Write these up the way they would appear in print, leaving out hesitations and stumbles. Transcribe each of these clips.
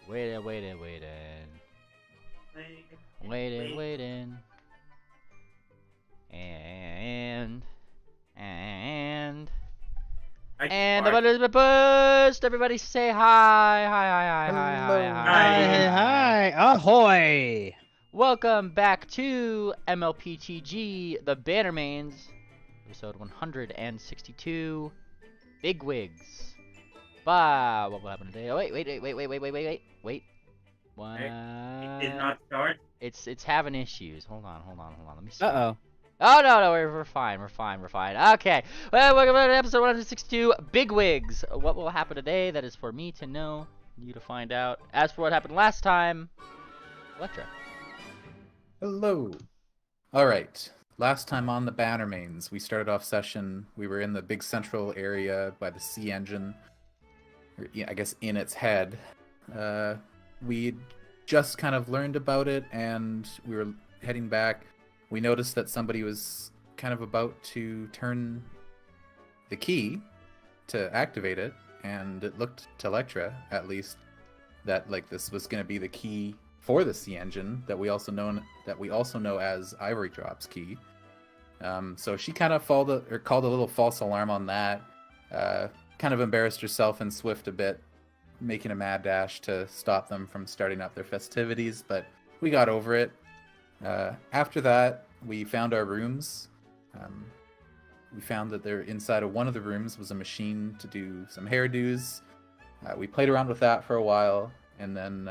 Waiting. And and and the Mark. button has been pushed. Everybody say hi. Hi. Hi. Hi, ahoy! Welcome back to mlptg, the Bannermanes, episode 162, Big Wigs. What will happen today? Oh, wait. What? It did not start. It's having issues. Hold on. Let me see. Uh-oh. Oh, no, we're fine. Okay. Well, welcome to episode 162, Big Wigs. What will happen today? That is for me to know, you to find out. As for what happened last time, Electra. Hello. All right. Last time on the Bannermanes, we started off session. We were in the big central area by the sea engine, or, I guess in its head. We just kind of learned about it, and we were heading back. We noticed that somebody was kind of about to turn the key to activate it, and it looked to Electra, at least, that like this was going to be the key for the sea engine that we also know as Ivory Drop's key. So she kind of called a little false alarm on that. Kind of embarrassed herself and Swift a bit, making a mad dash to stop them from starting up their festivities, but we got over it. After that, we found our rooms. We found that there inside of one of the rooms was a machine to do some hairdos. We played around with that for a while, and then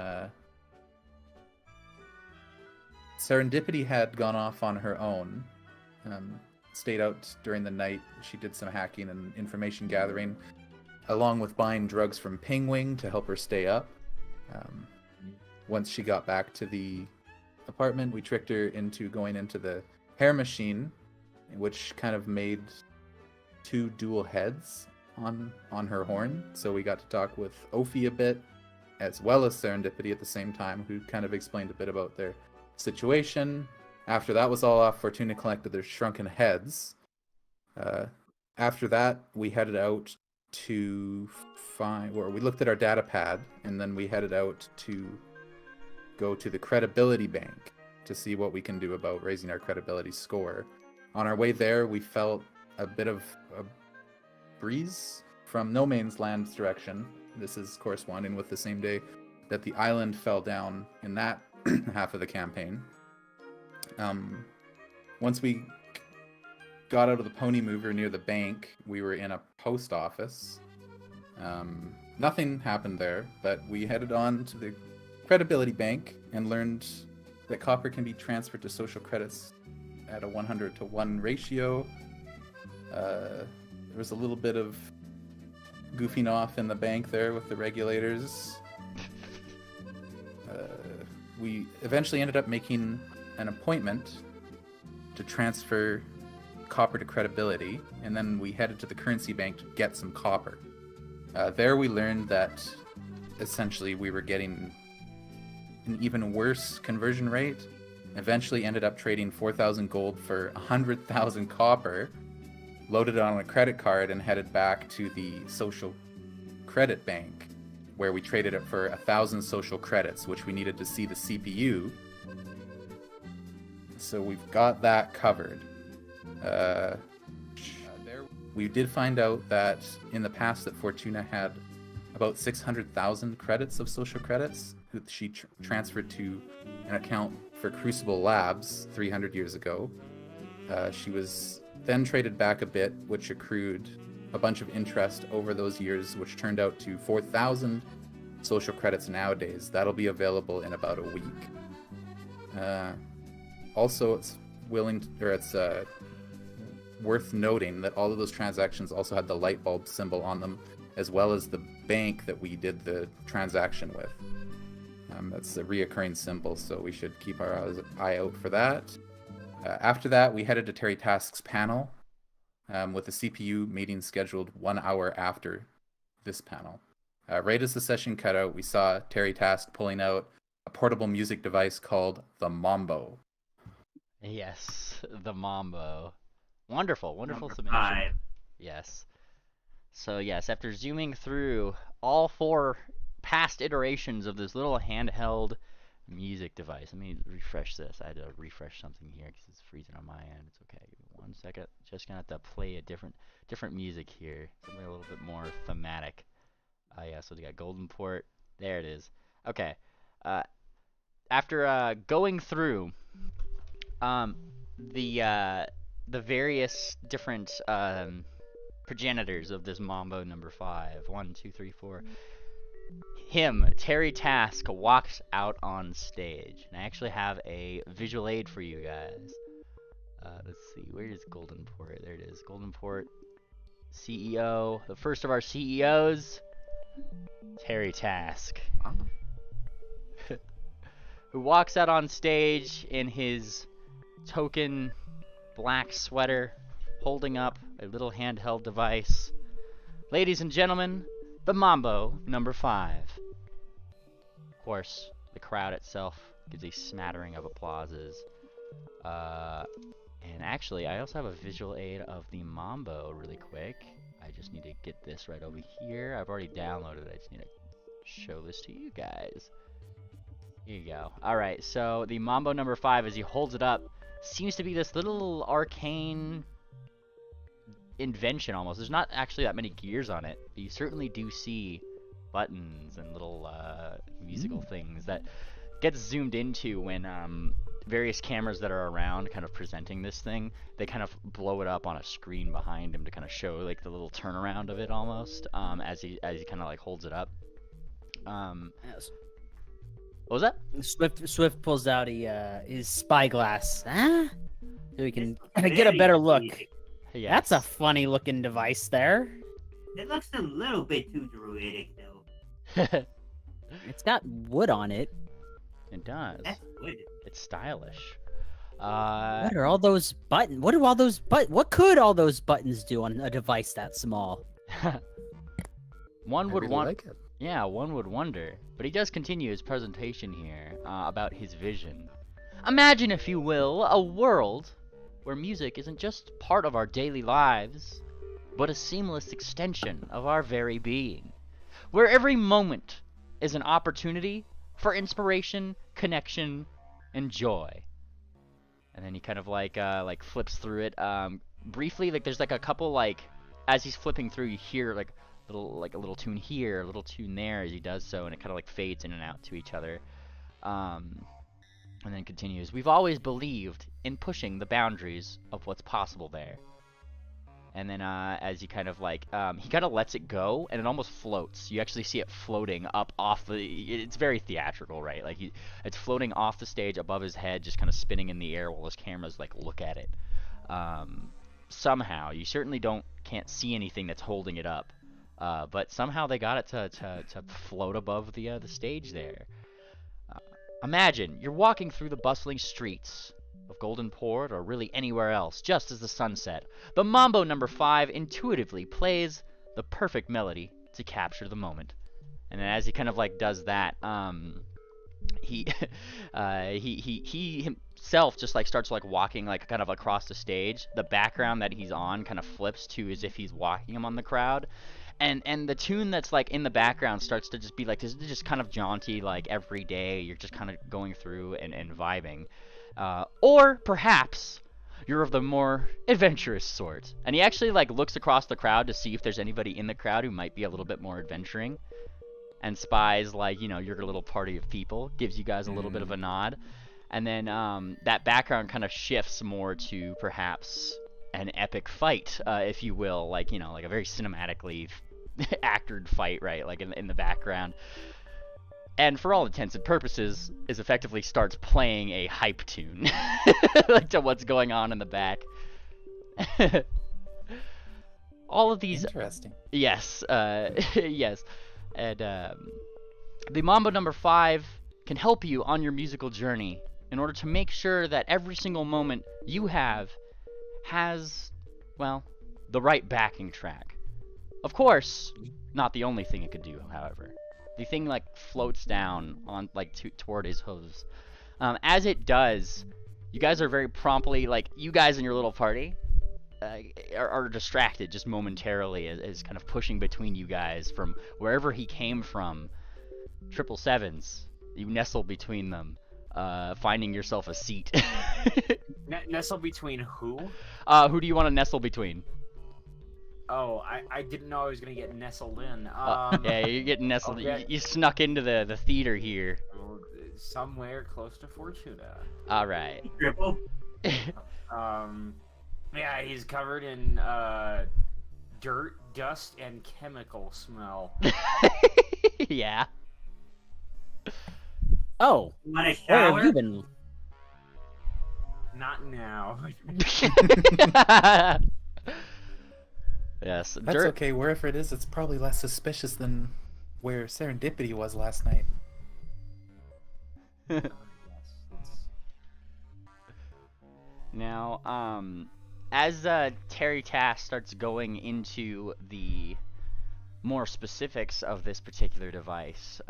Serendipity had gone off on her own, stayed out during the night. She did some hacking and information gathering, along with buying drugs from Pingwing to help her stay up. Once she got back to the apartment, we tricked her into going into the hair machine, which kind of made two dual heads on her horn. So we got to talk with Ophi a bit, as well as Serendipity at the same time, who kind of explained a bit about their situation. After that was all off, Fortuna collected their shrunken heads. After that, we headed out to we looked at our data pad, and then we headed out to go to the credibility bank to see what we can do about raising our credibility score. On our way there, we felt a bit of a breeze from No Man's Land's direction. This is corresponding with the same day that the island fell down in that half of the campaign. Once we got out of the pony mover near the bank, we were in a post office. Nothing happened there, but we headed on to the credibility bank and learned that copper can be transferred to social credits at a 100-to-1 ratio. There was a little bit of goofing off in the bank there with the regulators. We eventually ended up making an appointment to transfer copper to credibility, and then we headed to the currency bank to get some copper. There we learned that essentially we were getting an even worse conversion rate. Eventually ended up trading 4,000 gold for 100,000 copper, loaded it on a credit card, and headed back to the social credit bank, where we traded it for 1,000 social credits, which we needed to see the CPU. So we've got that covered. We did find out that in the past that Fortuna had about 600,000 credits of social credits, who she transferred to an account for Crucible Labs 300 years ago. She was then traded back a bit, which accrued a bunch of interest over those years, which turned out to 4,000 social credits nowadays. That'll be available in about a week. Also, it's worth noting that all of those transactions also had the light bulb symbol on them, as well as the bank that we did the transaction with. That's a reoccurring symbol, so we should keep our eye out for that. After that, we headed to Terry Task's panel, with the CPU meeting scheduled 1 hour after this panel. Right as the session cut out, we saw Terry Task pulling out a portable music device called the Mambo. Yes, the Mambo. Wonderful Number submission. 5. Yes. So yes, after zooming through all 4 past iterations of this little handheld music device. Let me refresh this. I had to refresh something here because it's freezing on my end. It's okay. Give me 1 second. Just gonna have to play a different music here. Something a little bit more thematic. Yeah, so we got Golden Port. There it is. Okay. After going through the various different progenitors of this Mambo number 5. 1, 2, 3, 4. Terry Task, walks out on stage. And I actually have a visual aid for you guys. Let's see, where is Golden Port? There it is. Golden Port CEO, the first of our CEOs, Terry Task. Who walks out on stage in his token black sweater, holding up a little handheld device. Ladies and gentlemen, the Mambo number 5. Of course, the crowd itself gives a smattering of applauses. And actually, I also have a visual aid of the Mambo really quick. I just need to get this right over here. I've already downloaded it. I just need to show this to you guys. Here you go. Alright, so the Mambo number 5, as he holds it up, seems to be this little arcane invention almost. There's not actually that many gears on it, but you certainly do see buttons and little musical things that gets zoomed into when various cameras that are around kind of presenting this thing, they kind of blow it up on a screen behind him to kind of show like the little turnaround of it almost as he kind of like holds it up. Yes. What was that? Swift pulls out his spyglass, so we can get a better look. Yes. That's a funny looking device there. It looks a little bit too druidic, though. It's got wood on it. It does. That's good. It's stylish. What are all those buttons? What do all those What could all those buttons do on a device that small? One would really want. like it. Yeah, one would wonder. But he does continue his presentation here about his vision. Imagine, if you will, a world where music isn't just part of our daily lives, but a seamless extension of our very being. Where every moment is an opportunity for inspiration, connection, and joy. And then he kind of like flips through it briefly. Like there's like a couple like as he's flipping through, you hear like a little tune here, a little tune there as he does so, and it kind of like fades in and out to each other. And then continues. We've always believed in pushing the boundaries of what's possible there. And then as he kind of like he kind of lets it go, and it almost floats. You actually see it floating up off the. It's very theatrical, right? Like it's floating off the stage above his head, just kind of spinning in the air while his cameras like look at it. Somehow, you certainly can't see anything that's holding it up, but somehow they got it to float above the stage there. Imagine you're walking through the bustling streets of Golden Port, or really anywhere else, just as the sun set. The Mambo number 5 intuitively plays the perfect melody to capture the moment. And then as he kind of like does that, he himself just like starts like walking like kind of across the stage. The background that he's on kind of flips to as if he's walking among the crowd. And the tune that's like in the background starts to just be like this, just kind of jaunty, like every day you're just kind of going through and vibing. Or perhaps you're of the more adventurous sort. And he actually like looks across the crowd to see if there's anybody in the crowd who might be a little bit more adventuring, and spies like, you know, your little party of people, gives you guys a little bit of a nod. And then that background kind of shifts more to perhaps an epic fight, if you will, like, you know, like a very cinematically acted fight, right, like in the background. And for all intents and purposes, is effectively starts playing a hype tune, like to what's going on in the back. All of these. Interesting. Yes, yes, and the Mambo number 5 can help you on your musical journey in order to make sure that every single moment you have has, well, the right backing track. Of course, not the only thing it could do, however. The thing like floats down on like toward his hooves. As it does, you guys are very promptly, like, you guys in your little party are distracted just momentarily as kind of pushing between you guys from wherever he came from. 777s. You nestle between them, finding yourself a seat. Nestle between who? Who do you want to nestle between? Oh, I didn't know I was gonna get nestled in. Yeah, you're getting nestled. I'll get- You snuck into the theater here. Somewhere close to Fortuna. All right. Triple. Yeah, he's covered in dirt, dust, and chemical smell. Yeah. Oh, Want a where shower? have you been? Not now. Yes. That's okay. Wherever it is, it's probably less suspicious than where Serendipity was last night. Now, as Terry Task starts going into the more specifics of this particular device,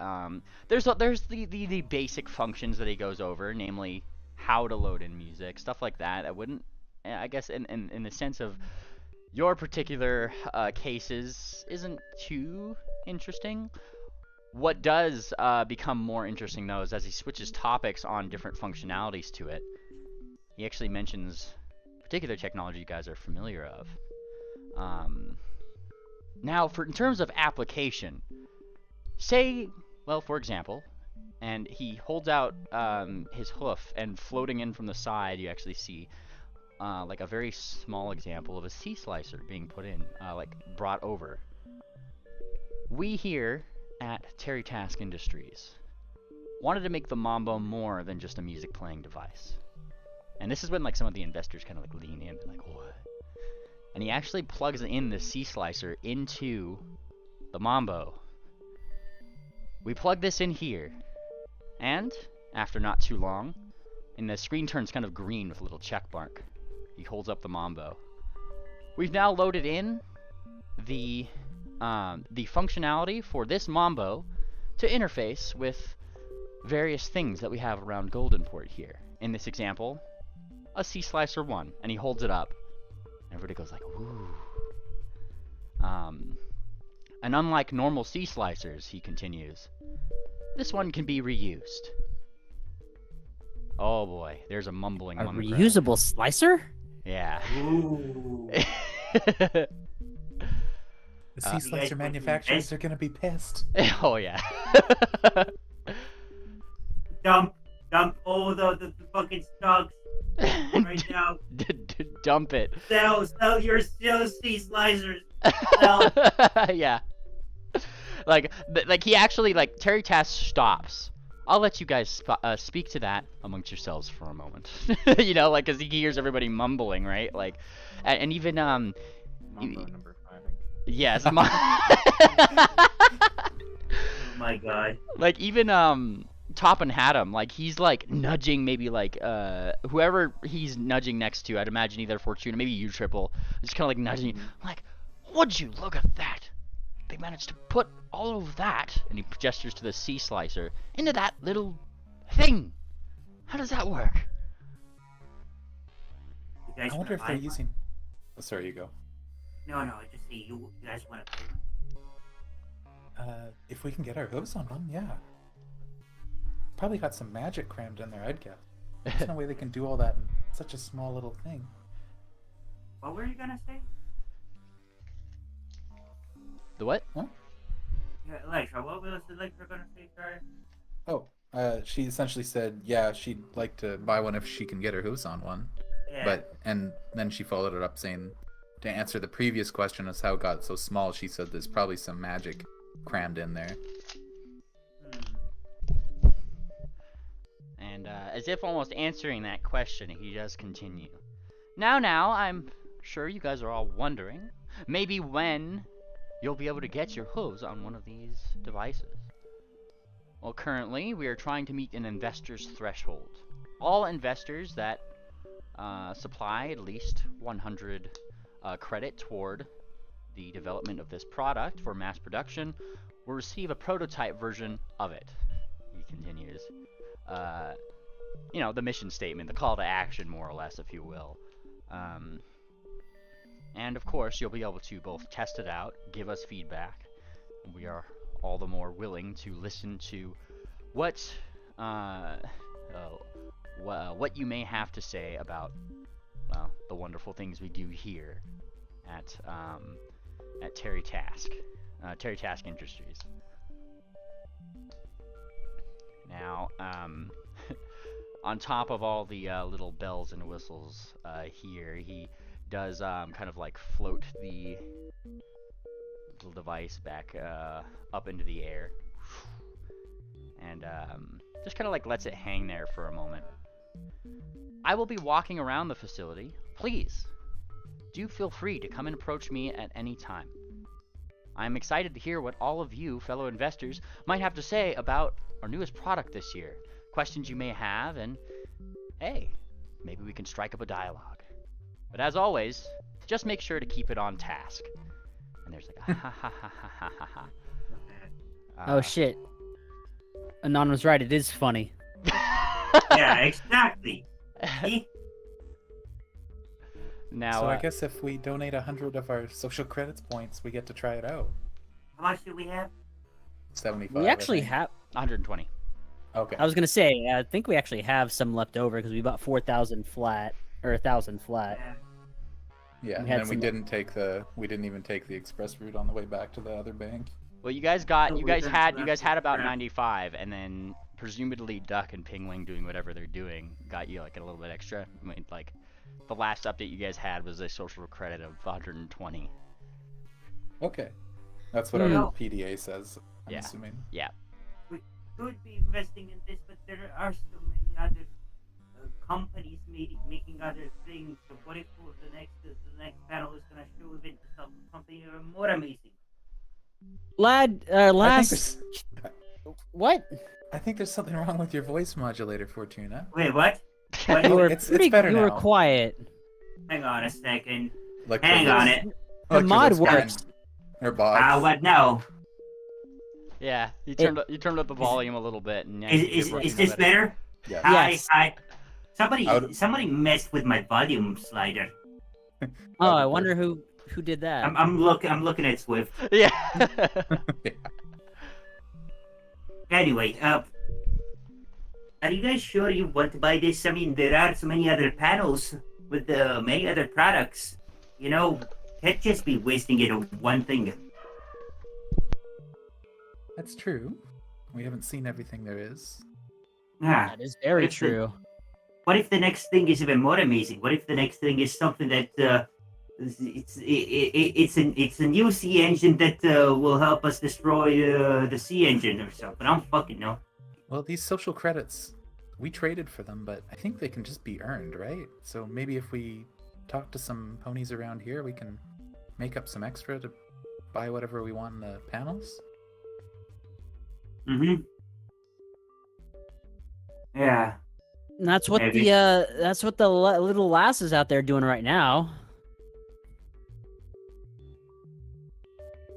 there's the basic functions that he goes over, namely how to load in music, stuff like that. That wouldn't, I guess, in the sense of your particular cases, isn't too interesting. What does become more interesting, though, is as he switches topics on different functionalities to it, he actually mentions particular technology you guys are familiar of. Now, in terms of application, say, well, for example, and he holds out his hoof, and floating in from the side, you actually see like a very small example of a sea slicer being put in, like brought over. We here at Terry Task Industries wanted to make the Mambo more than just a music playing device. And this is when like some of the investors kind of like lean in, they're like, what? And he actually plugs in the sea slicer into the Mambo. We plug this in here, and after not too long, and the screen turns kind of green with a little check mark. He holds up the Mambo. We've now loaded in the functionality for this Mambo to interface with various things that we have around Goldenport here. In this example, a Sea Slicer 1, and he holds it up. Everybody goes like, ooh. And unlike normal sea slicers, he continues, this one can be reused. Oh boy, there's a mumbling A among the crowd. reusable slicer? Yeah. Ooh. The sea guys slicer would manufacturers invest- are gonna be pissed. Oh yeah. Dump all the fucking stocks right now. Dump it. Sell your sea slicers. Sell. Yeah. Like he actually, like, Terry Task stops. I'll let you guys speak to that amongst yourselves for a moment. You know, like, because he hears everybody mumbling, right? Like, and even Mambo number 5. yes, Oh my god. like even Top and Haddam, like he's like nudging maybe like whoever he's nudging next to. I'd imagine either Fortuna, maybe you Triple, just kind of like nudging. Like, would you look at that? They managed to put all of that, and he gestures to the sea slicer, into that little thing. How does that work? You guys I wonder wanna if they're buy one? using. Oh, sorry, you go. No, I just see you guys want to play one. If we can get our hooves on them, yeah. Probably got some magic crammed in there, I'd guess. There's no way they can do all that in such a small little thing. What were you gonna say? The what? Yeah, Electra, what was Electra gonna say, sorry? Oh, she essentially said, yeah, she'd like to buy one if she can get her hooves on one. Yeah. And then she followed it up saying, to answer the previous question as how it got so small, she said there's probably some magic crammed in there. And as if almost answering that question, he does continue. Now, I'm sure you guys are all wondering, maybe when you'll be able to get your hooves on one of these devices. Well, currently, we are trying to meet an investor's threshold. All investors that supply at least 100 credit toward the development of this product for mass production will receive a prototype version of it. He continues. You know, the mission statement, the call to action, more or less, if you will. And of course, you'll be able to both test it out, give us feedback. We are all the more willing to listen to what what you may have to say about, well, the wonderful things we do here at Terry Task Industries. Now, on top of all the little bells and whistles here, he does kind of like float the little device back up into the air, and just kind of like lets it hang there for a moment. I will be walking around the facility. Please, do feel free to come and approach me at any time. I'm excited to hear what all of you fellow investors might have to say about our newest product this year. Questions you may have, and hey, maybe we can strike up a dialogue. But as always, just make sure to keep it on task. And there's like a ha ha ha ha ha ha ha. Oh shit. Anon was right, it is funny. Yeah, exactly. See? Now, So I guess if we donate 100 of our social credits points, we get to try it out. How much do we have? 75. We actually I think. have. 120. Okay. I was gonna say, I think we actually have some left over because we bought 4,000 flat or 1,000 flat. Yeah. Yeah, we and had then we some- didn't even take the express route on the way back to the other bank. Well, you guys had about 95, and then presumably Duck and Pingling doing whatever they're doing got you like a little bit extra. I mean, like the last update you guys had was a social credit of 120. Okay. That's what Hmm. our PDA says, I'm Yeah. assuming. Yeah. We could be investing in this, but there are so many other companies making other things. So what if the next panel is gonna show even something even more amazing? Lad, I think last what? I think there's something wrong with your voice modulator, Fortuna. Wait, what? You What? were it's better you were now. quiet. Hang on a second. Like Hang on it. The mod Electro's fine. works. Or bots. What now? Yeah. You turned up the volume a little bit, and yeah, Is you're working this a bit. better? Yeah. Hi, Yes. hi. Somebody Out- somebody messed with my volume slider. Oh, I wonder who did that. I'm looking at Swift. Yeah. Yeah. Anyway, are you guys sure you want to buy this? I mean, there are so many other panels with many other products. You know, can't just be wasting it on one thing. That's true. We haven't seen everything there is. Ah, That is very It's the- true. what if the next thing is even more amazing? What if the next thing is something that it's a new sea engine that will help us destroy the sea engine or something? I don't fucking know. Well, these social credits, we traded for them, but I think they can just be earned, right? So maybe if we talk to some ponies around here, we can make up some extra to buy whatever we want in the panels. Mm-hmm. Yeah. And that's what Maybe. the little lass is out there doing right now.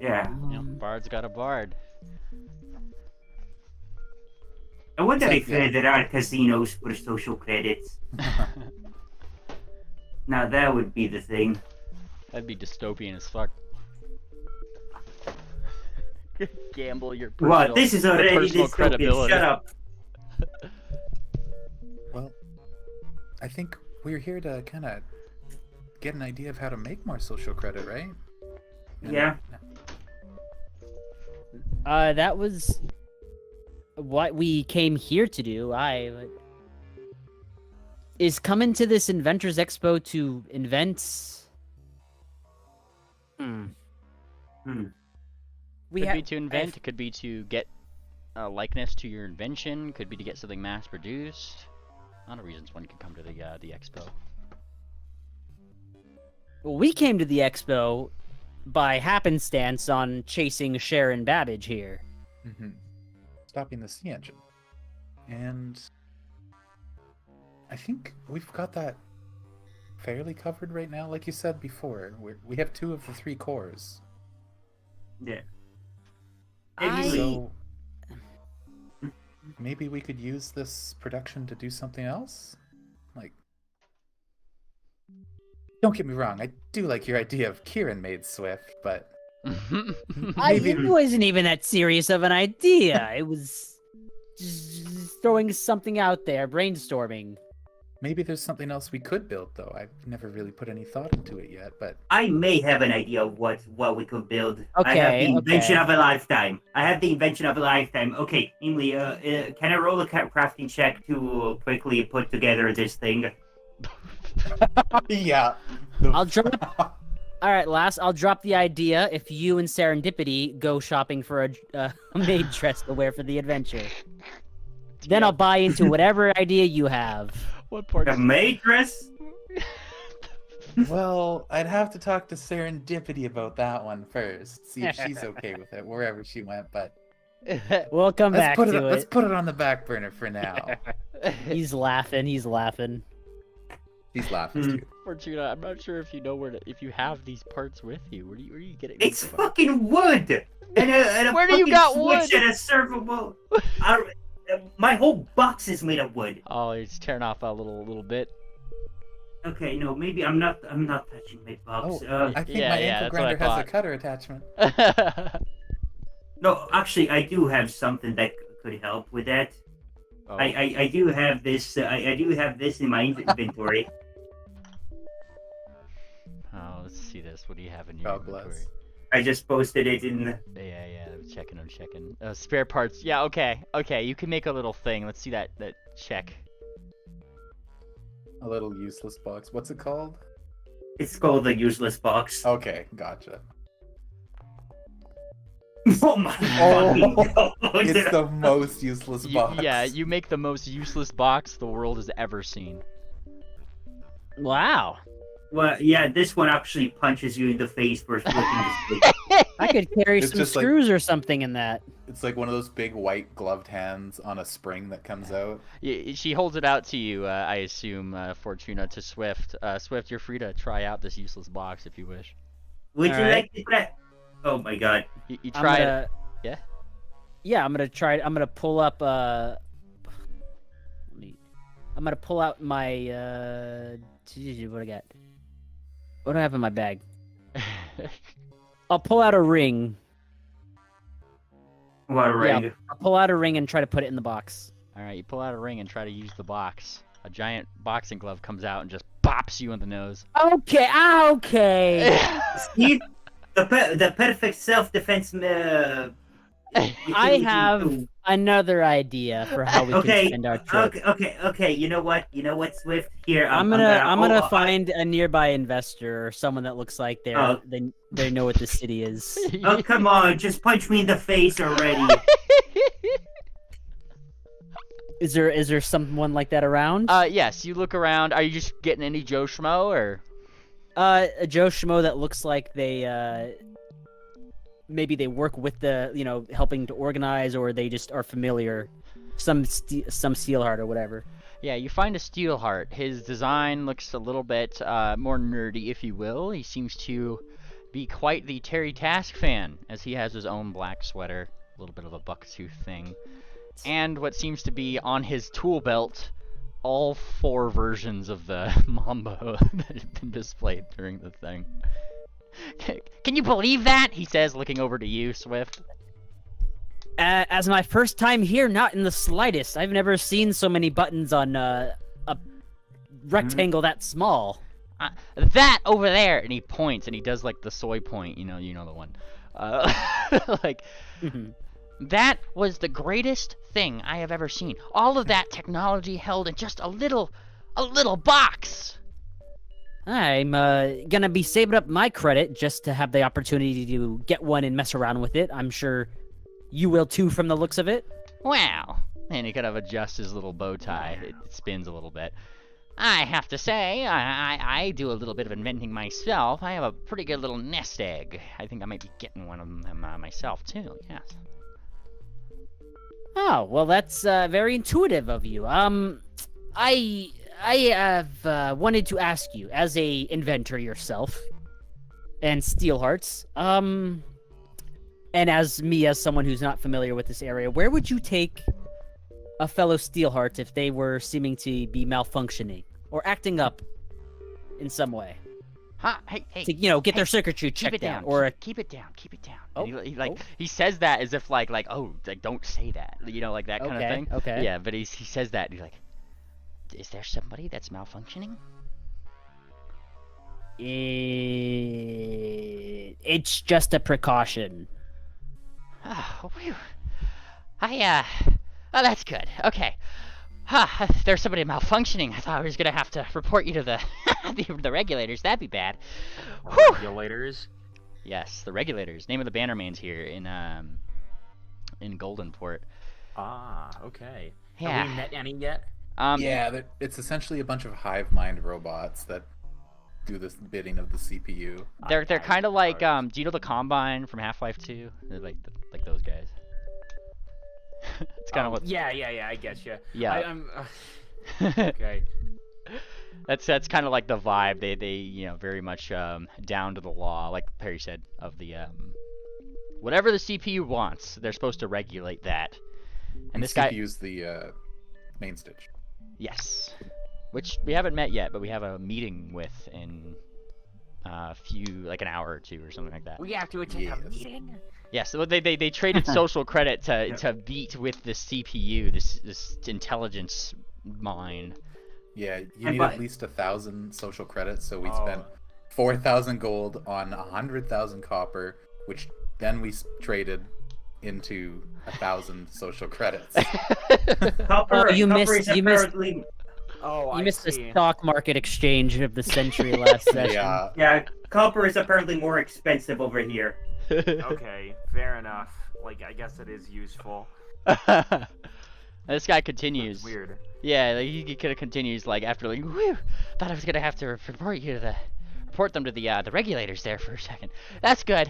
Yeah. Yeah, Bard's got a bard. I wonder if Yeah. there are casinos for social credits. Now that would be the thing. That'd be dystopian as fuck. Gamble your What? This is already personal dystopian. credibility. Shut up. Well, I think we're here to kind of get an idea of how to make more social credit, right? And- Yeah. That was what we came here to do. Is coming to this Inventors Expo to invent. Hmm. We Could have be to invent, it could be to get a likeness to your invention, could be to get something mass produced. A lot of reasons one could come to the expo. Well, we came to the expo by happenstance on chasing Sharon Babbage here. Mhm. Stopping the sea engine. And I think we've got that fairly covered right now. Like you said before, we have 2 of the 3 cores. Yeah. So maybe we could use this production to do something else? Like, don't get me wrong, I do like your idea of Kieran made Swift, but It wasn't even that serious of an idea. It was just throwing something out there, brainstorming. Maybe there's something else we could build, though. I've never really put any thought into it yet, but I may have an idea of what we could build. I Okay, have the invention okay. of a lifetime. Okay, Emily, can I roll a crafting check to quickly put together this thing? yeah. I'll drop. All right, I'll drop the idea if you and Serendipity go shopping for a maid dress to wear for the adventure. Then I'll buy into whatever idea you have. What part? A maid dress? Well, I'd have to talk to Serendipity about that one first. See if she's okay with it, wherever she went. But We'll come back to it. Let's put it on the back burner for now. He's laughing. He's laughing. He's laughing too. Fortuna, I'm not sure if you know if you have these parts with you. Where are you getting? It's these from? fucking wood! And a Where do you fucking got switch wood? and a servable. My whole box is made of wood. Oh, he's tearing off a little bit. Okay, no, maybe I'm not touching my box. Oh, I think yeah, my yeah, ankle that's what I grinder has a thought. cutter attachment. No, actually, I do have something that could help with that. Oh. I do have this. I do have this in my inventory. Oh, let's see this. What do you have in your God inventory? bless. I just posted it in. Yeah, I'm checking. Spare parts. Yeah, okay. You can make a little thing. Let's see that check. A little useless box. What's it called? It's called the useless box. Okay, gotcha. Oh my Oh, fucking god! It's the most useless box. Yeah, you make the most useless box the world has ever seen. Wow. Well, yeah, this one actually punches you in the face for flipping the switch. I could carry It's some just like- screws or something in that. It's like one of those big white gloved hands on a spring that comes out. She holds it out to you, I assume, Fortuna, to Swift. Swift, you're free to try out this useless box if you wish. Would you Alright. like to try? Oh my god! You try it. Yeah. Yeah? I'm gonna try. I'm gonna pull up. I'm gonna pull out my. What I got? What do I have in my bag? I'll pull out a ring. What a ring! Yeah, I'll pull out a ring and try to put it in the box. Alright, you pull out a ring and try to use the box. A giant boxing glove comes out and just bops you in the nose. Okay. Okay. See, the perfect self-defense. I have another idea for how we Okay, can spend our trip. Okay. You know what, Swift? Here, I'm gonna find a nearby investor or someone that looks like they know what the city is. Oh come on! Just punch me in the face already. Is there someone like that around? Yes, you look around. Are you just getting any Joe Schmo, or? A Joe Schmo that looks like they maybe they work with the helping to organize, or they just are familiar. Some Steelheart or whatever. Yeah, you find a Steelheart. His design looks a little bit more nerdy, if you will. He seems to be quite the Terry Task fan, as he has his own black sweater, a little bit of a bucktooth thing, and what seems to be on his tool belt, all 4 versions of the Mambo that have been displayed during the thing. Can you believe that? He says, looking over to you, Swift. As my first time here, not in the slightest. I've never seen so many buttons on a rectangle that small. That over there, and he points, and he does like the soy point. You know the one. Like that was the greatest thing I have ever seen. All of that technology held in just a little box. I'm gonna be saving up my credit just to have the opportunity to get one and mess around with it. I'm sure you will too, from the looks of it. Wow. And he kind of adjusts his little bow tie. It spins a little bit. I have to say, I do a little bit of inventing myself. I have a pretty good little nest egg. I think I might be getting one of them myself too. Yes. Oh, well, that's very intuitive of you. I have wanted to ask you, as a inventor yourself, and Steelhearts, and as someone who's not familiar with this area, where would you take a fellow Steelheart if they were seeming to be malfunctioning or acting up in some way? Huh? Hey. to get their hey, circuitry keep it checked out, down. or Keep it down. Keep it down. Oh, And he oh. he says that as if like oh like don't say that, like that kind of Okay, thing. okay. Yeah, but he says that and he's like, is there somebody that's malfunctioning? It's just a precaution. Oh, whew. Oh, that's good. Okay. If there's somebody malfunctioning, I thought I was gonna have to report you to the the regulators. That'd be bad. Whew. Regulators. Yes, the regulators. Name of the Bannermanes here in Goldenport. Ah, okay. Yeah. Have we met any yet? Yeah, it's essentially a bunch of hive mind robots that do this bidding of the CPU. They're kind of like Alright. do you know the Combine from Half-Life 2? They're like those guys. It's kind of what. Yeah, I get you. Yeah. I'm. Okay. That's kind of like the vibe. They very much down to the law, like Perry said, of the whatever the CPU wants, they're supposed to regulate that. And this guy, CPU's the main stage. yes, which we haven't met yet, but we have a meeting with in like an hour or two or something like that. We have to attend Yes. a meeting. Yes, so they traded social credit to beat with the CPU, this intelligence mine. Yeah, you And need by- at least 1,000 social credits, so we Oh. spent 4,000 gold on 100,000 copper, which then we traded into 1,000 social credits. Copper, you copper missed- is you missed- apparently Oh, You I missed the see. stock market exchange of the century last session. Yeah, yeah, copper is apparently more expensive over here. Okay, fair enough. Like, I guess it is useful. This guy continues. That's weird. Yeah, like, he kind of continues like after like, whew, thought I was gonna have to report them to the regulators there for a second. That's good.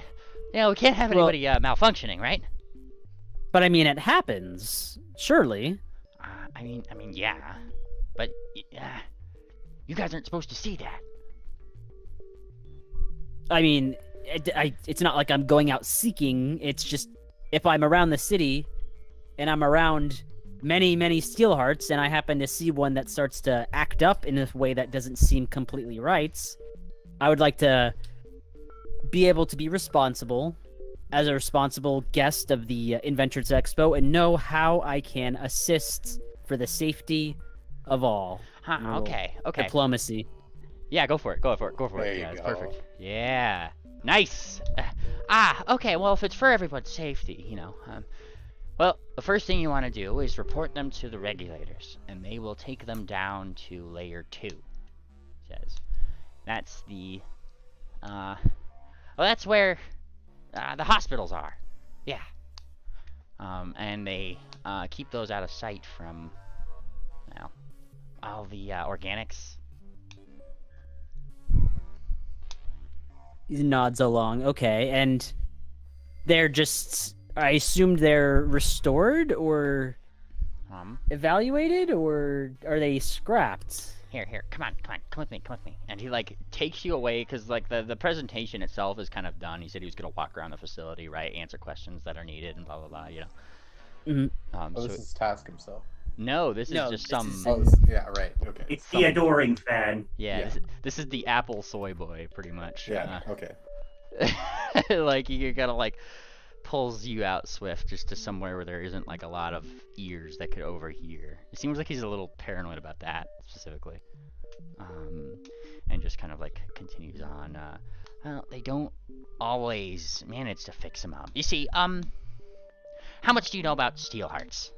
We can't have Well- anybody malfunctioning, right? But I mean, it happens. Surely. I mean, yeah, but you guys aren't supposed to see that. I mean, it's not like I'm going out seeking. It's just if I'm around the city and I'm around many steel hearts and I happen to see one that starts to act up in a way that doesn't seem completely right, I would like to be able to be responsible as a responsible guest of the Inventors Expo and know how I can assist for the safety of all. Huh, Little okay. Diplomacy. Yeah, go for it. There Yeah, you it's go. perfect. Yeah. Nice. Okay. Well, if it's for everyone's safety, well, the first thing you want to do is report them to the regulators, and they will take them down to layer 2. Says, that's the, well, that's where the hospitals are. Yeah. And they keep those out of sight from, well, all the organics. He nods along. Okay, and they're just. I assumed they're restored or evaluated, or are they scrapped? Here, come with me. And he like takes you away because like the presentation itself is kind of done. He said he was gonna walk around the facility, right, answer questions that are needed, and blah blah blah. Mhm. oh, So this is Task himself. no, this is No, just this some. is- Oh, yeah, right. Okay. It's the adoring fan. Yeah, Yeah. This is the Apple soy boy, pretty much. Yeah. Okay. Like you gotta like pulls you out swift just to somewhere where there isn't like a lot of ears that could overhear. It seems like he's a little paranoid about that specifically. And just kind of like continues on. Well, they don't always manage to fix him up. You see, how much do you know about steel hearts?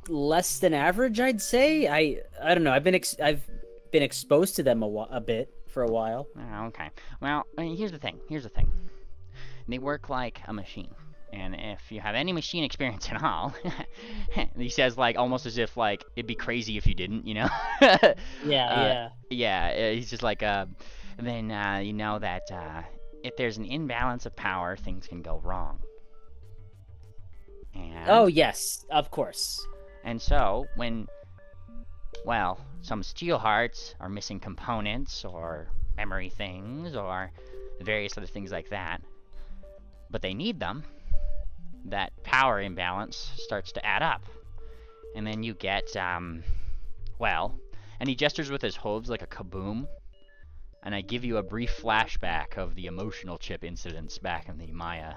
Less than average, I'd say. I don't know. I've been exposed to them a bit for a while. Oh, okay. Well, here's the thing. They work like a machine. And if you have any machine experience at all, he says like almost as if like it'd be crazy if you didn't, Yeah. Yeah, he's just like then you know that if there's an imbalance of power, things can go wrong. And Oh yes, of course. and so when some steel hearts are missing components or memory things or various other things like that, but they need them, that power imbalance starts to add up. And then you get, And he gestures with his hooves like a kaboom. And I give you a brief flashback of the emotional chip incidents back in the Maya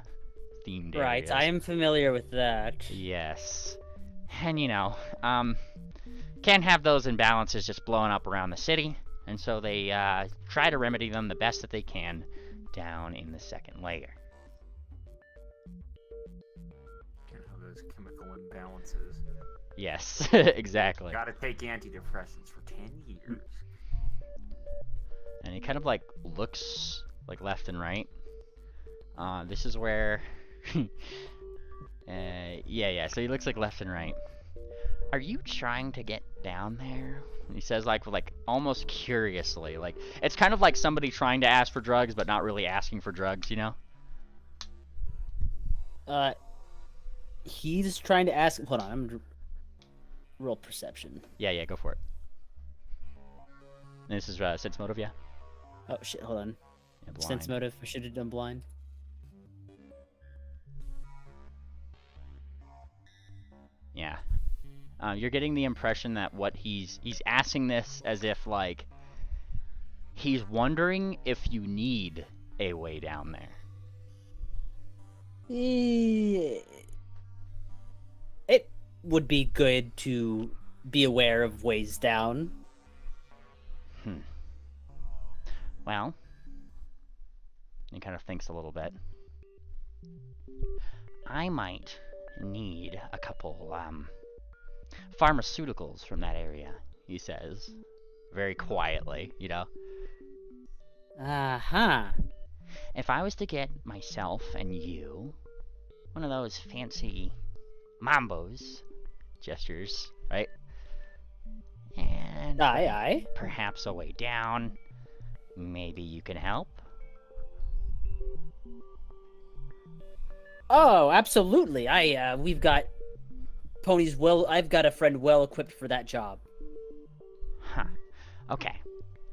themed Right, areas. I am familiar with that. Yes. And can't have those imbalances just blowing up around the city. And so they try to remedy them the best that they can down in the second layer. Can't have those chemical imbalances. Yes, exactly. Gotta take antidepressants for 10 years. And he kind of like looks like left and right. This is where yeah, so he looks like left and right. Are you trying to get down there? He says like almost curiously. Like it's kind of like somebody trying to ask for drugs but not really asking for drugs, you know? He's trying to ask. Hold on, I'm roll perception. Yeah, go for it. And this is sense motive, yeah? Oh shit, hold on. Yeah, blind. Sense motive. I should have done blind. Yeah. You're getting the impression that what he's asking this as if like he's wondering if you need a way down there. It would be good to be aware of ways down. Well, he kind of thinks a little bit. I might need a couple pharmaceuticals from that area, he says, very quietly, you know. Uh-huh. If I was to get myself and you one of those fancy mambos, gestures, right? And Aye. perhaps a way down, maybe you can help. Oh, absolutely. We've got ponies I've got a friend well equipped for that job. Huh. Okay.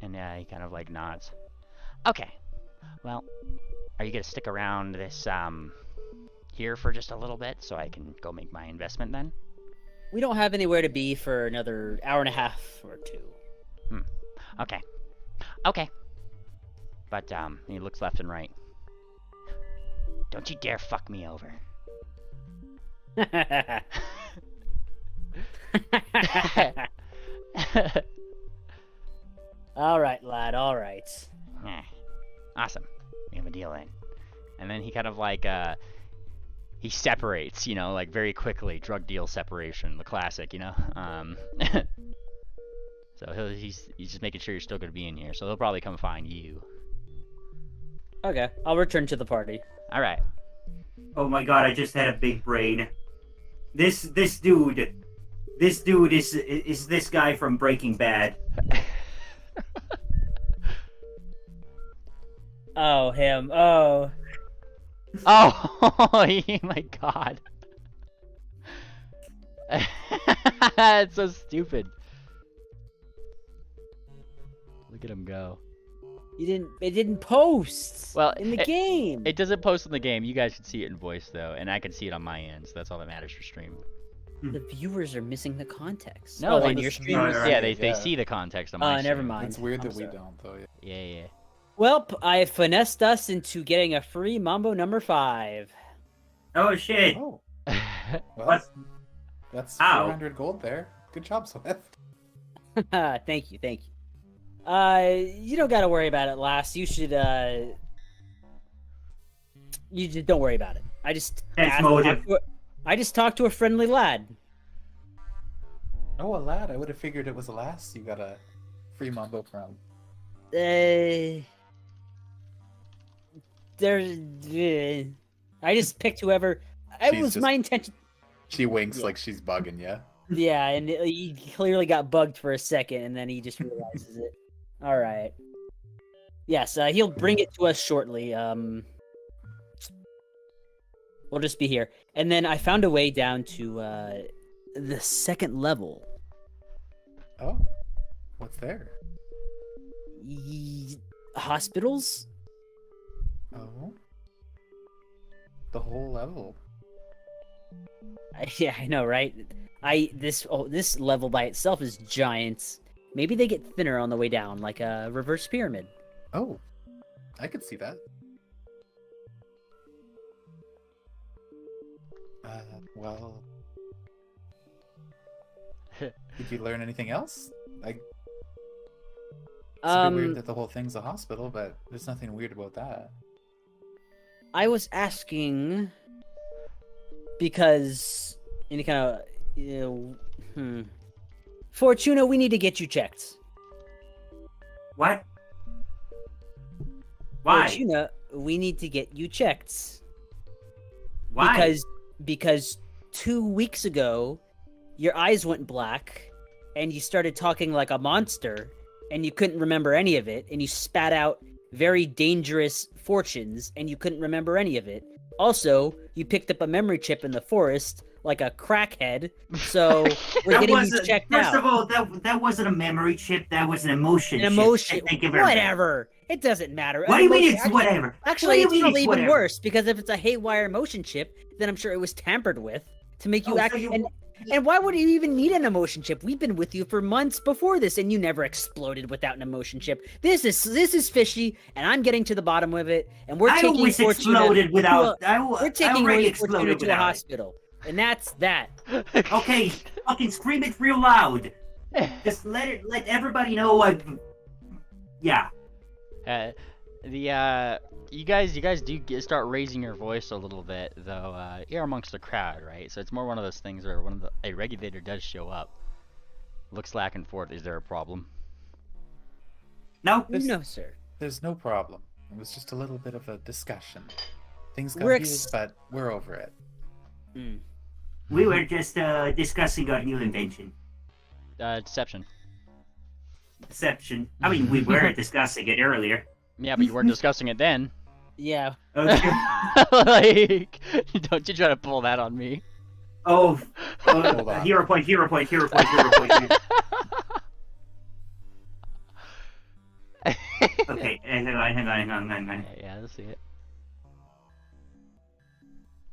And he kind of like nods. Okay. Well, are you gonna stick around this here for just a little bit so I can go make my investment then? We don't have anywhere to be for another hour and a half or two. Okay. But he looks left and right. Don't you dare fuck me over. All right, lad. All right. Awesome. We have a deal then. And then he kind of like he separates, you know, like very quickly. Drug deal separation, the classic, you know. So he's just making sure you're still gonna be in here. So he'll probably come find you. Okay, I'll return to the party. All right. Oh my god, I just had a big brain. This dude is this guy from Breaking Bad. Oh, him. Oh. Oh my god. That's so stupid. Look at him go. It didn't post. Well, in the game. It doesn't post in the game. You guys can see it in voice though, and I can see it on my end, so that's all that matters for stream. The viewers are missing the context. No, on they- your stream. They see the context on my stream. Never mind. It's weird I'm that we sorry. don't, though. Yeah. Welp, I finessed us into getting a free Mambo number 5. Oh shit. Oh, well, What? that's Ow. 400 gold there. Good job, Swift. Thank you. You don't gotta worry about it, lass. You should, you just don't worry about it. I just talked to a friendly lad. Oh, a lad. I would have figured it was a lass you got a free mambo from. I just picked whoever. It She's was just- my intention. She winks Yeah. like she's bugging you. Yeah, and he clearly got bugged for a second, and then he just realizes it. All right. Yes, he'll bring it to us shortly. We'll just be here, and then I found a way down to the second level. Oh, what's there? Hospitals. Oh, the whole level. Yeah, I know, right? This level by itself is giant, Maybe they get thinner on the way down, like a reverse pyramid. Oh, I could see that. Well, did you learn anything else? It's a bit weird that the whole thing's a hospital, but there's nothing weird about that. I was asking because any kind of Fortuna, we need to get you checked. What? Why? Fortuna, we need to get you checked. Why? Because 2 weeks ago, your eyes went black, and you started talking like a monster, and you couldn't remember any of it, and you spat out very dangerous fortunes, and you couldn't remember any of it. Also, you picked up a memory chip in the forest like a crackhead, so we're getting you checked out. First of all, that wasn't a memory chip, that was an emotion chip. An emotion. Thank you very much. Whatever. It doesn't matter. What do you mean it's whatever? Actually, it's probably even worse, because if it's a haywire emotion chip, then I'm sure it was tampered with to make you act. And why would you even need an emotion chip? We've been with you for months before this, and you never exploded without an emotion chip. This is fishy, and I'm getting to the bottom of it. And we're taking Fortuna to a hospital, and that's that. Okay, fucking scream it real loud. Just let everybody know. Yeah. You guys do start raising your voice a little bit, though. You're amongst the crowd, right? So it's more one of those things where a regulator does show up, looks back and forth. Is there a problem? No, no, sir. There's no problem. It was just a little bit of a discussion. Things got heated, but we're over it. We were just discussing our new invention. Deception. Deception. I mean, we were discussing it earlier. Yeah, but you weren't discussing it then. Yeah. Okay. Like, don't you try to pull that on me. Oh, Hold on. hero point. Okay, hang on. Yeah, let's see it.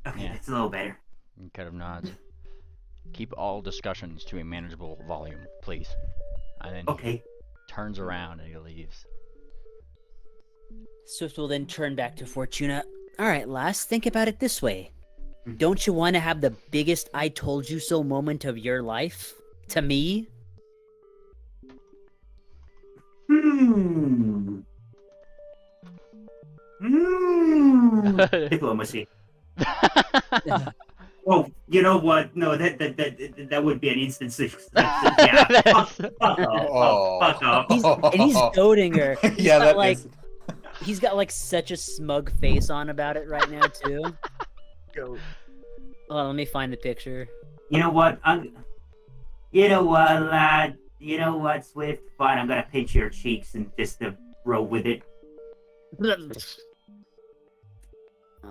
Okay, Yeah. it's a little better. And kind of nods. Keep all discussions to a manageable volume, please. And then Okay. he turns around and he leaves. Swift will then turn back to Fortuna. All right, lass, think about it this way. Don't you want to have the biggest I told you so moment of your life? To me? Diplomacy. Oh, you know what? No, that would be an instant success. Yeah. Fuck off. He's goading her. Yeah, that is. He's got like such a smug face on about it right now too. Hold on, let me find the picture. You know what? You know what, lad? You know what, Swift? Fine, I'm gonna pinch your cheeks and just roll with it.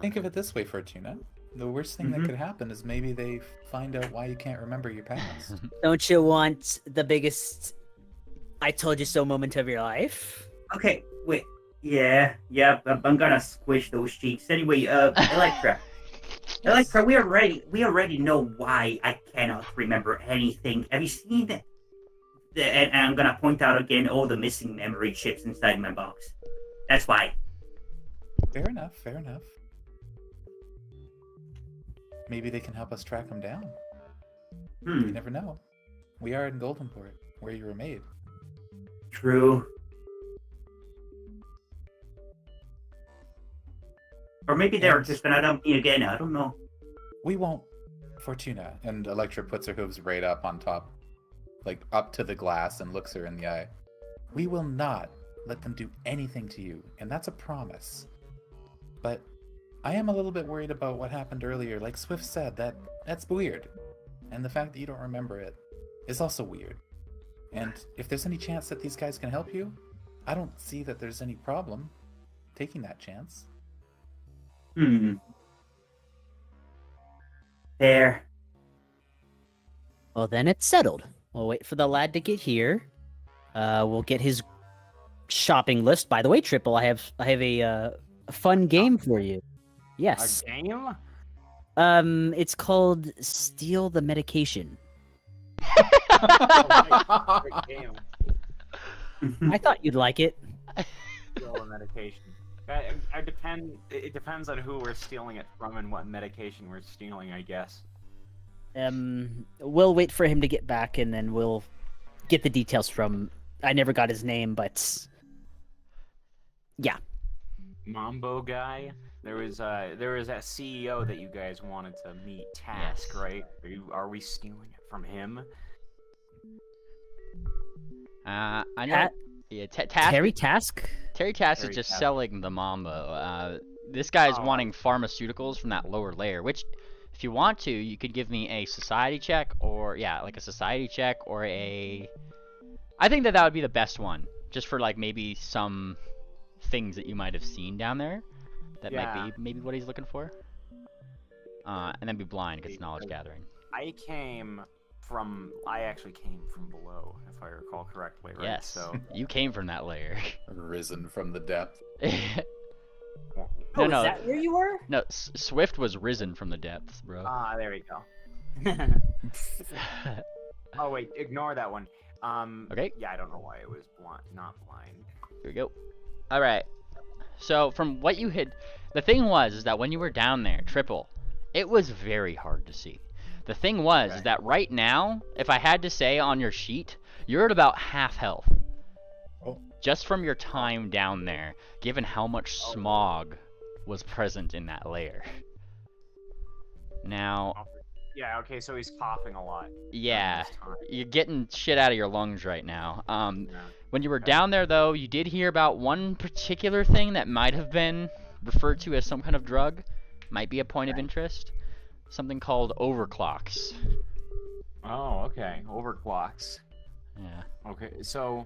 Think of it this way, Fortuna. The worst thing that could happen is maybe they find out why you can't remember your past. Don't you want the biggest I told you so moment of your life? Okay, wait. Yeah, I'm gonna squish those cheeks. Anyway, Electra, we already know why I cannot remember anything. Have you seen that? And I'm gonna point out again all the missing memory chips inside my box. That's why. Fair enough. Maybe they can help us track them down. You never know. We are in Goldenport, where you were made. True. Or maybe they're just gonna dump me again. I don't know. We won't, Fortuna. And Electra puts her hooves right up on top, like up to the glass, and looks her in the eye. We will not let them do anything to you, and that's a promise. But I am a little bit worried about what happened earlier. Like Swift said, that's weird. And the fact that you don't remember it is also weird. And if there's any chance that these guys can help you, I don't see that there's any problem taking that chance. There. Well, then it's settled. We'll wait for the lad to get here. We'll get his shopping list. By the way, Triple, I have a fun game for you. Yes. A game? It's called Steal the Medication. Oh, my favorite game. I thought you'd like it. Steal the medication. It depends on who we're stealing it from and what medication we're stealing, I guess. We'll wait for him to get back, and then we'll get the details from. I never got his name, but yeah. Mambo guy. There was that CEO that you guys wanted to meet, Task, Yes. right? Are we stealing it from him? I know. Tat- Yeah, Task. Terry Task. Terry Task is Terry just Task. selling the Mambo. This guy's Oh, wanting pharmaceuticals from that lower layer, which, if you want to, you could give me a society check, or like a society check, or a. I think that would be the best one, just for like maybe some things that you might have seen down there, that might Yeah. be maybe what he's looking for. And then be blind because it's knowledge gathering. I actually came from below, if I recall correctly, right? Yes, So you came from that layer. Risen from the depth. No, Is no, that where you were? no. Swift was risen from the depths, bro. there we go. Oh wait, ignore that one. Okay. Yeah, I don't know why it was not blind. Here we go. All right. So from what you had, the thing was is that when you were down there, Triple, it was very hard to see. The thing was is that right now, if I had to say on your sheet, you're at about half health. Oh. Just from your time down there, given how much smog was present in that layer. Now, Yeah, okay, so he's coughing a lot. yeah, during this time. you're getting shit out of your lungs right now. Yeah. When you were down there, though, you did hear about one particular thing that might have been referred to as some kind of drug. Might be a point of interest. Something called overclocks. Oh, okay. Overclocks. Yeah. Okay, so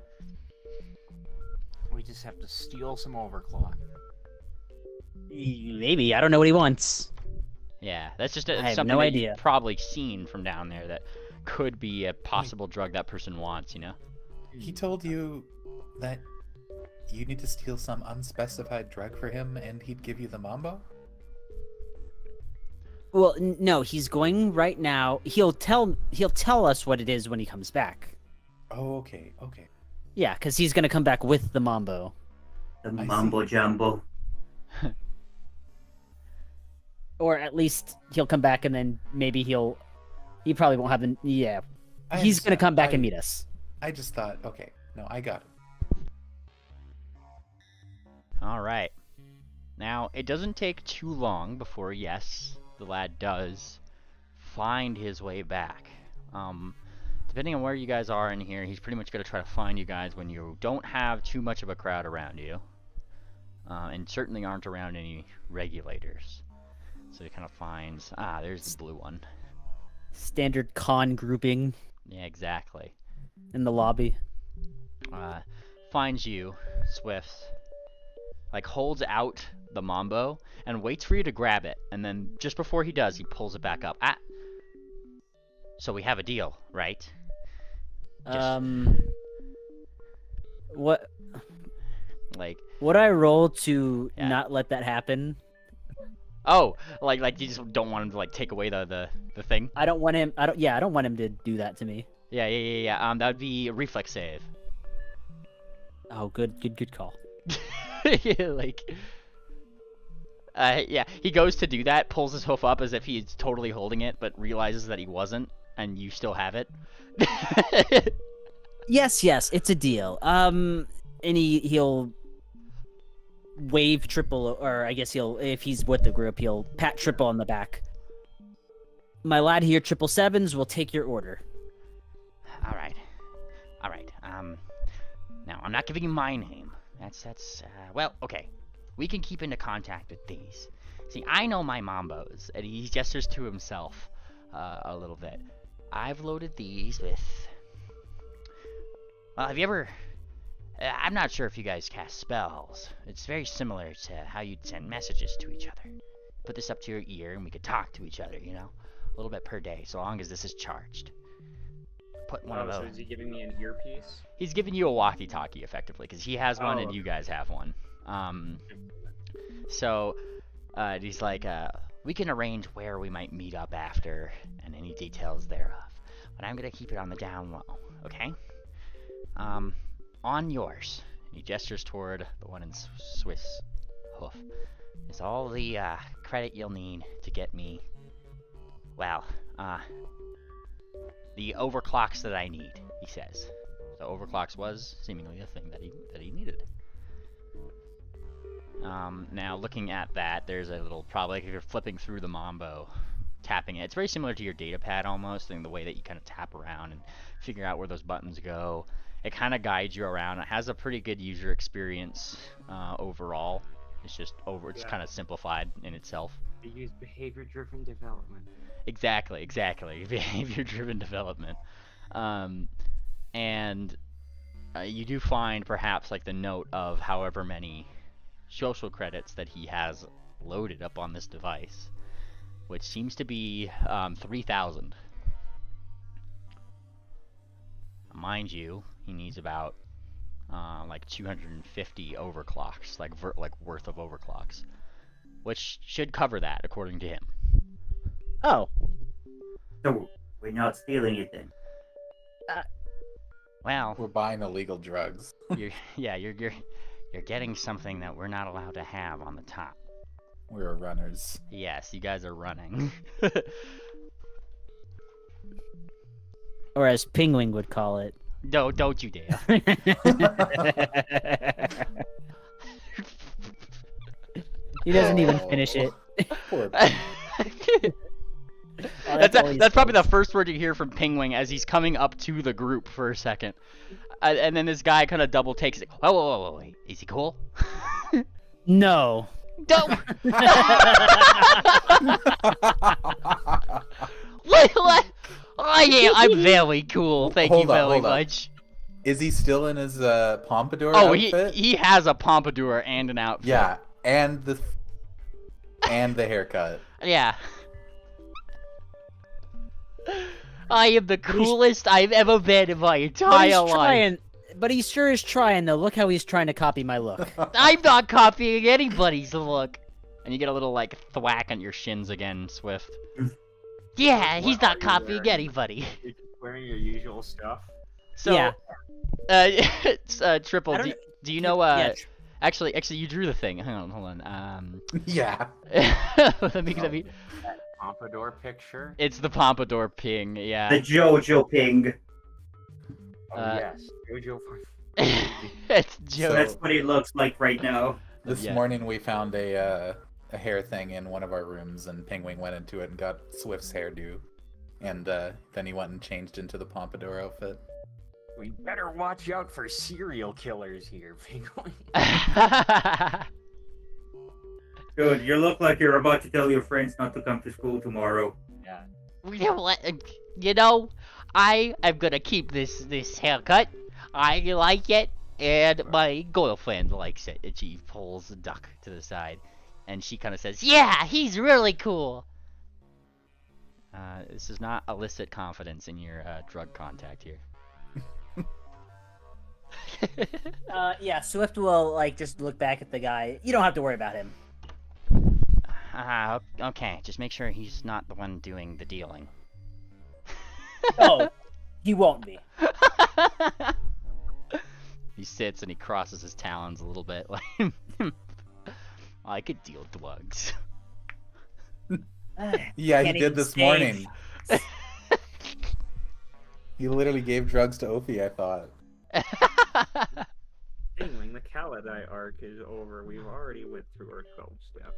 we just have to steal some overclock. Maybe. I don't know what he wants. Yeah, that's just I have something no that idea. you've probably seen from down there that could be a possible drug that person wants, you know? He told you that you need to steal some unspecified drug for him and he'd give you the mambo? Well, no, he's going right now. He'll tell us what it is when he comes back. Oh, okay, okay. Yeah, because he's gonna come back with the mambo. The I see. mumbo jumbo. Or at least he'll come back and then maybe he probably won't have yeah. I He's gonna understand. come back and meet us. I just thought, okay, no, I got it. All right. Now, it doesn't take too long before, yes, the lad does find his way back. Depending on where you guys are in here, he's pretty much going to try to find you guys when you don't have too much of a crowd around you. And certainly aren't around any regulators. So he kind of finds, there's the blue one. Standard con grouping Yeah, exactly. in the lobby. Finds you, Swift, like holds out the mambo and waits for you to grab it, and then just before he does, he pulls it back up. So we have a deal, right? What Like, would I roll to Yeah. not let that happen? oh, like you just don't want him to like take away the thing. I don't want him. I don't want him to do that to me. Yeah. That would be a reflex save. Oh, good call. Like, yeah, he goes to do that, pulls his hoof up as if he's totally holding it, but realizes that he wasn't, and you still have it. Yes, it's a deal. And he'll wave Triple, or I guess if he's with the group, he'll pat Triple on the back. My lad here, 777s, will take your order. All right. Now I'm not giving you my name. That's well, okay. We can keep into contact with these. See, I know my Mambos, and he gestures to himself a little bit. I've loaded these with. Well, have you ever? I'm not sure if you guys cast spells. It's very similar to how you'd send messages to each other. Put this up to your ear, and we could talk to each other. You know, a little bit per day, so long as this is charged. Put one of So those. is he giving me an earpiece? He's giving you a walkie-talkie, effectively, because he has one Oh, and okay. you guys have one. So he's like, we can arrange where we might meet up after and any details thereof. But I'm gonna keep it on the down low, okay? on yours. He gestures toward the one in Swiss hoof. Is all the credit you'll need to get me, well, the overclocks that I need, he says. So overclocks was seemingly a thing that he needed. Now looking at that, there's a little, probably like if you're flipping through the Mambo, tapping it. It's very similar to your data pad almost, in the way that you kind of tap around and figure out where those buttons go. It kind of guides you around. It has a pretty good user experience overall. It's just it's kind of simplified in itself. They use behavior-driven development. Exactly, behavior-driven development. And you do find perhaps like the note of however many social credits that he has loaded up on this device, which seems to be 3,000. Mind you, he needs about like 250 overclocks, like worth of overclocks, which should cover that according to him. Oh. So we're not stealing it then. Well, We're buying illegal drugs. you're getting something that we're not allowed to have on the top. We're runners. Yes, you guys are running. Or as Pingwing would call it. Don't you dare. He doesn't even finish it. Poor Oh, That's probably the first word you hear from Pingwing as he's coming up to the group for a second. And then this guy kind of double takes it. Whoa, wait. Is he cool? No. Don't. What? Oh, yeah, I'm very cool. Thank you very much. Is he still in his pompadour Oh, outfit? he has a pompadour and an outfit. Yeah, and the haircut. Yeah. I am the coolest I've ever been in my entire life. But he sure is trying, though. Look how he's trying to copy my look. I'm not copying anybody's look. And you get a little, like, thwack on your shins again, Swift. Yeah, he's What not are you copying wearing? anybody. You're just wearing your usual stuff. So, Yeah. it's, Triple, I don't do you know, yeah, actually, you drew the thing. Hold on. Yeah. Let me, Pompadour picture. it's the Pompadour ping, The yeah. JoJo ping. Oh yes, Jojo. It's Joe. So- That's what it looks like right now. This Yeah. morning we found a hair thing in one of our rooms, and Pingwing went into it and got Swift's hairdo, and then he went and changed into the pompadour outfit. We better watch out for serial killers here, Penguin. Good, you look like you're about to tell your friends not to come to school tomorrow. Yeah. You know, I am gonna keep this haircut. I like it, and my girlfriend likes it. And she pulls the duck to the side, and she kind of says, "Yeah, he's really cool." This does not elicit confidence in your drug contact here. Yeah, Swift will, like, just look back at the guy. You don't have to worry about him. Okay, just make sure he's not the one doing the dealing. Oh, he won't be. He sits and he crosses his talons a little bit, like, I could deal drugs. Yeah, he Can't did even this stay. morning. He literally gave drugs to Ophi, I thought. Penguin, the Khalidite arc is over. We've already went through our 12 steps.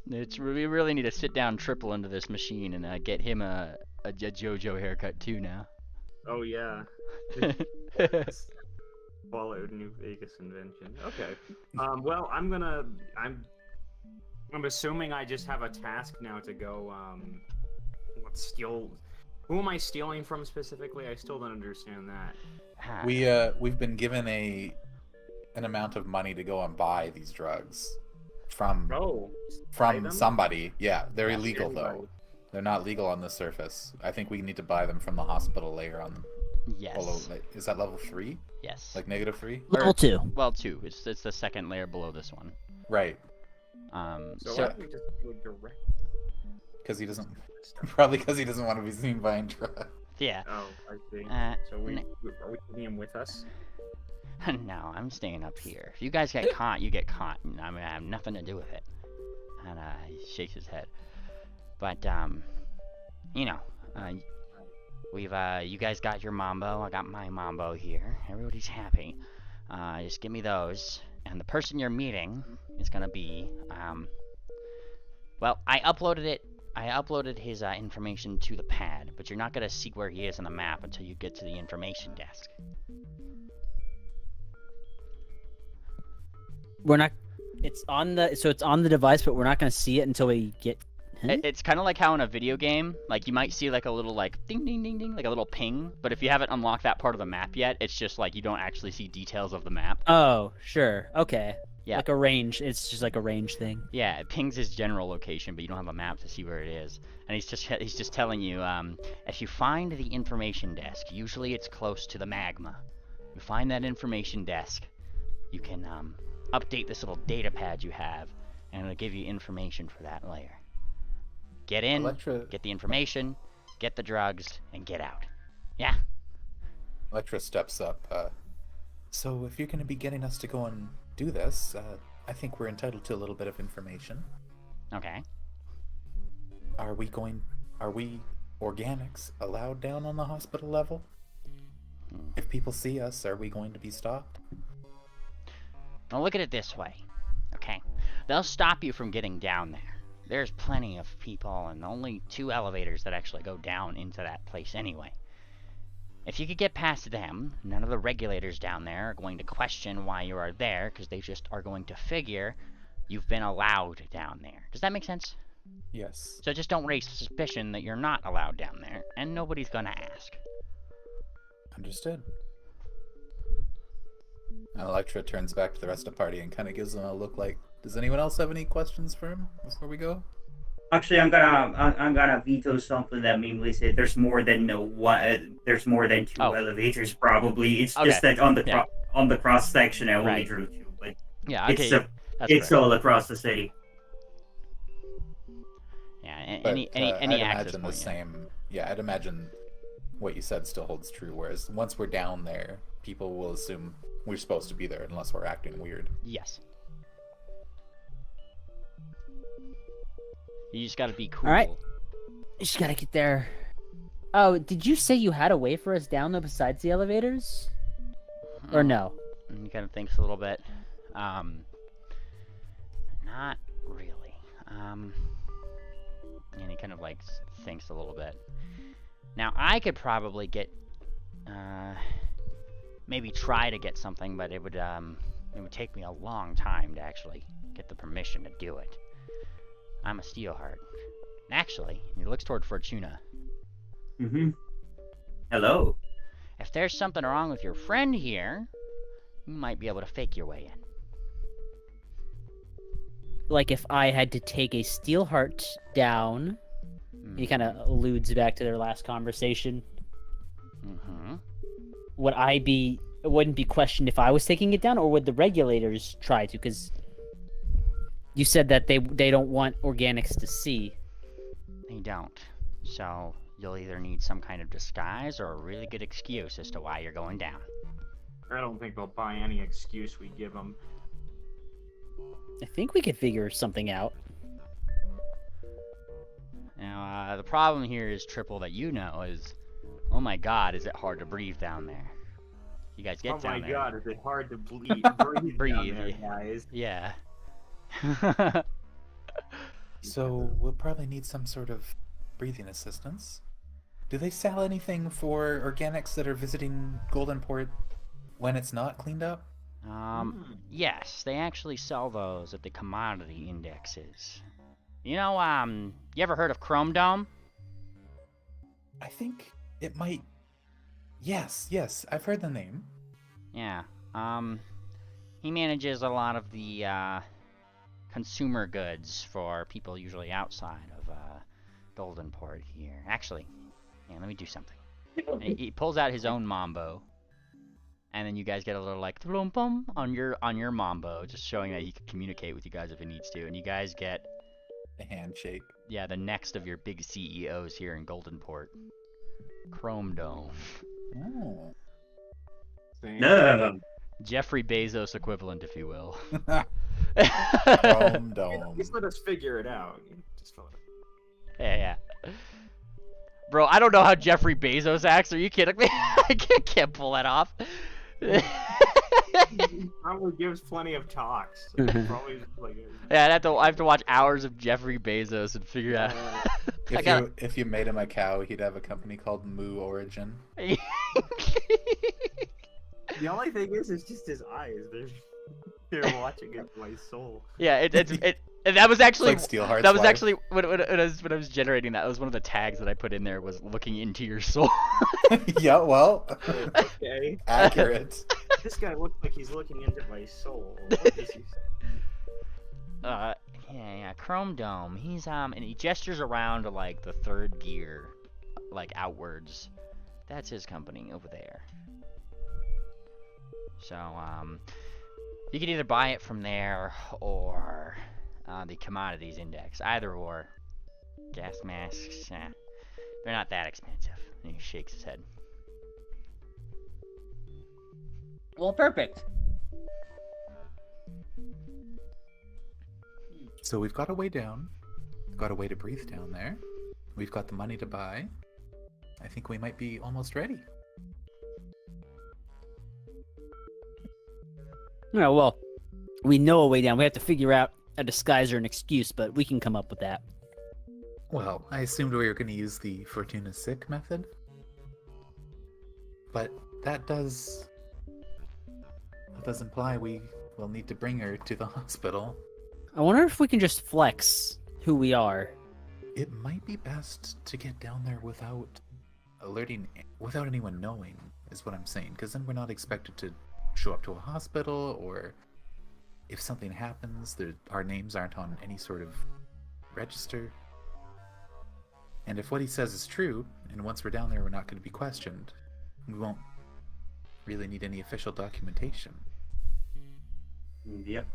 We really need to sit down Triple into this machine and get him a JoJo haircut too now. Oh yeah. Followed New Vegas invention. Okay. Well, I'm assuming I just have a task now to go. Let's steal. Who am I stealing from specifically? I still don't understand that. We've been given an amount of money to go and buy these drugs from buy them? somebody. Yeah, they're Yeah, illegal anybody. though. They're not legal on the surface. I think we need to buy them from the hospital layer on Yes. below. Like, is that level 3? Yes. Like -3? Level 2. Well, 2. It's the second layer below this one. Right. So So why don't we just go direct? because he doesn't. Probably because he doesn't want to be seen buying drugs. Yeah. Oh, I see. So n- are we taking him with us? No, I'm staying up here. If you guys get caught, you get caught. I mean, I have nothing to do with it. And he shakes his head. But you know, we've you guys got your mambo. I got my mambo here. Everybody's happy. Just give me those. And the person you're meeting is gonna be well, I uploaded his information to the pad, but you're not gonna see where he is on the map until you get to the information desk. We're not. It's on the device, but we're not gonna see it until we get. Huh? It's kind of like how in a video game, like you might see like a little like ding ding ding ding, like a little ping, but if you haven't unlocked that part of the map yet, it's just like you don't actually see details of the map. Oh, sure. Okay. Yeah. Like a range. It's just like a range thing. Yeah, it pings his general location, but you don't have a map to see where it is. And he's just telling you, if you find the information desk, usually it's close to the magma. You find that information desk, you can update this little data pad you have, and it'll give you information for that layer. Get in, get the information, get the drugs, and get out. Yeah. Electra steps up. So if you're going to be getting us to go and do this, I think we're entitled to a little bit of information. Okay. Are we organics allowed down on the hospital level? If people see us, are we going to be stopped? Now look at it this way, okay? They'll stop you from getting down there. There's plenty of people and only 2 elevators that actually go down into that place anyway. If you could get past them, none of the regulators down there are going to question why you are there, because they just are going to figure you've been allowed down there. Does that make sense? Yes. So just don't raise suspicion that you're not allowed down there, and nobody's gonna ask. Understood. And Electra turns back to the rest of the party and kind of gives them a look like, does anyone else have any questions for him before we go? Actually, I'm gonna veto something that mainly said there's more than there's more than 2 elevators probably. It's just that on the cross section I only drew 2, but yeah, okay, it's all across the city. Yeah, But, any I'd access imagine point. the same. Yeah, I'd imagine what you said still holds true. Whereas once we're down there, people will assume we're supposed to be there unless we're acting weird. Yes. You just gotta be cool. Alright. You just gotta get there. Oh, did you say you had a way for us down though besides the elevators? Or no? And he kind of thinks a little bit. Not really. And he kind of like thinks a little bit. Now I could probably get, maybe try to get something, but it would take me a long time to actually get the permission to do it. I'm a Steelheart. Actually, he looks toward Fortuna. Mm-hmm. Hello. If there's something wrong with your friend here, you might be able to fake your way in. Like if I had to take a Steelheart down, he kind of alludes back to their last conversation. Mm-hmm. It wouldn't be questioned if I was taking it down, or would the regulators try to? Because you said that they don't want organics to see. They don't. So you'll either need some kind of disguise or a really good excuse as to why you're going down. I don't think they'll buy any excuse we give them. I think we could figure something out. Now, the problem here is, Triple, that you know is, oh my god, is it hard to breathe down there. You guys get down there. Oh my god, is it hard to breathe Breathe, down there, yeah. guys? Yeah. So we'll probably need some sort of breathing assistance. Do they sell anything for organics that are visiting Goldenport when it's not cleaned up? Yes, they actually sell those at the commodity indexes. You know, you ever heard of Chrome Dome? I think it might... Yes, I've heard the name. Yeah, he manages a lot of the, consumer goods for people usually outside of, Goldenport here. Actually, yeah, let me do something. And he pulls out his own mambo. And then you guys get a little like on your mambo, just showing that he can communicate with you guys if he needs to. And you guys get A handshake. Yeah, the next of your big CEOs here in Goldenport. Chrome Dome. Oh. See? No. Jeffrey Bezos equivalent, if you will. Chrome At Dome. least let us figure it out. Just fill it. Yeah. Bro, I don't know how Jeffrey Bezos acts. Are you kidding me? I can't pull that off. He probably gives plenty of talks. Probably like. Yeah, I have to watch hours of Jeffrey Bezos and figure out. If you made him a cow, he'd have a company called Moo Origin. The only thing is, it's just his eyes. They're watching it my soul. Yeah, and that was actually It's like Steelheart's that was wife. actually when I was generating that. That was one of the tags that I put in there was looking into your soul. Yeah, well, Okay. accurate. This guy looks like he's looking into my soul. What does he say? Yeah, Chrome Dome. He's and he gestures around to like the third gear, like outwards. That's his company over there. So you can either buy it from there or the commodities index. Either or. Gas masks, they're not that expensive. And he shakes his head. Well, perfect. So we've got a way down. We've got a way to breathe down there. We've got the money to buy. I think we might be almost ready. Yeah, well, we know a way down. We have to figure out a disguise or an excuse, but we can come up with that. Well, I assumed we were going to use the Fortuna Sick method. But that does imply we will need to bring her to the hospital. I wonder if we can just flex who we are. It might be best to get down there without anyone knowing, is what I'm saying. Because then we're not expected to show up to a hospital, or if something happens, our names aren't on any sort of register. And if what he says is true, and once we're down there we're not going to be questioned, we won't really need any official documentation. Yep.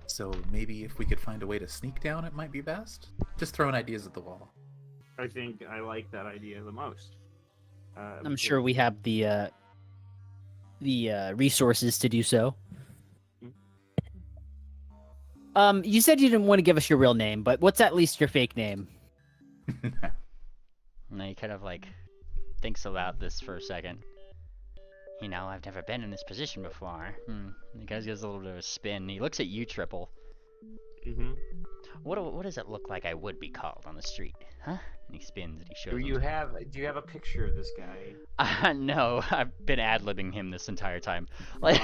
So maybe if we could find a way to sneak down, it might be best. Just throwing ideas at the wall. I think I like that idea the most. I'm sure we have the resources to do so. You said you didn't want to give us your real name, but what's at least your fake name? And he kind of like thinks about this for a second. You know, I've never been in this position before. The guy gives a little bit of a spin. He looks at you, Triple. Mm-hmm. What does it look like I would be called on the street, huh? And he spins and he shows. Do you have a picture of this guy? No, I've been ad-libbing him this entire time. But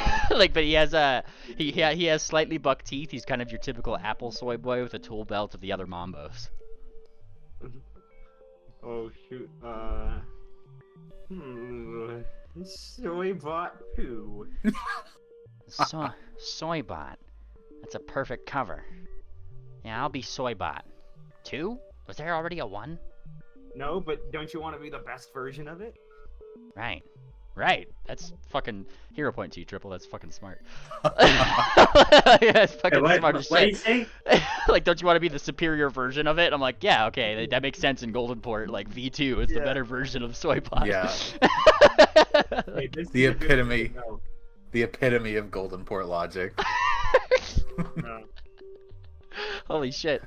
he has he has slightly buck teeth. He's kind of your typical apple soy boy with a tool belt of the other Mambos. Oh shoot. Soybot 2. Soybot. That's a perfect cover. Yeah, I'll be Soybot. 2? Was there already a 1? No, but don't you want to be the best version of it? Right. That's fucking hero point to you, Triple. That's fucking smart. Yeah, that's fucking smart as shit. What did you say? Like, don't you want to be the superior version of it? I'm like, yeah, okay, that makes sense in Goldenport. Like, V2 is the better version of Soybot. Yeah. Hey, this The is a good epitome. way to go. The epitome of Goldenport logic. Holy shit.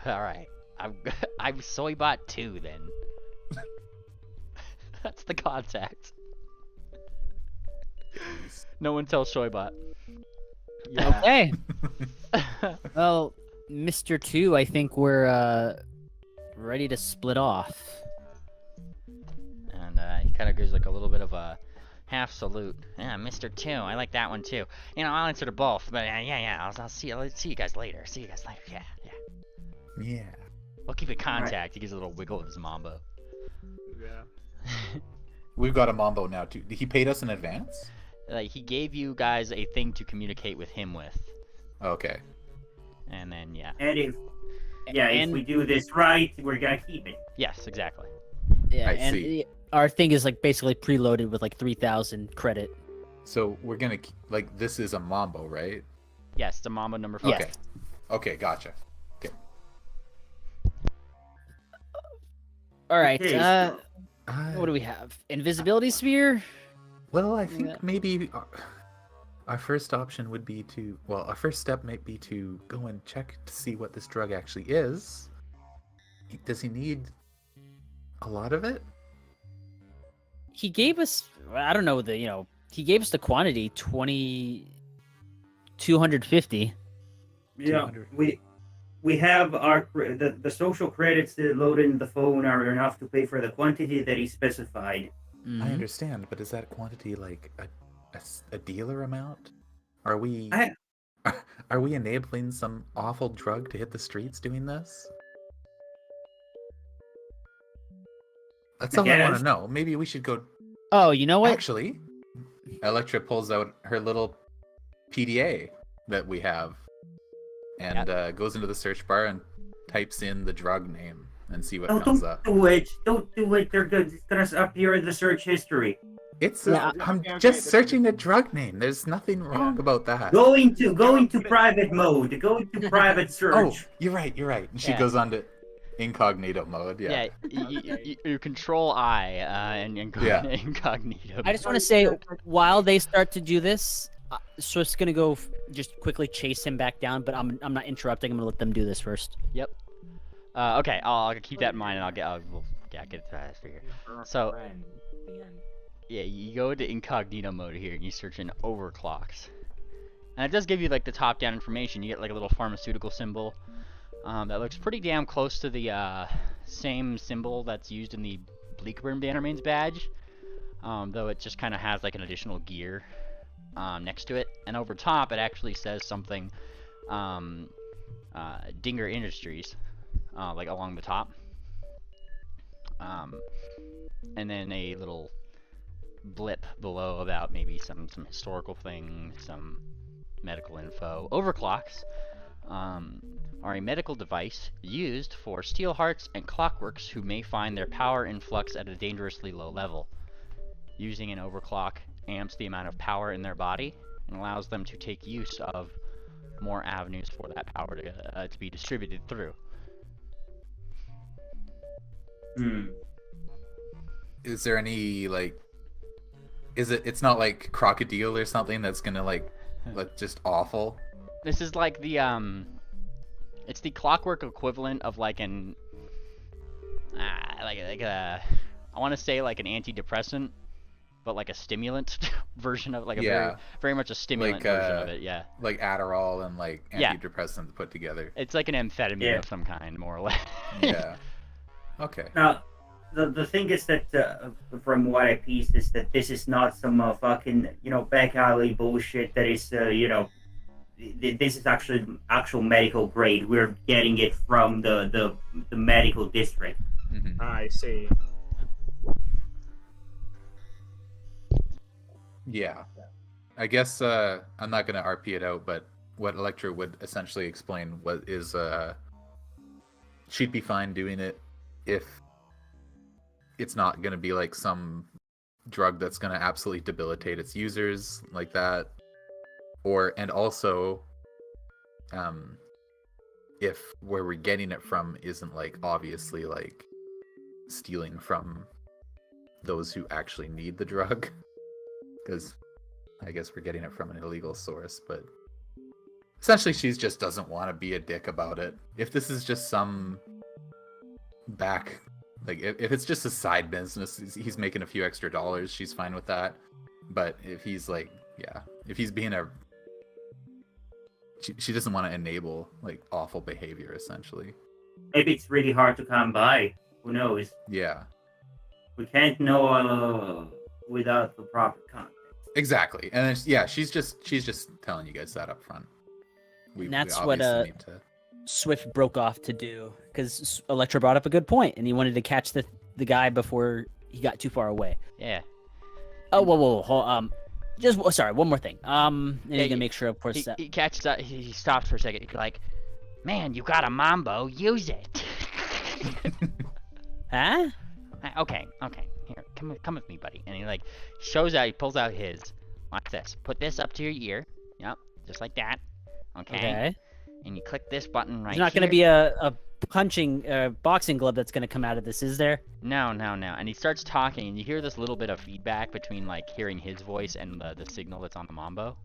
Alright. I'm Soybot 2 then. That's the contact. No one tells Soybot. Yeah. Okay. Well, Mr. 2, I think we're ready to split off. And he kind of gives like a little bit of a half salute. Yeah, Mr. 2, I like that one too. You know, I'll answer to both, but yeah, I'll see you guys later. Yeah. Yeah. We'll keep in contact. He gives a little wiggle of his mambo. Yeah. We've got a Mambo now too. He paid us in advance? Like, he gave you guys a thing to communicate with him with. Okay. And then, yeah. And if we do this right, we're gonna keep it. Yes, exactly. Yeah, I and see. our thing is like basically preloaded with like 3,000 credit. So we're gonna this is a Mambo, right? Yes, the mambo number 5. Okay. Okay, gotcha. Okay. All right. Okay, so- What do we have? Invisibility sphere. Well, I Yeah. think maybe our first option would be to, well, our first step might be to go and check to see what this drug actually is. Does he need a lot of it? He gave us. I don't know He gave us the quantity 250. Yeah, 200. we have the social credits that load in the phone are enough to pay for the quantity that he specified. I Mhm. understand, but is that quantity like a dealer amount? Are we I- are we enabling some awful drug to hit the streets doing this? That's all I want Yes. to know. Maybe we should go. Oh, you know what? Actually, Electra pulls out her little PDA that we have and goes into the search bar and types in the drug name and see what No, comes don't up. do it. Don't do it. They're good. It's gonna appear in the search history. It's Yeah, I'm okay, just okay, searching a drug name. There's nothing wrong about that. Go into private mode. Go into private Oh, search. you're right. And she Yeah. goes on to incognito mode. Yeah. You control I and go Yeah. into incognito. I just want to say, while they start to do this, Swift's gonna go just quickly chase him back down. But I'm not interrupting. I'm gonna let them do this first. Yep. Okay, I'll keep that in mind, and we'll get it to that figure. So- Yeah, you go into incognito mode here, and you search in overclocks, and it does give you like the top-down information. You get like a little pharmaceutical symbol that looks pretty damn close to the same symbol that's used in the Bleakburn Bannermanes badge, though it just kind of has like an additional gear next to it, and over top it actually says something Dinger Industries. Like along the top, and then a little blip below about maybe some historical thing, some medical info. Overclocks are a medical device used for steel hearts and clockworks who may find their power in flux at a dangerously low level. Using an overclock amps the amount of power in their body and allows them to take use of more avenues for that power to be distributed through. Is there any like? It's not like crocodile or something that's gonna like just awful. This is like the it's the clockwork equivalent of like an like a I want to say like an antidepressant, but like a stimulant version of like a very much a stimulant Like, version of it. Yeah, Like Adderall and like Yeah. antidepressants put together. it's like an amphetamine Yeah. of some kind, more or less. Yeah. Okay. Now, the thing is that from what I pieced is that this is not some fucking back alley bullshit. That is this is actual medical grade. We're getting it from the medical district. Mhm. I see. Yeah. I guess I'm not gonna RP it out, but what Electra would essentially explain is she'd be fine doing it if it's not gonna be like some drug that's gonna absolutely debilitate its users like that, and also if where we're getting it from isn't like obviously like stealing from those who actually need the drug, because I guess we're getting it from an illegal source. But essentially she just doesn't want to be a dick about it. If this is just some back, like if it's just a side business, he's making a few extra dollars, she's fine with that. But if he's like, if he's being she doesn't want to enable like awful behavior essentially. Maybe it's really hard to come by. Who knows? Yeah, We can't know without the proper context. exactly. And then, she's just telling you guys that up front. And that's what, obviously need to... Swift broke off to do because Electra brought up a good point, and he wanted to catch the guy before he got too far away. Yeah. Oh, whoa, sorry, one more thing. And Yeah, he's gonna make sure, of course, He catches up. He stops for a second. He's like, "Man, you got a mambo. Use it." huh? Okay. Here, come with me, buddy. And he like he pulls out his. Watch this. Put this up to your ear. Yep, just like that. Okay. and you click this button right There's not here. going to be a punching boxing glove that's going to come out of this, is there? No. And he starts talking, and you hear this little bit of feedback between like hearing his voice and the signal that's on the Mambo.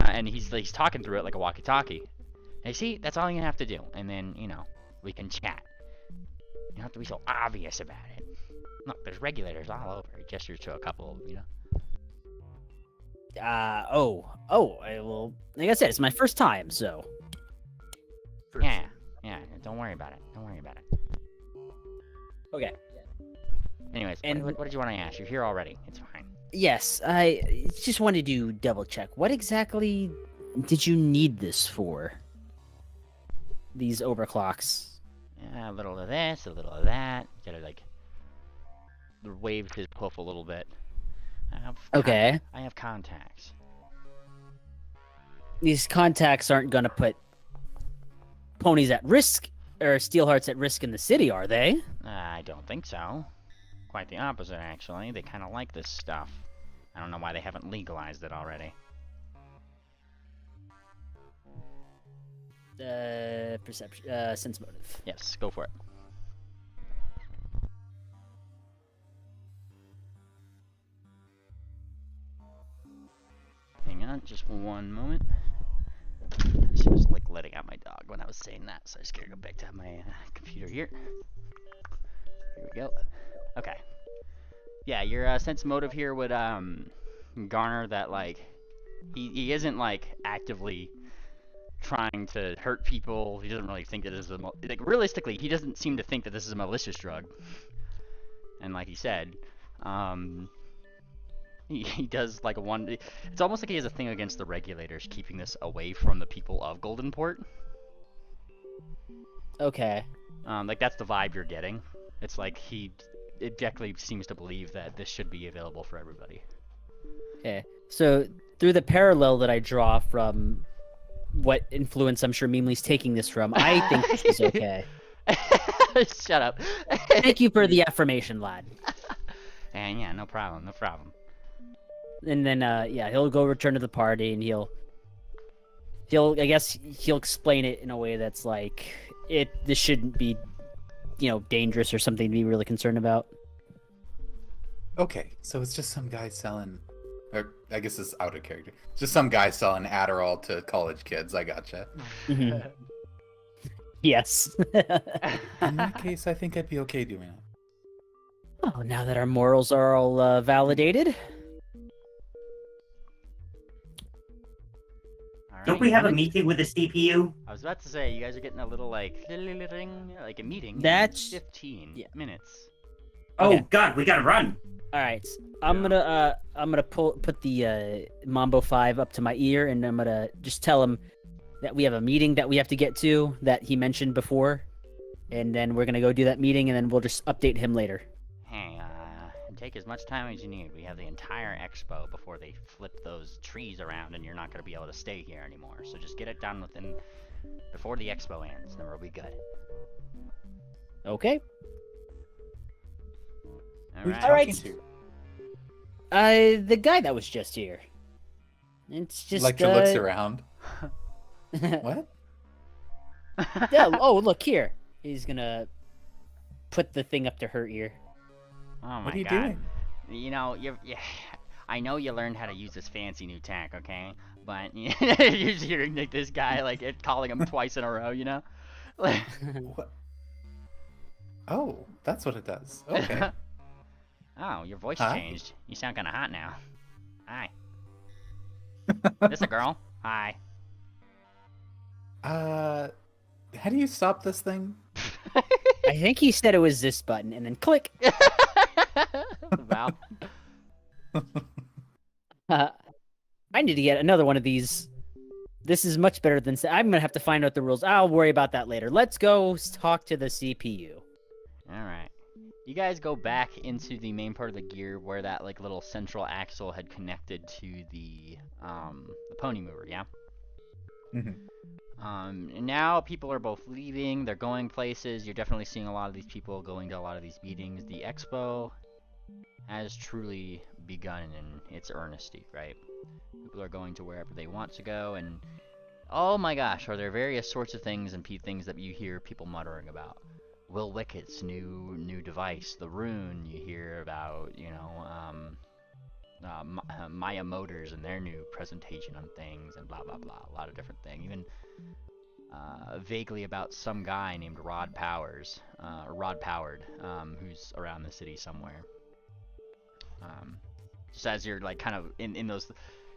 And he's talking through it like a walkie-talkie. Hey, see, that's all you have to do, and then we can chat. You don't have to be so obvious about it. Look, there's regulators all over. He gestures to a couple, Well, like I said, it's my first time, so. Yeah. Don't worry about it. Okay. Anyways, And- what did you want to ask? You're here already. It's fine. Yes, I just wanted to double check. What exactly did you need this for? These overclocks. Yeah, a little of this, a little of that. Gotta wave his hoof a little bit. Okay. I have contacts. These contacts aren't gonna put ponies at risk, or Steelhearts at risk in the city, are they? I don't think so. Quite the opposite, actually. They kind of like this stuff. I don't know why they haven't legalized it already. Perception, sense motive. Yes, go for it. Hang on, just one moment. I was just like letting out my dog when I was saying that, so I just gotta go back to my computer here. Here we go. Okay. Yeah, your sense motive here would garner that like he isn't like actively trying to hurt people. He doesn't really think that this is like realistically, he doesn't seem to think that this is a malicious drug. And like he said, he does like it's almost like he has a thing against the regulators keeping this away from the people of Goldenport. Okay. Like that's the vibe you're getting. It's like he objectively seems to believe that this should be available for everybody. Okay. So through the parallel that I draw from what influence I'm sure Mimli's taking this from, I think this is okay. Shut up. Thank you for the affirmation, lad. And yeah, no problem. And then he'll go return to the party, and he'll I guess he'll explain it in a way that's like this shouldn't be dangerous or something to be really concerned about. Okay, so it's just some guy selling, or I guess it's out of character. Just some guy selling Adderall to college kids. I gotcha. Mhm. Yes. In that case, I think I'd be okay doing it. Oh, now that our morals are all validated. Don't we have a meeting with the CPU? I was about to say, you guys are getting a little like a meeting. That's- 15 minutes. Oh Okay. God, we gotta run. All right, I'm gonna put the Mambo 5 up to my ear, and I'm gonna just tell him that we have a meeting that we have to get to that he mentioned before, and then we're gonna go do that meeting, and then we'll just update him later. Hey, take as much time as you need. We have the entire expo before they flip those trees around, and you're not going to be able to stay here anymore. So just get it done before the expo ends, then we'll be good. Okay. Who's All talking right. to? The guy that was just here. It's just Lecter looks around. What? Yeah. Oh, look here. He's gonna put the thing up to her ear. Oh my What are you God. doing? You know, I know you learned how to use this fancy new tech, okay? But you're just hearing like this guy like calling him twice in a row, Like, What? Oh, that's what it does. Okay. oh, your voice Hi. changed. You sound kind of hot now. Hi. This a girl? Hi. How do you stop this thing? I think he said it was this button, and then click. Wow. I need to get another one of these. This is much better than. I'm gonna have to find out the rules. I'll worry about that later. Let's go talk to the CPU. All right. You guys go back into the main part of the gear where that like little central axle had connected to the pony mover, yeah? And now people are both leaving, they're going places. You're definitely seeing a lot of these people going to a lot of these meetings. The expo has truly begun in its earnesty, right? People are going to wherever they want to go, and Oh my gosh, are there various sorts of things and things that you hear people muttering about? Will Wickett's new device, the Rune. You hear about, Maya Motors and their new presentation on things and blah blah blah. A lot of different things. Even vaguely about some guy named Rod Powers, Rod Powered, who's around the city somewhere. Just as you're like kind of in those,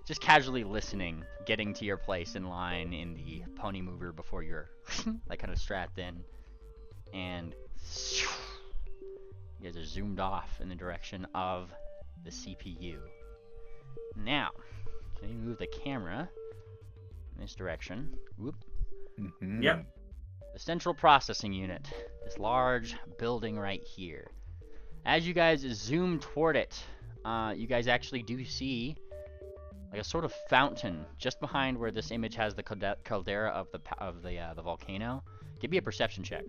just casually listening, getting to your place in line in the pony mover before you're like kind of strapped in, and you guys are zoomed off in the direction of the CPU. Now, can you move the camera in this direction? Whoop. Mm-hmm. Yep. The central processing unit, this large building right here. As you guys zoom toward it, you guys actually do see like a sort of fountain just behind where this image has the caldera of the volcano. Give me a perception check.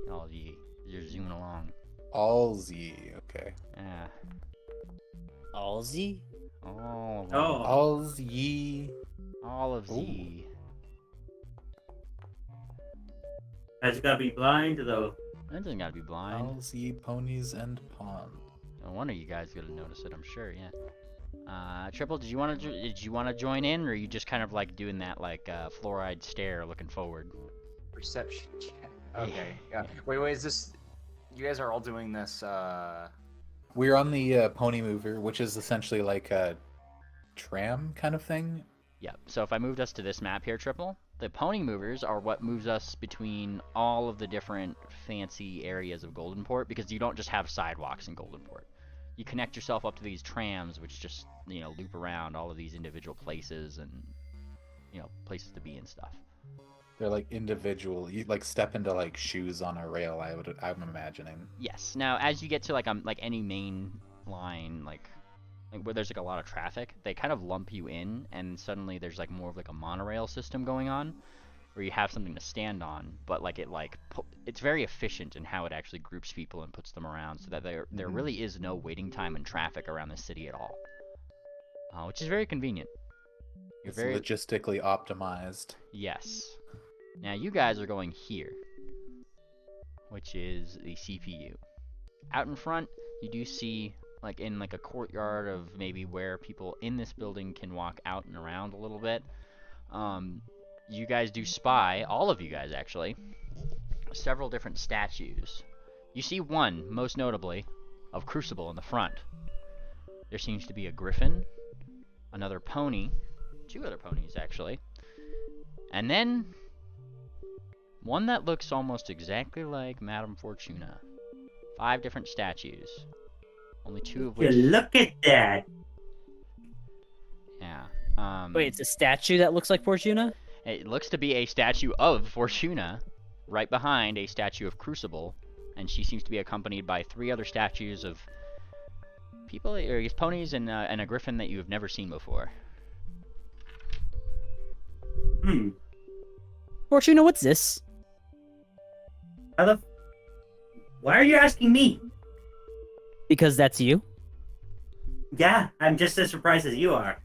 All of you, you're zooming along. All Z. Okay. Yeah. Allsy? Oh. Oh. All Z. All of Ooh. Z. Has gotta be blind though. That doesn't gotta be blind. All Z ponies and pawns. No wonder you guys gonna notice it. I'm sure. Yeah. Triple, did you want to join in, or are you just kind of like doing that like fluoride stare, looking forward? Perception check. Okay. Yeah. Wait. Is this? You guys are all doing this. We're on the pony mover, which is essentially like a tram kind of thing. Yep. So if I moved us to this map here, Triple, the pony movers are what moves us between all of the different fancy areas of Goldenport, because you don't just have sidewalks in Goldenport. You connect yourself up to these trams, which just, loop around all of these individual places and, places to be and stuff. They're like individual. You like step into like shoes on a rail. I'm imagining. Yes. Now, as you get to like any main line, like where there's like a lot of traffic, they kind of lump you in, and suddenly there's like more of like a monorail system going on, where you have something to stand on, but like it's very efficient in how it actually groups people and puts them around, so that there really is no waiting time and traffic around the city at all, which is very convenient. It's logistically optimized. Yes. Now you guys are going here, which is the CPU. Out in front, you do see like in like a courtyard of maybe where people in this building can walk out and around a little bit. You guys do spy, all of you guys actually, several different statues. You see one, most notably, of Crucible in the front. There seems to be a griffin, another pony, two other ponies actually, and then one that looks almost exactly like Madame Fortuna. 5 different statues. Only 2 of which... Look at that! Yeah. Wait, it's a statue that looks like Fortuna? It looks to be a statue of Fortuna, right behind a statue of Crucible, and she seems to be accompanied by 3 other statues of people, or I guess ponies, and a griffin that you have never seen before. Fortuna, what's this? Why are you asking me? Because that's you? Yeah, I'm just as surprised as you are.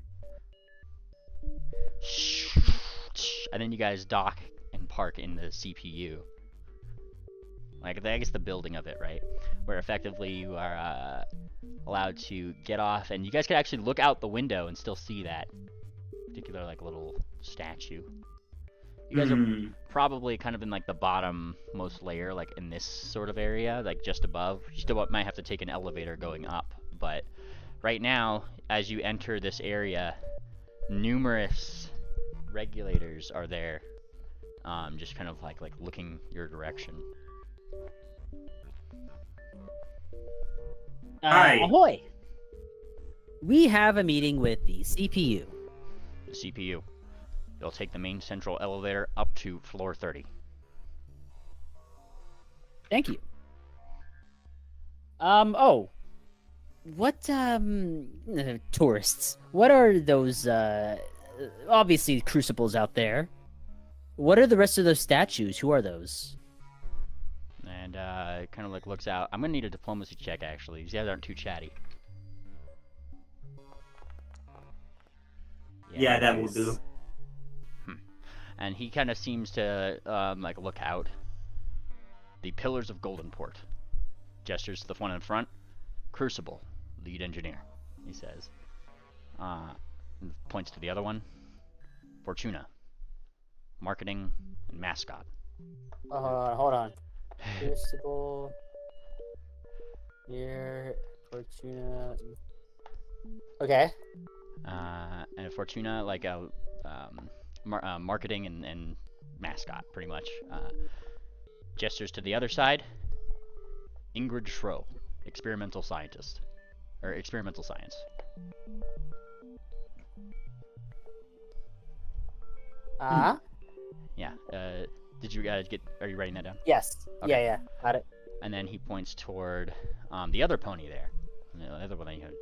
And then you guys dock and park in the CPU. Like, I guess the building of it, right? Where effectively you are allowed to get off, and you guys can actually look out the window and still see that particular, like, little statue. You guys are probably kind of in, like, the bottom most layer, like, in this sort of area, like, just above. You still might have to take an elevator going up, but right now, as you enter this area, numerous regulators are there, just kind of, like looking your direction. Hi. Ahoy! We have a meeting with the CPU. The CPU. You'll take the main central elevator up to floor 30. Thank you. Oh. What, tourists? What are those, obviously crucibles out there. What are the rest of those statues? Who are those? And, kind of, like, looks out. I'm gonna need a diplomacy check, actually. These guys aren't too chatty. Yeah, that will do. and he kind of seems to like look out. The Pillars of Goldenport. Gestures to the one in front. Crucible, lead engineer, he says. And points to the other one. Fortuna, marketing and mascot. Hold on. Crucible. Here, Fortuna. Okay. And Fortuna, like a marketing and mascot, pretty much. Gestures to the other side. Ingrid Schro, experimental scientist, or experimental science. Yeah. Did you guys get? Are you writing that down? Yes. Okay. Yeah. Got it. And then he points toward the other pony there. The other one that you heard.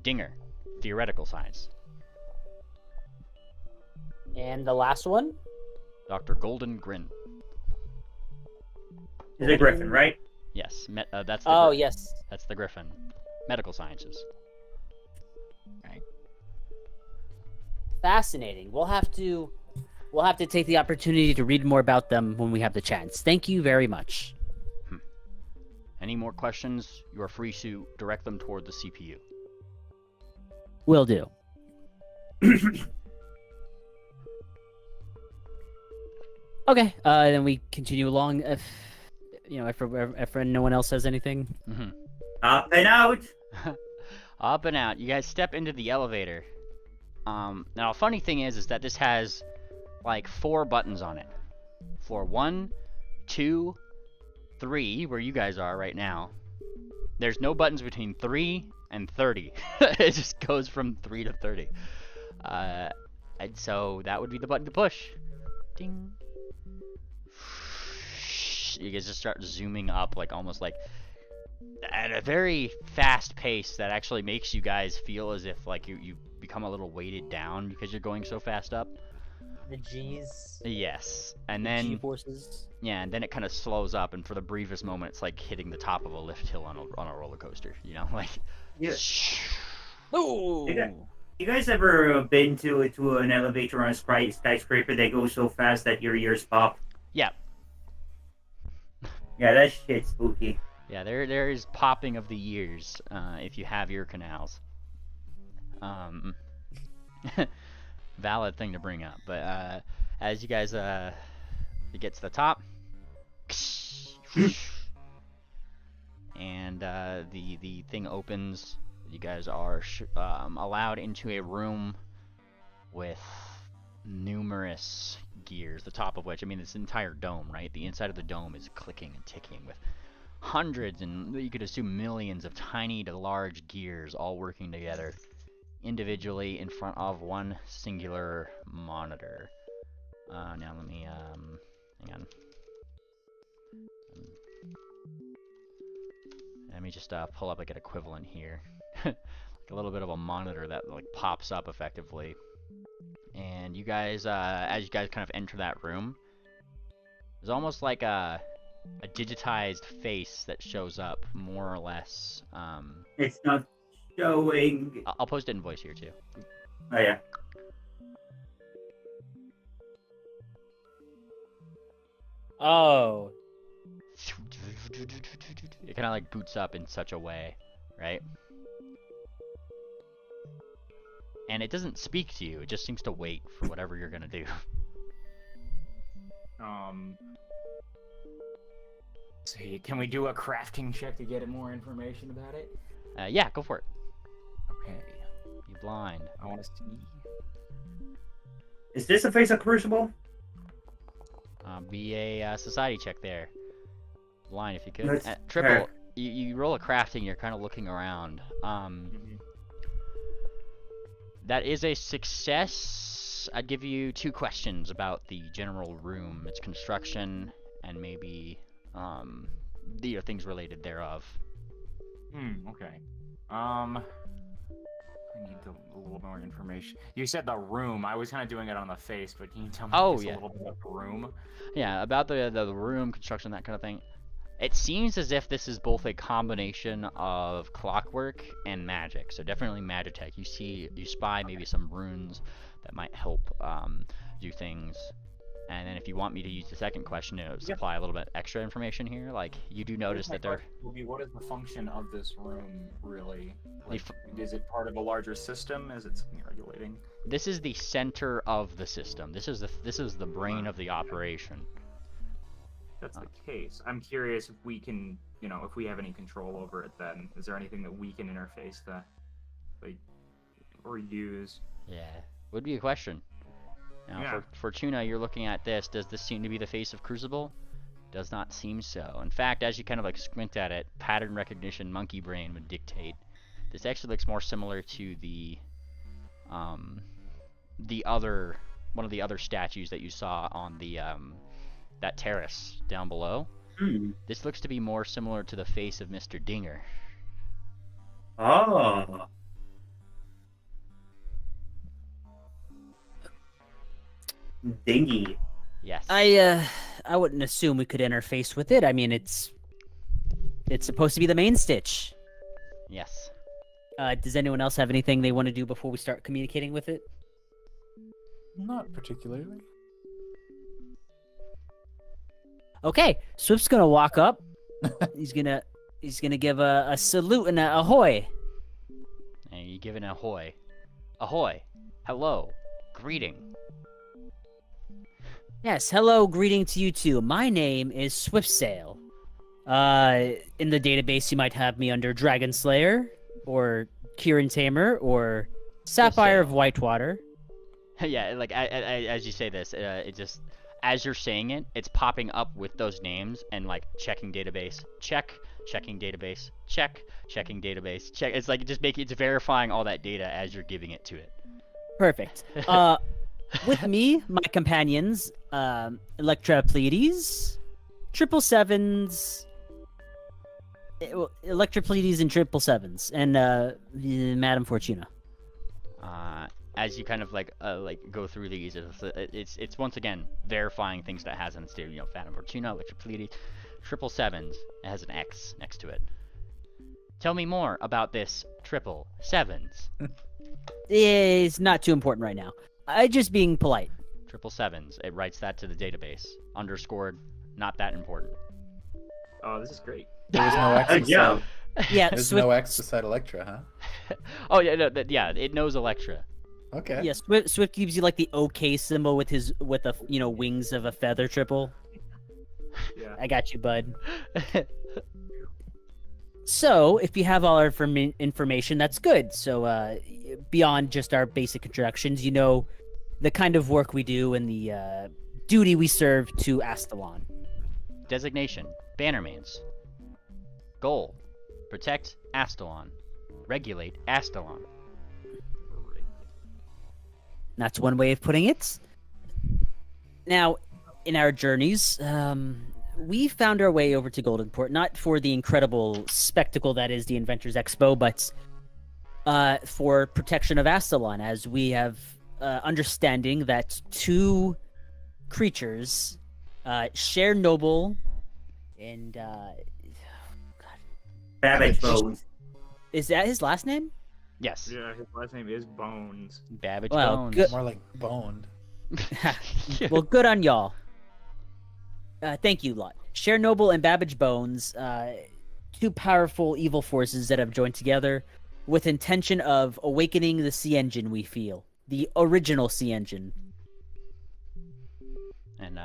Dinger, theoretical science. And the last one? Dr. Golden Grin. Is a griffin, right? Yes, that's the Oh, yes. That's the Griffin. Medical sciences. Right. Fascinating. We'll have to take the opportunity to read more about them when we have the chance. Thank you very much. Any more questions? You are free to direct them toward the CPU. Will do. Okay, then we continue along. If no one else says anything. Mm-hmm. Up and out. Up and out. You guys step into the elevator. Now, a funny thing is that this has like 4 buttons on it. Floor 1, 2, 3, where you guys are right now. There's no buttons between 3 and 30. It just goes from 3 to 30. And so that would be the button to push. Ding. You guys just start zooming up, like almost like at a very fast pace that actually makes you guys feel as if like you become a little weighted down because you're going so fast up. The G's. Yes, and then G-forces. Yeah, and then it kind of slows up, and for the briefest moment, it's like hitting the top of a lift hill on a roller coaster. You know, like. Yeah. Oh. You guys ever been to an elevator on a skyscraper that goes so fast that your ears pop? Yeah. Yeah, that shit's spooky. Yeah, there is popping of the ears if you have ear canals. Valid thing to bring up, but as you guys get to the top, and the thing opens, you guys are allowed into a room with numerous gears, the top of which, I mean, this entire dome, right? The inside of the dome is clicking and ticking with hundreds, and you could assume millions of tiny to large gears all working together individually in front of one singular monitor. Now let me, hang on. Let me just pull up like an equivalent here. Like a little bit of a monitor that like pops up effectively. And you guys, as you guys kind of enter that room, there's almost like a digitized face that shows up, more or less. It's not showing. I'll post it in voice here too. Oh yeah. Oh. It kind of like boots up in such a way, right? And it doesn't speak to you. It just seems to wait for whatever you're gonna do. See, can we do a crafting check to get more information about it? Yeah, go for it. Okay. Be blind. I want to see. Is this a face of Crucible? Be a society check there. Blind if you could. Let's Triple. check. You roll a crafting. You're kind of looking around. That is a success. I'd give you 2 questions about the general room, its construction, and maybe the things related thereof. Okay. I need a little more information. You said the room. I was kind of doing it on the face, but can you tell me Oh, just yeah. a little bit about the room? Yeah, about the room construction, that kind of thing. It seems as if this is both a combination of clockwork and magic, so definitely magitech. You spy maybe some runes that might help do things. And then if you want me to use the second question to supply a little bit extra information here, like you do notice that there. Will be, what is the function of this room really? Like, is it part of a larger system? Is it something regulating? This is the center of the system. This is the brain of the operation. That's the case. I'm curious if we can, if we have any control over it. Then is there anything that we can interface that, like, or use? Yeah, would be a question. Now, for Tuna, you're looking at this. Does this seem to be the face of Crucible? Does not seem so. In fact, as you kind of like squint at it, pattern recognition monkey brain would dictate. This actually looks more similar to the other one of the other statues that you saw on the that terrace down below. This looks to be more similar to the face of Mr. Dinger. Oh. Dingy. Yes. I wouldn't assume we could interface with it. I mean, it's supposed to be the main stitch. Yes. Does anyone else have anything they want to do before we start communicating with it? Not particularly. Okay, Swift's gonna walk up. he's gonna give a salute and a ahoy. And you give an ahoy. Ahoy. Hello. Greeting. Yes, hello, greeting to you too. My name is Swiftsail. In the database, you might have me under Dragon Slayer, or Kieran Tamer, or Sapphire of Whitewater. Yeah, like as you say this, it just as you're saying it, it's popping up with those names and like checking database, check, checking database, check, checking database, check. It's like it's verifying all that data as you're giving it to it. Perfect. With me, my companions, Electra Pleiades, 777s, Electra Pleiades and 777s, and Madame Fortuna. As you kind of like go through these, it's once again verifying things that it has on its data. Madame Fortuna, Electra Pleiades, 777s. It has an X next to it. Tell me more about this 777s. It's not too important right now. Just being polite. 777s. It writes that to the database. Underscored. Not that important. Oh, this is great. There was no X beside, Yeah, there's no X beside Electra, huh? Oh yeah, no, it knows Electra. Okay. Yeah, Swift gives you like the OK symbol with the wings of a feather triple. Yeah. I got you, bud. So, if you have all our information, that's good. So, beyond just our basic introductions, you know the kind of work we do and the duty we serve to Astalon. Designation: Bannermanes. Goal: protect Astalon. Regulate Astalon. That's one way of putting it. Now, in our journeys, we found our way over to Goldenport, not for the incredible spectacle that is the Inventors Expo, but for protection of Astalon, as we have understanding that two creatures share noble and Babbage Bones. Is that his last name? Yes. Yeah, his last name is Bones. Babbage Well, Bones. good. More like boned. Well, good on y'all. Thank you, lot. Share Noble and Babbage Bones, two powerful evil forces that have joined together with intention of awakening the Sea Engine we feel. The original Sea Engine. And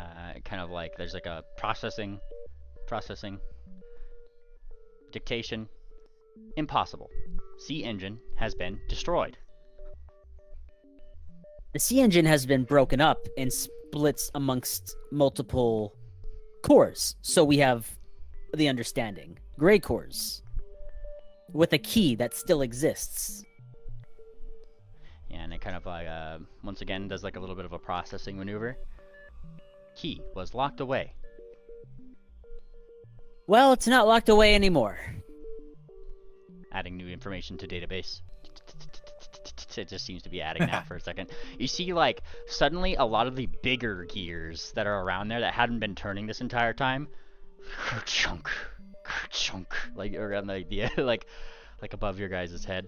kind of like there's like a processing, dictation, impossible. Sea Engine has been destroyed. The Sea Engine has been broken up and splits amongst multiple cores. So we have the understanding. Gray cores. With a key that still exists. Yeah, and it kind of like, once again, does like a little bit of a processing maneuver. Key was locked away. Well, it's not locked away anymore. Adding new information to database. It just seems to be adding that for a second. You see, like, suddenly a lot of the bigger gears that are around there that hadn't been turning this entire time, chunk, like around the idea, like above your guys' head.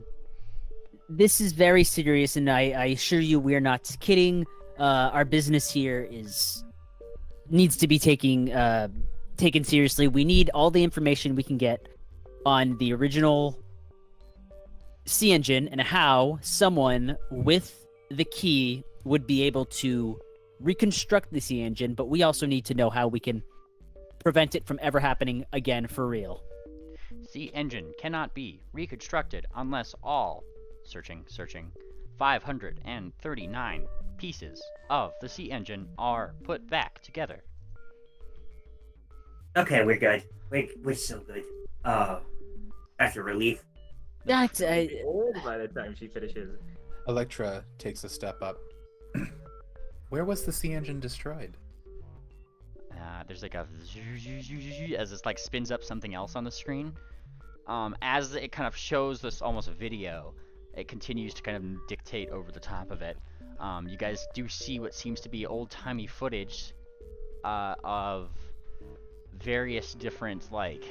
This is very serious, and I assure you we're not kidding. our business here needs to be taken seriously. We need all the information we can get on the original sea engine and how someone with the key would be able to reconstruct the sea engine, but we also need to know how we can prevent it from ever happening again for real. Sea engine cannot be reconstructed unless all, searching, 539 pieces of the sea engine are put back together. Okay, we're good. We're so good. That's a relief. That's By the time she finishes. Electra takes a step up. Where was the sea engine destroyed? There's like a as this like spins up something else on the screen. As it kind of shows this almost video, it continues to kind of dictate over the top of it. You guys do see what seems to be old-timey footage of various different like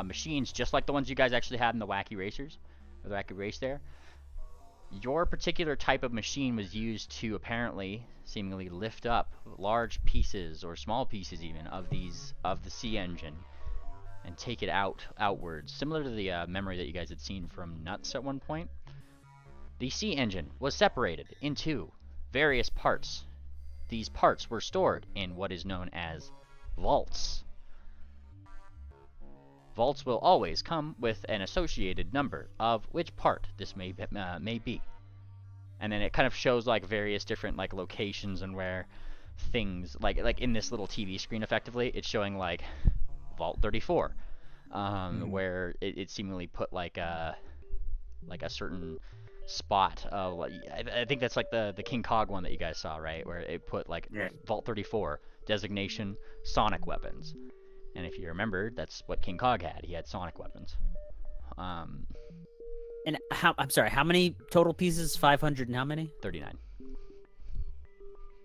machines, just like the ones you guys actually had in the Wacky Racers, or the Wacky Race there. Your particular type of machine was used to apparently, seemingly lift up large pieces or small pieces even of the sea engine and take it outwards, similar to the memory that you guys had seen from Nuts at one point. The sea engine was separated into various parts. These parts were stored in what is known as vaults. Vaults will always come with an associated number of which part this may be. And then it kind of shows like various different like locations and where things like in this little TV screen effectively, it's showing like Vault 34, where it seemingly put like a certain spot. I think that's like the King Cog one that you guys saw, right? Where it put like Vault 34 designation sonic weapons. And if you remember, that's what King Cog had. He had sonic weapons. And I'm sorry, how many total pieces? 500 and how many? 39.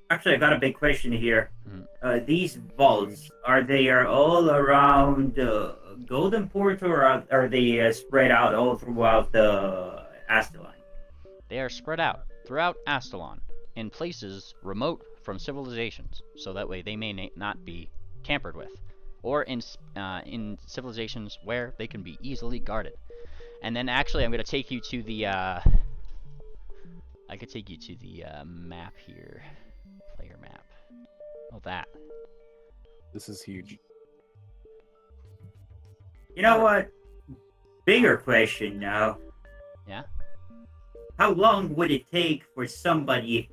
Actually, I got a big question here. Mm-hmm. These vaults, are they all around Golden Port, or are they spread out all throughout the Astalon? They are spread out throughout Astalon in places remote from civilizations, so that way they may not be tampered with, or in civilizations where they can be easily guarded. And then actually I'm going to take you to the map here. Player map. Oh, that. This is huge. You know what? Bigger question now. Yeah? How long would it take for somebody,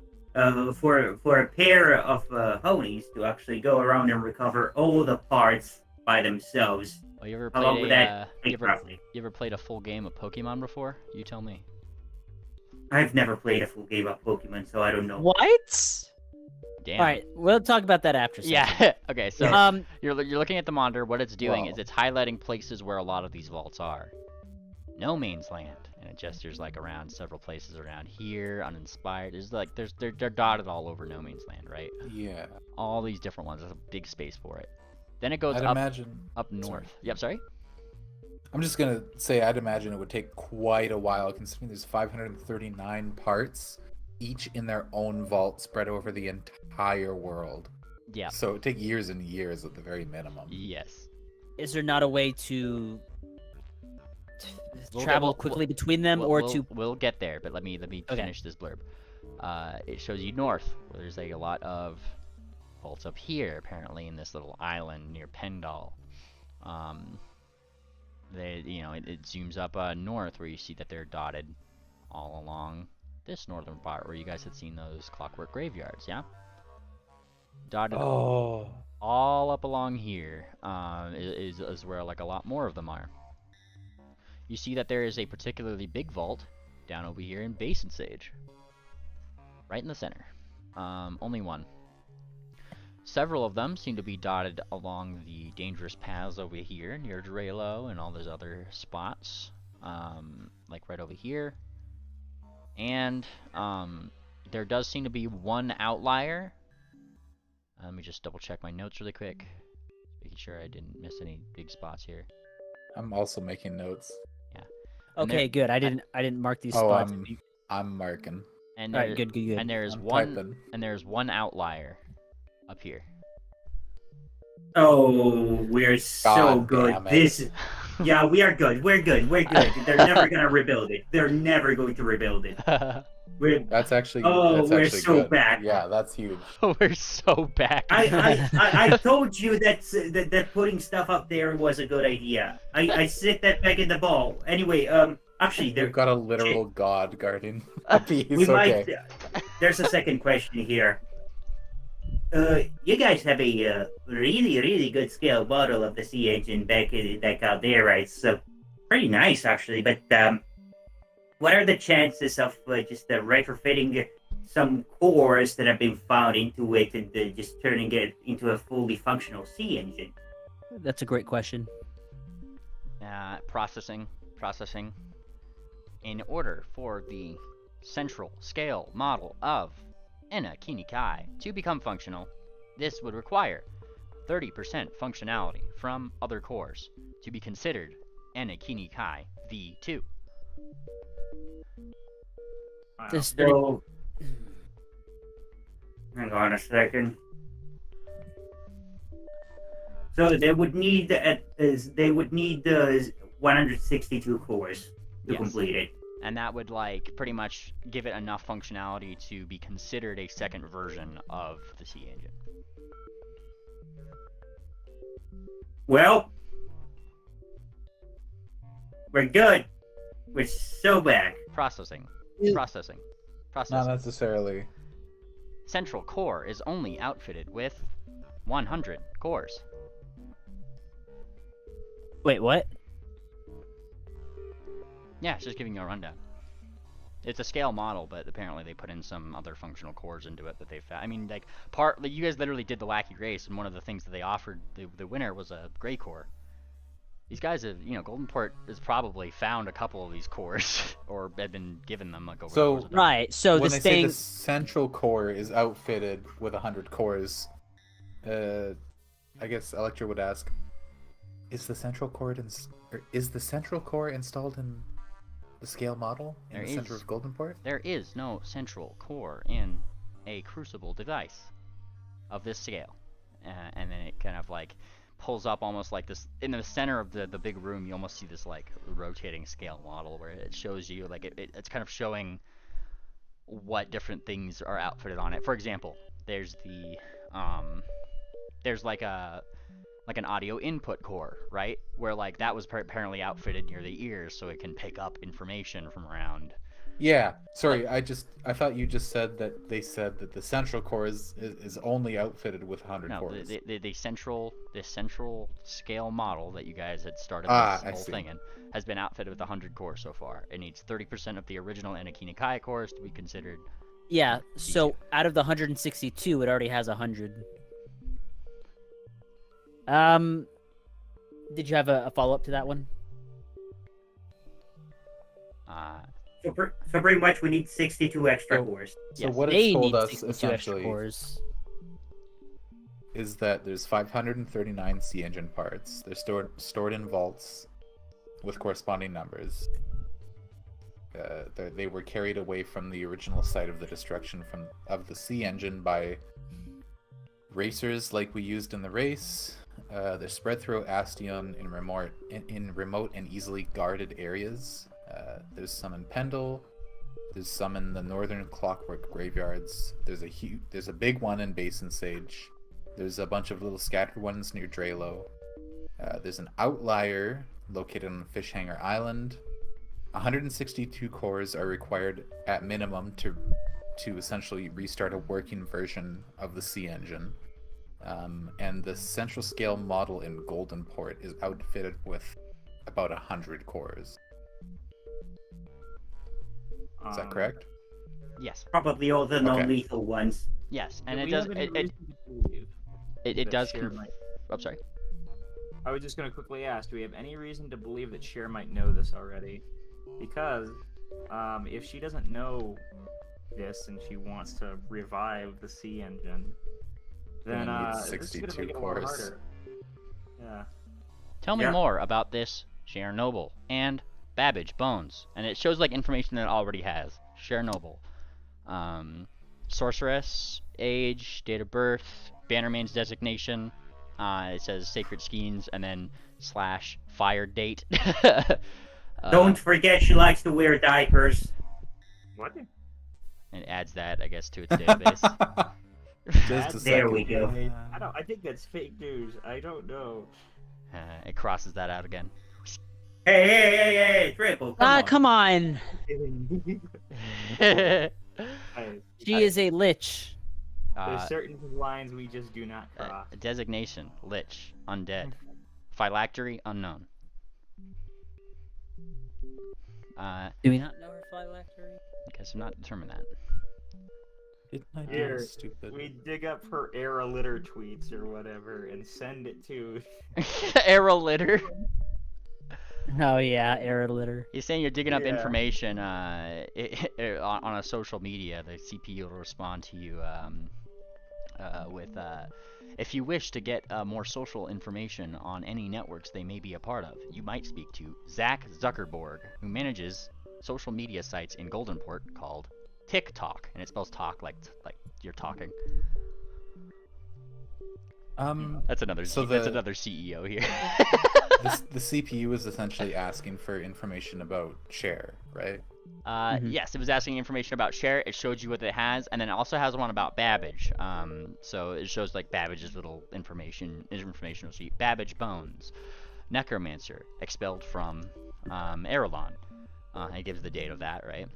for a pair of ponies to actually go around and recover all the parts by themselves? Oh, you ever How long played would that take roughly? you ever played a full game of Pokemon before? You tell me. I've never played a full game of Pokemon, so I don't know. What? Damn. All right, we'll talk about that after. Yeah. Okay. So you're looking at the monitor. What it's doing Whoa. is it's highlighting places where a lot of these vaults are. No Man's Land, and it gestures like around several places around here. Uninspired. They're dotted all over No Man's Land, right? Yeah. All these different ones. There's a big space for it. Then it goes I'd up imagine. north. Sorry. Yep. Sorry. I'm just gonna say I'd imagine it would take quite a while, considering there's 539 parts, each in their own vault, spread over the entire world. Yeah. So it would take years and years at the very minimum. Yes. Is there not a way to We'll travel get- quickly between them, or to? We'll get there, but let me Okay. finish this blurb. It shows you north, where there's like a lot of vaults up here, apparently in this little island near Pendal. It zooms up north, where you see that they're dotted all along this northern part, where you guys had seen those clockwork graveyards, yeah? Dotted Oh. all up along here is where like a lot more of them are. You see that there is a particularly big vault down over here in Basin Sage. Right in the center. Only one. Several of them seem to be dotted along the dangerous paths over here near Drelo and all those other spots. Like right over here. And there does seem to be one outlier. Let me just double check my notes really quick. Making sure I didn't miss any big spots here. I'm also making notes. And Okay, good. I didn't mark these Oh, spots. I'm marking. And All right, good. And there's I'm one typing. and there's one outlier up here. Oh, we're so God good. damn it. This, yeah, we are good. We're good. They're never gonna rebuild it. They're never going to rebuild it. We're That's actually we're actually so good. back. Yeah, that's huge. We're so back. I told you that putting stuff up there was a good idea. I sit that back in the ball. Anyway, actually, They've got a literal god guarding a piece. we might. Okay. There's a second question here. You guys have a really good scale model of the sea engine back out there, right? So pretty nice actually. But what are the chances of just retrofitting some cores that have been found into it and just turning it into a fully functional sea engine? That's a great question. Processing. In order for the central scale model of Ena Kinikai to become functional, this would require 30% functionality from other cores to be considered Ena Kinikai V2. Wow. So, hang on a second. So they would need 162 cores to Yes. complete it. And that would pretty much give it enough functionality to be considered a second version of the sea engine. Well, we're good. We're so back. Processing. Not necessarily. Central core is only outfitted with 100 cores. Wait, what? Yeah, it's just giving you a rundown. It's a scale model, but apparently they put in some other functional cores into it that they found. I mean, you guys literally did the wacky race, and one of the things that they offered the winner was a gray core. These guys have, Goldenport has probably found a couple of these cores, or had been given them over the course of time. Right. So When this they say thing. the central core is outfitted with 100 cores, I guess Electra would ask, is the central core installed in the scale model in the center of Goldenport? There is no central core in a crucible device of this scale. And then it kind of pulls up almost like this. In the center of the big room, you almost see this rotating scale model where it shows you it's kind of showing what different things are outfitted on it. For example, there's there's an audio input core, right? Where that was apparently outfitted near the ears so it can pick up information from around. Yeah. Sorry, I thought you just said that they said that the central core is only outfitted with 100 No, cores. the central scale model that you guys had started I this whole see. thing in has been outfitted with 100 cores so far. It needs 30% of the original Anakin Kai cores to be considered. Yeah. So out of the 162, it already has 100. Did you have a follow-up to that one? So pretty much we need 62 extra cores. So Yes. what They it's told need us 62 extra essentially cores. is that there's 539 sea engine parts. They're stored in vaults with corresponding numbers. They were carried away from the original site of the destruction of the sea engine by racers like we used in the race. They're spread throughout Astion in remote and easily guarded areas. There's some in Pendle. There's some in the northern Clockwork graveyards. There's a big one in Basin Sage. There's a bunch of little scattered ones near Drelo. There's an outlier located on Fishhanger Island. 162 cores are required at minimum to essentially restart a working version of the sea engine. And the central scale model in Goldenport is outfitted with about 100 cores. Is that correct? Yes. Probably all the non-lethal ones. Yes, Do and it we does. have any It reason to believe that does. Cher might- I'm sorry. I was just going to quickly ask, do we have any reason to believe that Cher might know this already? Because if she doesn't know this and she wants to revive the sea engine, then Gonna need this is going to 62 make it a lot cores. harder. Yeah. Tell me Yeah. more about this Chernobyl and Babbage Bones, and it shows information that it already has. Chernobyl. Sorceress, age, date of birth, Bannermanes designation. It says sacred skeins, and then / fire date. Don't forget she likes to wear diapers. What? And it adds that, I guess, to its database. Just a There second. we go. I think that's fake news. I don't know. It crosses that out again. Hey, Triple, Come on. There's She is a lich. certain lines we just do not cross. Designation, lich, undead. Phylactery, unknown. Do we not know her phylactery? I guess I'm not determined that. Didn't I do Here, this stupid? we dig up her era litter tweets or whatever and send it to. Arrow litter. Oh yeah, error litter. He's saying you're digging up Yeah. information on a social media. The CPU will respond to you with if you wish to get more social information on any networks they may be a part of, you might speak to Zach Zuckerberg, who manages social media sites in Goldenport called TikTok, and it spells talk like you're talking. That's another so that's the- another CEO here. The CPU is essentially asking for information about Cher, right? Yes, it was asking information about Cher. It showed you what it has, and then it also has one about Babbage. So it shows like Babbage's little informational sheet. Babbage bones, necromancer, expelled from Erelon. It gives the date of that, right?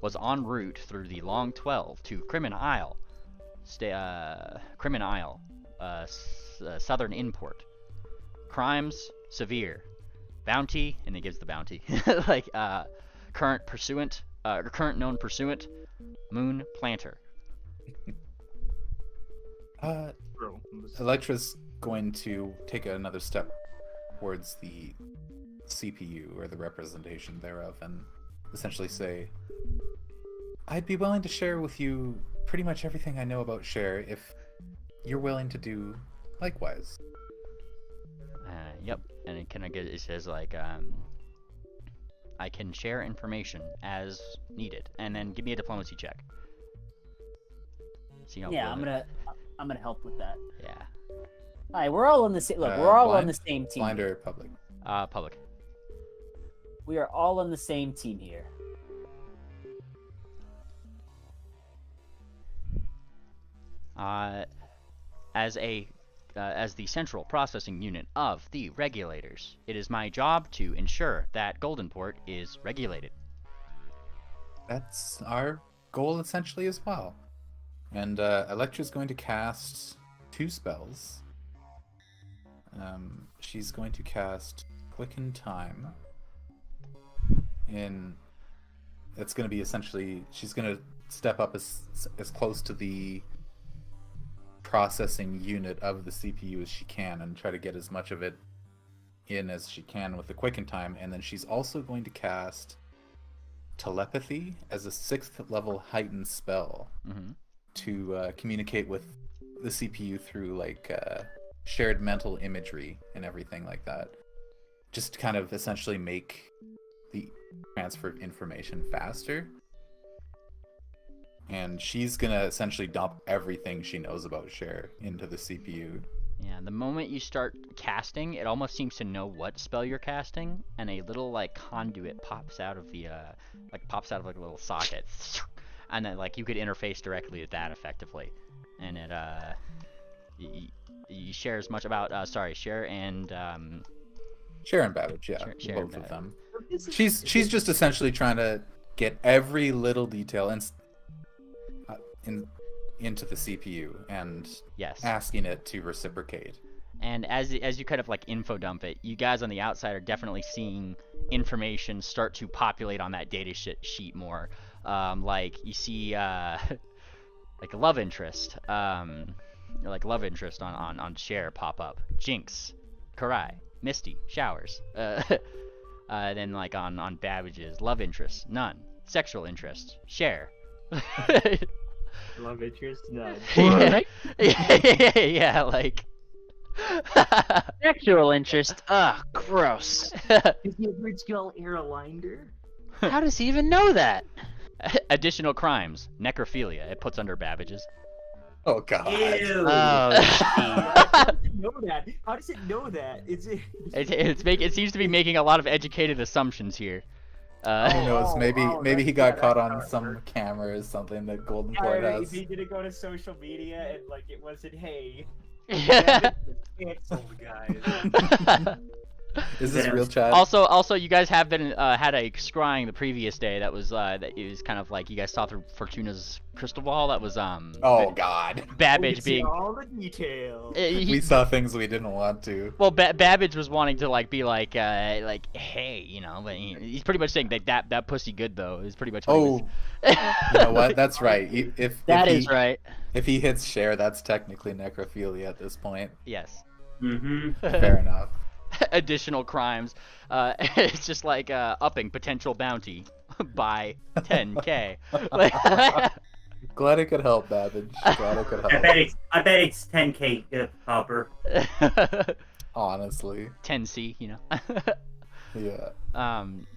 Was en route through the Long 12 to Crimin Isle. Crimin Isle, southern import. Crimes severe. Bounty, and it gives the bounty. Current pursuant, current known pursuant, Moon Planter. Bro, Electra's going to take another step towards the CPU, or the representation thereof, and essentially say, I'd be willing to share with you pretty much everything I know about Cher if you're willing to do likewise. Yep, and it says like, I can share information as needed, and then give me a diplomacy check. See how Yeah, good I'm gonna help with that. Yeah. All right, we're all on the same. Look, we're all on blind? the same team. Blind or public? Public. We are all on the same team here. As the central processing unit of the regulators, it is my job to ensure that Goldenport is regulated. That's our goal essentially as well. And Electra's going to cast 2 spells. She's going to cast Quicken Time. That's going to be essentially, she's going to step up as close to the processing unit of the CPU as she can and try to get as much of it in as she can with the Quicken Time. And then she's also going to cast Telepathy as a 6th level heightened spell to communicate with the CPU through like shared mental imagery and everything like that. Just to kind of essentially make the transfer of information faster. And she's gonna essentially dump everything she knows about Cher into the CPU. Yeah, the moment you start casting, it almost seems to know what spell you're casting, and a little like conduit pops out of the like a little socket, and then like you could interface directly with that effectively, and it you share as much about Cher and Cher and Babbage, yeah, Cher and both of Babbage. them. She's just essentially trying to get every little detail into the CPU and yes, asking it to reciprocate. and as you kind of like info dump it, you guys on the outside are definitely seeing information start to populate on that data sheet more. Like you see like love interest, like love interest on Cher pop up. Jinx, Karai, Misty, showers. Then like on Babbage's love interest, none. Sexual interest, Cher. love interest? No. Yeah, like. Sexual interest. Ugh, gross. Is the original Erlinder? How does he even know that? Additional crimes. Necrophilia. It puts under Babbage's. Oh god. Ew. Oh, How does it know that? How does it know that? It seems to be making a lot of educated assumptions here. Who knows? Maybe that's- he got yeah, caught that's on how it some works. camera or something that Golden Yeah, Port right, has. he didn't go to social media and like it wasn't, hey, Yeah. canceled, guys. Is this Yeah. real chat? Also, you guys have been had a scrying the previous day. That was kind of like you guys saw through Fortuna's crystal ball. That was Oh god. We Babbage can see being. all the details. We saw things we didn't want to. Well, Babbage was wanting to be like, hey, but he's pretty much saying that pussy good though. Is pretty much. What he was... Oh, you know what? That's right. If right. If he hits share, that's technically necrophilia at this point. Yes. Mm-hmm. Fair enough. Additional crimes. It's just like upping potential bounty by 10K. Glad I could help, Babbage. Glad I could I help. bet it's 10K copper. Honestly. 10C, Yeah. 10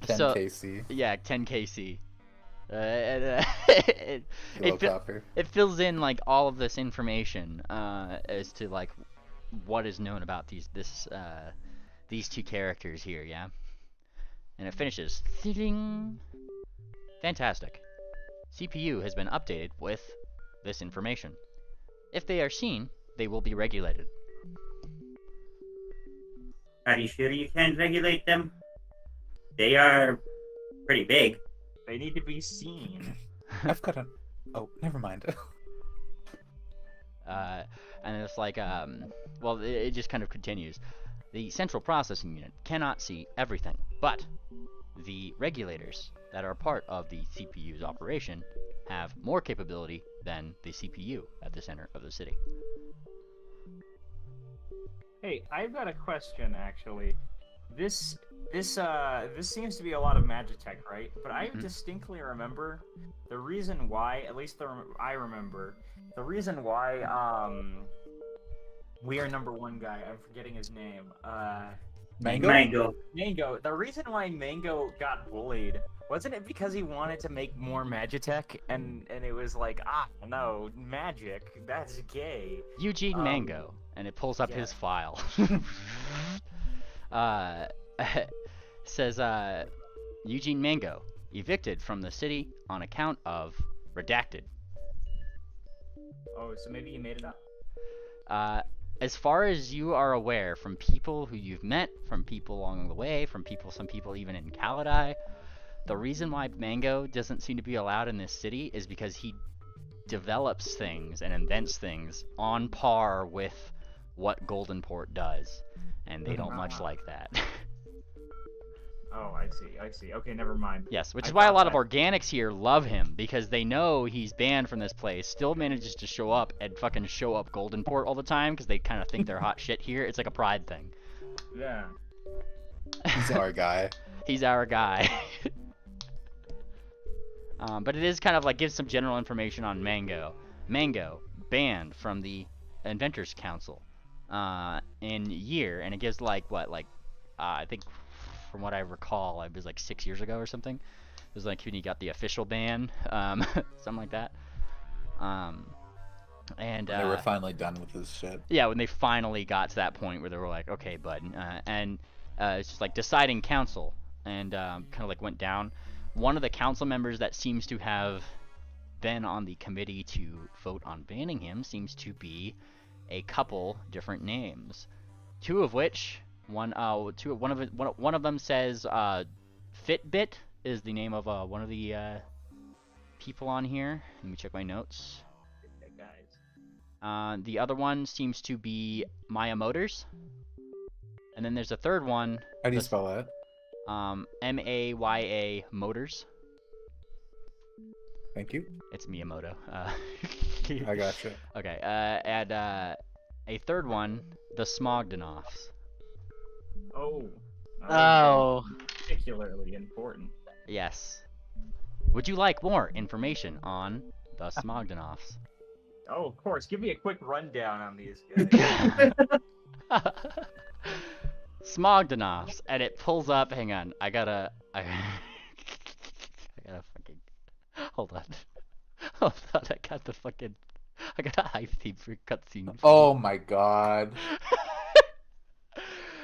10 KC. Yeah, 10 KC. Low copper. It fills in like all of this information as to like what is known about these two characters here, yeah. And it finishes. Ding. Fantastic. CPU has been updated with this information. If they are seen, they will be regulated. Are you sure you can't regulate them? They are pretty big. They need to be seen. I've got a. Oh, never mind. And it's like, well, it just kind of continues. The central processing unit cannot see everything, but the regulators that are part of the CPU's operation have more capability than the CPU at the center of the city. Hey, I've got a question actually. This seems to be a lot of Magitech, right? But I distinctly remember the reason why, at least I remember, the reason why we are number one guy, I'm forgetting his name. Mango? Mango. The reason why Mango got bullied, wasn't it because he wanted to make more Magitech and it was like, no, magic, that's gay. Eugene Mango, and it pulls up his file. Says Eugene Mango evicted from the city on account of redacted. Oh, so maybe he made it up. As far as you are aware, from people who you've met, from people along the way, from some people even in Kaladai, the reason why Mango doesn't seem to be allowed in this city is because he develops things and invents things on par with what Golden Port does, and they don't much like that. Oh, I see. Okay, never mind. Yes, which is why a lot of organics here love him, because they know he's banned from this place, still manages to show up and fucking show up Golden Port all the time, because they kind of think they're hot shit here. It's like a pride thing. Yeah. He's our guy. He's our guy. But it is kind of like gives some general information on Mango. Mango, banned from the Inventors Council in year, and it gives I think from what I recall, it was like 6 years ago or something. It was like when he got the official ban, something like that. And they were finally done with this shit. Yeah, when they finally got to that point where they were like, okay, bud, and it's just like deciding council, and kind of like went down. One of the council members that seems to have been on the committee to vote on banning him seems to be a couple different names, two of which one of them says Fitbit is the name of one of the people on here. Let me check my notes. The other one seems to be Maya Motors, and then there's a third one. How do you spell that? Maya Motors. Thank you. It's Miyamoto. I gotcha. Okay, and a third one, the Smogdanovs. Oh. Particularly important. Yes. Would you like more information on the Smogdanovs? Oh, of course. Give me a quick rundown on these guys. Smogdanovs, and it pulls up. Hang on, I gotta. Hold on. Hold on, I got a hype theme for cutscene. Oh my god.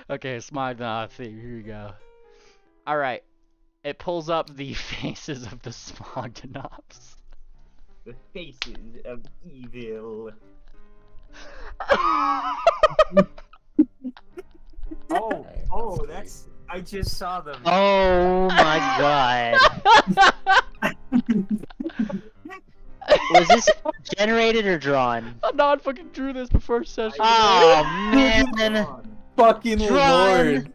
Okay, smog theme, here we go. Alright. It pulls up the faces of the Smogdenops. The faces of evil. Oh, Alright, oh, let's that's. see. I just saw them. Oh my god. Was this generated or drawn? No, I fucking drew this before session. Oh man. Fucking Drawn. lord.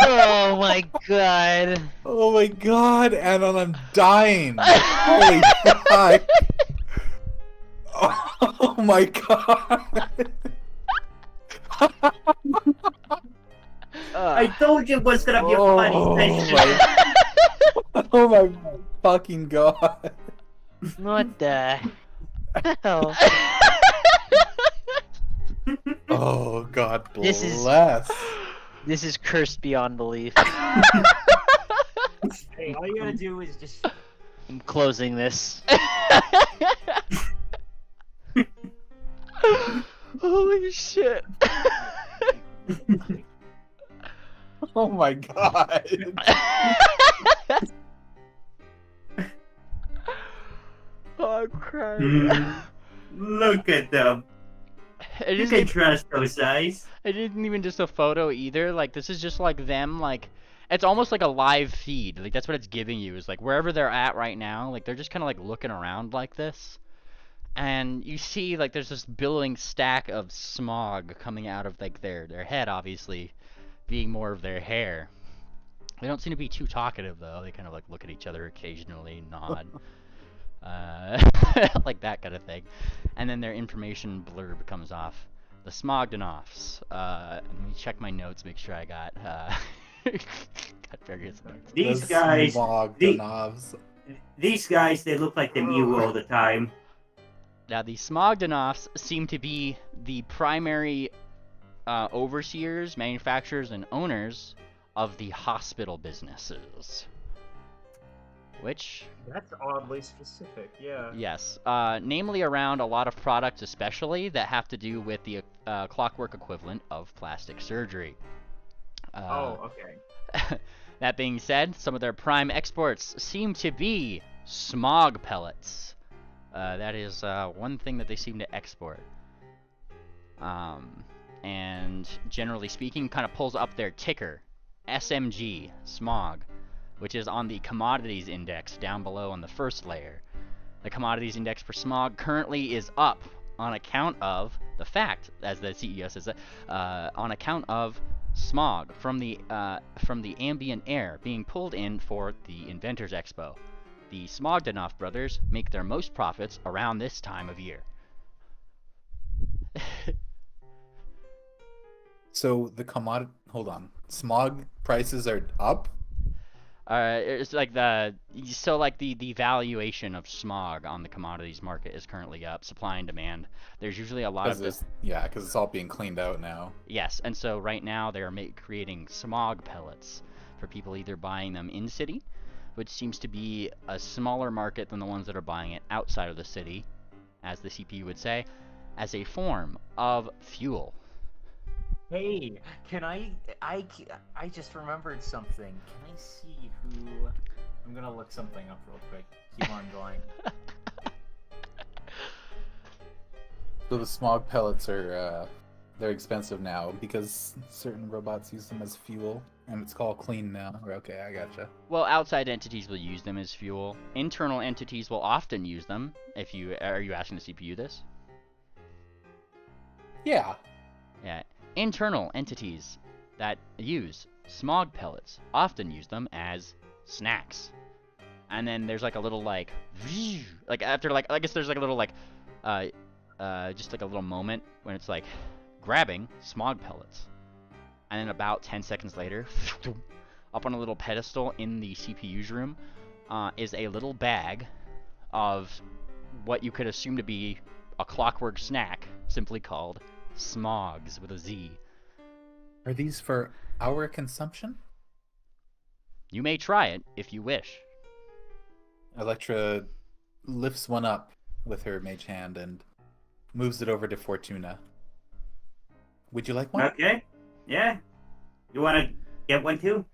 Oh my god. Oh my god, Anon, I'm dying. Holy fuck. Oh my god. I told you it was gonna be a funny session. Oh my fucking god. What the hell? Oh god bless. This is cursed beyond belief. Hey, all you gotta do is just. I'm closing this. Holy shit. Oh my god. Oh, I'm crying. Look at them. It You isn't, can trust those eyes. it isn't even just a photo either. Like, this is just like them, like, it's almost like a live feed. Like, that's what it's giving you, is like wherever they're at right now, like, they're just kind of like looking around like this. And you see, like, there's this billowing stack of smog coming out of, like, their head, obviously, being more of their hair. They don't seem to be too talkative, though. They kind of, like, look at each other occasionally, nod. Like that kind of thing. And then their information blurb comes off. The Smogdenoffs. Let me check my notes, make sure I got, got various notes. These The guys, Smogdenovs. these guys, they look like them you all the time. Now, the Smogdenoffs seem to be the primary overseers, manufacturers, and owners of the hospital businesses. Which, That's oddly specific, yeah. yes, namely around a lot of products especially that have to do with the clockwork equivalent of plastic surgery. Oh, okay. That being said, some of their prime exports seem to be smog pellets. That is one thing that they seem to export. And generally speaking, kind of pulls up their ticker, SMG, smog, which is on the commodities index down below on the first layer. The commodities index for smog currently is up on account of the fact, as the CEO says, on account of smog from the ambient air being pulled in for the Inventors Expo. The Smogdenoff brothers make their most profits around this time of year. So the hold on. Smog prices are up? It's like the valuation of smog on the commodities market is currently up, supply and demand. There's usually a lot of this. Yeah, because it's all being cleaned out now. Yes, and so right now they are creating smog pellets for people either buying them in city, which seems to be a smaller market than the ones that are buying it outside of the city, as the CPU would say, as a form of fuel. Hey, can I just remembered something. Can I see who... I'm gonna look something up real quick. Keep on going. So the smog pellets are they're expensive now because certain robots use them as fuel, and it's called clean now. Okay, I gotcha. Well, outside entities will use them as fuel. Internal entities will often use them. Are you asking the CPU this? Yeah. Yeah. Internal entities that use smog pellets often use them as snacks. And then there's like a little like after like I guess there's like a little like just like a little moment when it's like grabbing smog pellets. And then about 10 seconds later, up on a little pedestal in the CPU's room, is a little bag of what you could assume to be a clockwork snack, simply called Smogs with a Z. Are these for our consumption? You may try it if you wish. Electra lifts one up with her mage hand and moves it over to Fortuna. Would you like one? Okay. Yeah. You want to get one too?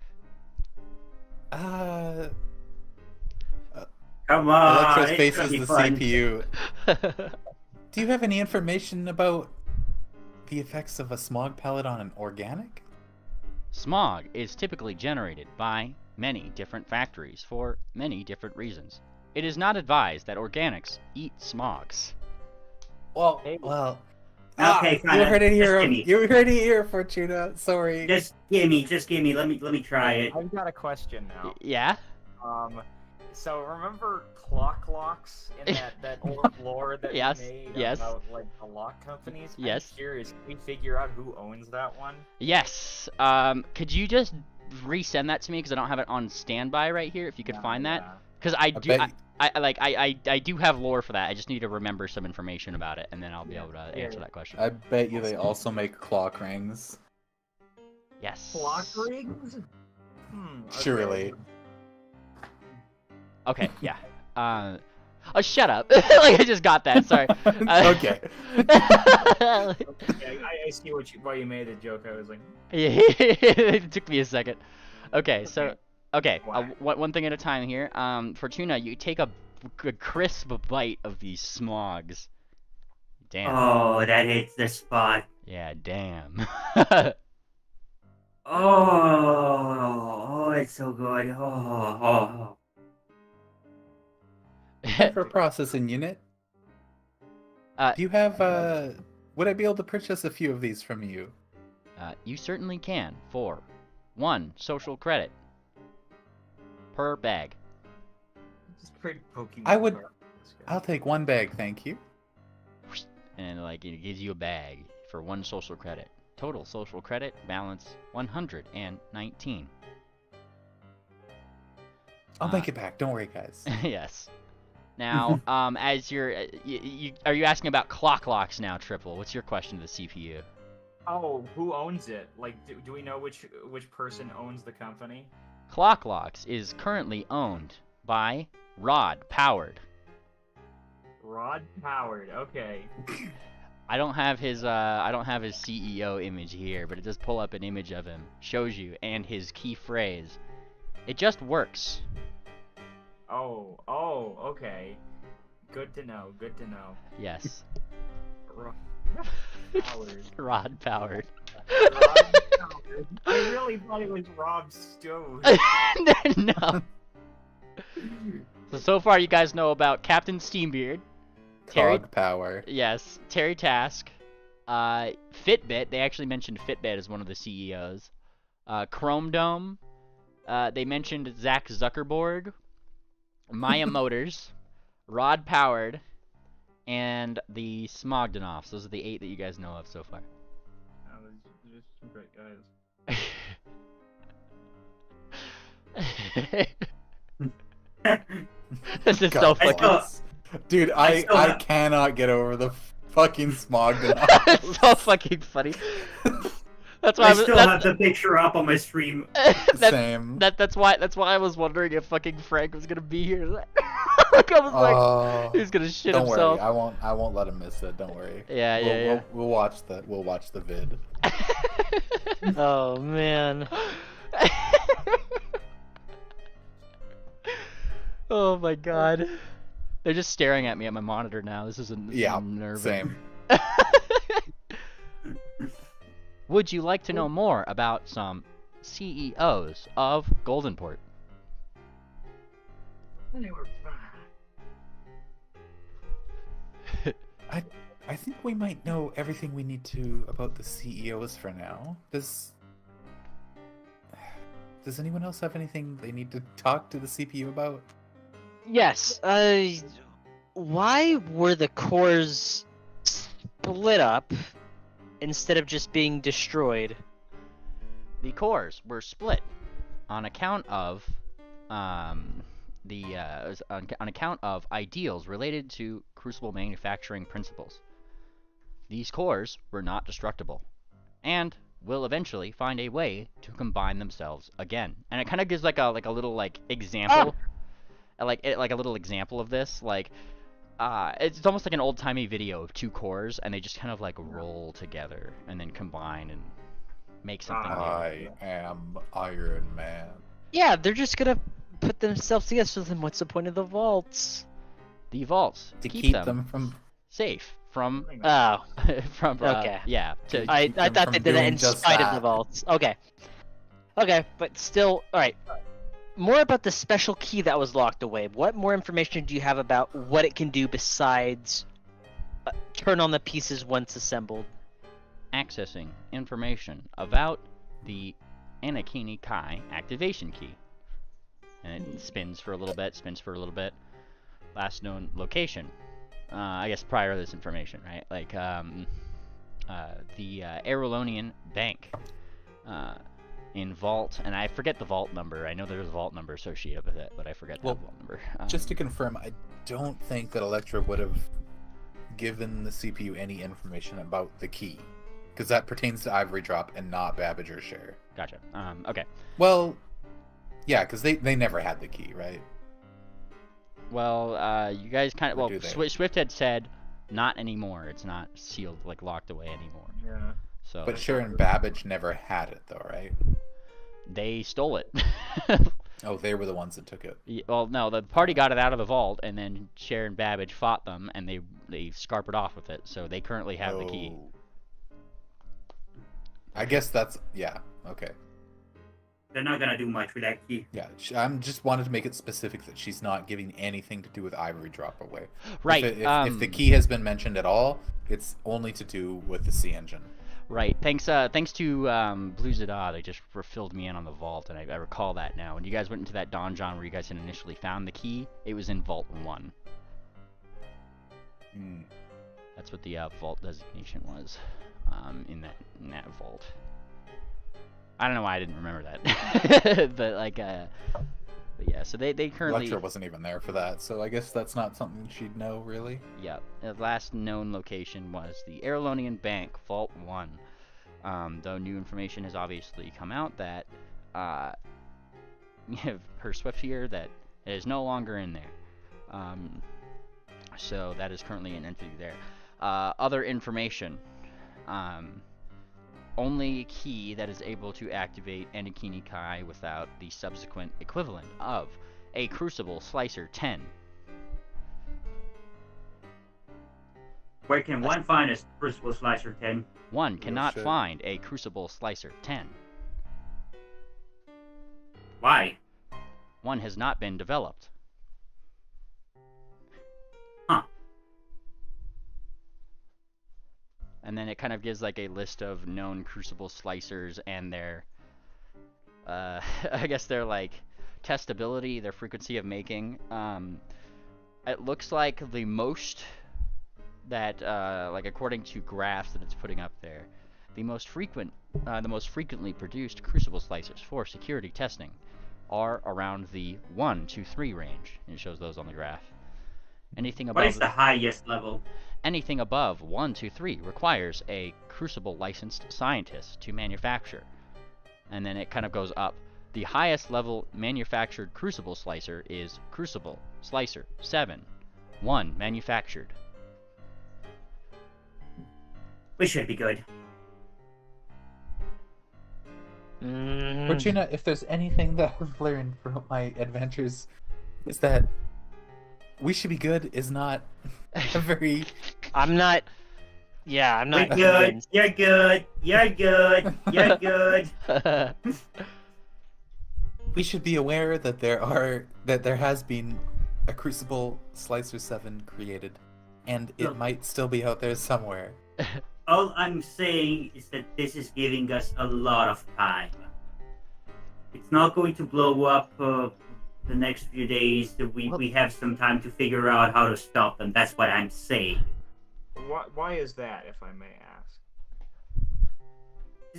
Come on. Electra's it's face gonna is be the fun. CPU. Do you have any information about the effects of a smog pellet on an organic? Smog is typically generated by many different factories for many different reasons. It is not advised that organics eat smogs. Well, Hey. Okay, fine. you heard it here. Just gimme. You heard it here, Fortuna. Sorry. Just give me. Let me try it. I've got a question now. Yeah? So remember clock locks in that old lore that Yes, we made yes. about like the lock companies? Yes. I'm curious, can we figure out who owns that one? Yes. Could you just resend that to me because I don't have it on standby right here? If you could find that, because I do. bet I do have lore for that. I just need to remember some information about it, and then I'll be able to answer that question. I bet you they also make clock rings. Yes. Clock rings? Okay. Surely. Okay. Yeah. Oh, shut up! Like I just got that. Sorry. Okay. Yeah, I see why you made the joke. I was like, It took me a second. Okay, so Why? one thing at a time here. Fortuna, you take a crisp bite of these smogs. Damn. Oh, that hits the spot. Yeah, damn. Oh, it's so good. Oh. For processing unit. Uh, Do you have would I be able to purchase a few of these from you? You certainly can for 1 social credit per bag. just pretty Pokemon. I would- cards. I'll take 1 bag, thank you. And like it gives you a bag for 1 social credit. Total social credit balance 119. I'll make it back. Don't worry, guys. Yes. Now, as you're, are you asking about clock locks now, Triple? What's your question to the CPU? Oh, who owns it? Like, do we know which person owns the company? Clock locks is currently owned by Rod Powered. Rod Powered. Okay. I don't have his CEO image here, but it does pull up an image of him, shows you, and his key phrase. It just works. Oh, okay. Good to know. Good to know. Yes. Rod Powered. Rod Powered. Rod Powered. I really thought it was Rob Stone. No. So far you guys know about Captain Steambeard. Terry, Cog power. yes, Terry Task, Fitbit. They actually mentioned Fitbit as one of the CEOs. Chrome Dome. They mentioned Zach Zuckerberg, Maya Motors, Rod Powered, and the Smogdanoffs. Those are the 8 that you guys know of so far. Just some great guys. This is so God, fucking. Dude, I still I have- cannot get over the fucking smog. It's so fucking funny. That's why I I was. still have the picture up on my stream. Same. That's why I was wondering if fucking Frank was gonna be here. Like I was like, he's gonna shit don't himself. worry, I won't let him miss it. Don't worry. Yeah. We'll watch the vid. Oh man. Oh my god. They're just staring at me at my monitor now. This is Yeah, unnerving. same. Would you like to know more about some CEOs of Goldenport? I think we might know everything we need to about the CEOs for now. Does anyone else have anything they need to talk to the CPU about? Yes. Why were the cores split up instead of just being destroyed? The cores were split on account of on account of ideals related to crucible manufacturing principles. These cores were not destructible, and will eventually find a way to combine themselves again. And it kind of gives like a little example. like a little example of this, like it's almost like an old-timey video of 2 cores, and they just kind of like roll together and then combine and make something new. I am Iron Man. Yeah, they're just gonna put themselves together. So then, what's the point of the vaults? The vaults To keep keep them them from safe from Oh, from okay. yeah. To I keep them thought from they did it doing in just spite of the that. vaults. Okay. Okay, but still, all right. More about the special key that was locked away. What more information do you have about what it can do besides turn on the pieces once assembled? accessing information about the Anakini Kai activation key. And it spins for a little bit, Last known location. I guess prior to this information, right? Like, the Aerolonian Bank in Vault, and I forget the vault number. I know there's a vault number associated with it, but I forget Well, the vault number. Just to confirm, I don't think that Electra would have given the CPU any information about the key, because that pertains to Ivory Drop and not Babbage or Share. Gotcha. Okay. Well, yeah, because they never had the key, right? Well, you guys kind of... Or Well, do they? Swift had said, not anymore. It's not sealed, like, locked away anymore. Yeah. So But Share and Babbage never had it, though, right? they stole it. Oh, they were the ones that took it. Well, no, the party got it out of the vault, and then Cher and Babbage fought them, and they scarpered off with it. So they currently have the key. Oh. I guess that's... yeah, okay. They're not gonna do much with that key. Yeah, I'm just wanted to make it specific that she's not giving anything to do with Ivory Drop away. Right. If the key has been mentioned at all, it's only to do with the C engine. Right. Thanks to Blue Zada, they just filled me in on the vault, and I recall that now. When you guys went into that donjon where you guys had initially found the key, it was in Vault 1. Hmm. That's what the vault designation was in that vault. I don't know why I didn't remember that, but like, but yeah. So they currently. Electra wasn't even there for that, so I guess that's not something she'd know, really. Yeah, the last known location was the Aerolonian Bank, Vault 1. Though new information has obviously come out that you have per Swift here that it is no longer in there. So that is currently an entity there. Other information. Only key that is able to activate Anakini Kai without the subsequent equivalent of a Crucible Slicer 10. Where can one find a Crucible Slicer 10? One cannot shit. find a Crucible Slicer 10. Why? One has not been developed. Huh. And then it kind of gives like a list of known Crucible Slicers and their, I guess their like testability, their frequency of making. It looks like the most that, like according to graphs that it's putting up there, the most frequently produced Crucible Slicers for security testing are around the 1 to 3 range. And it shows those on the graph. Anything above What is the highest level? Anything above 1 to 3 requires a Crucible licensed scientist to manufacture. And then it kind of goes up. The highest level manufactured Crucible Slicer is Crucible Slicer 7. 1 manufactured. We should be good. Regina, if there's anything that I've learned from my adventures, is that we should be good is not a very... I'm not. Yeah, I'm We're not. good. convinced. You're good. You're good. You're good. We should be aware that there has been a Crucible Slicer 7 created, and it Look. might still be out there somewhere. All I'm saying is that this is giving us a lot of time. It's not going to blow up the next few days. We have some time to figure out how to stop them. That's what I'm saying. Why is that, if I may ask?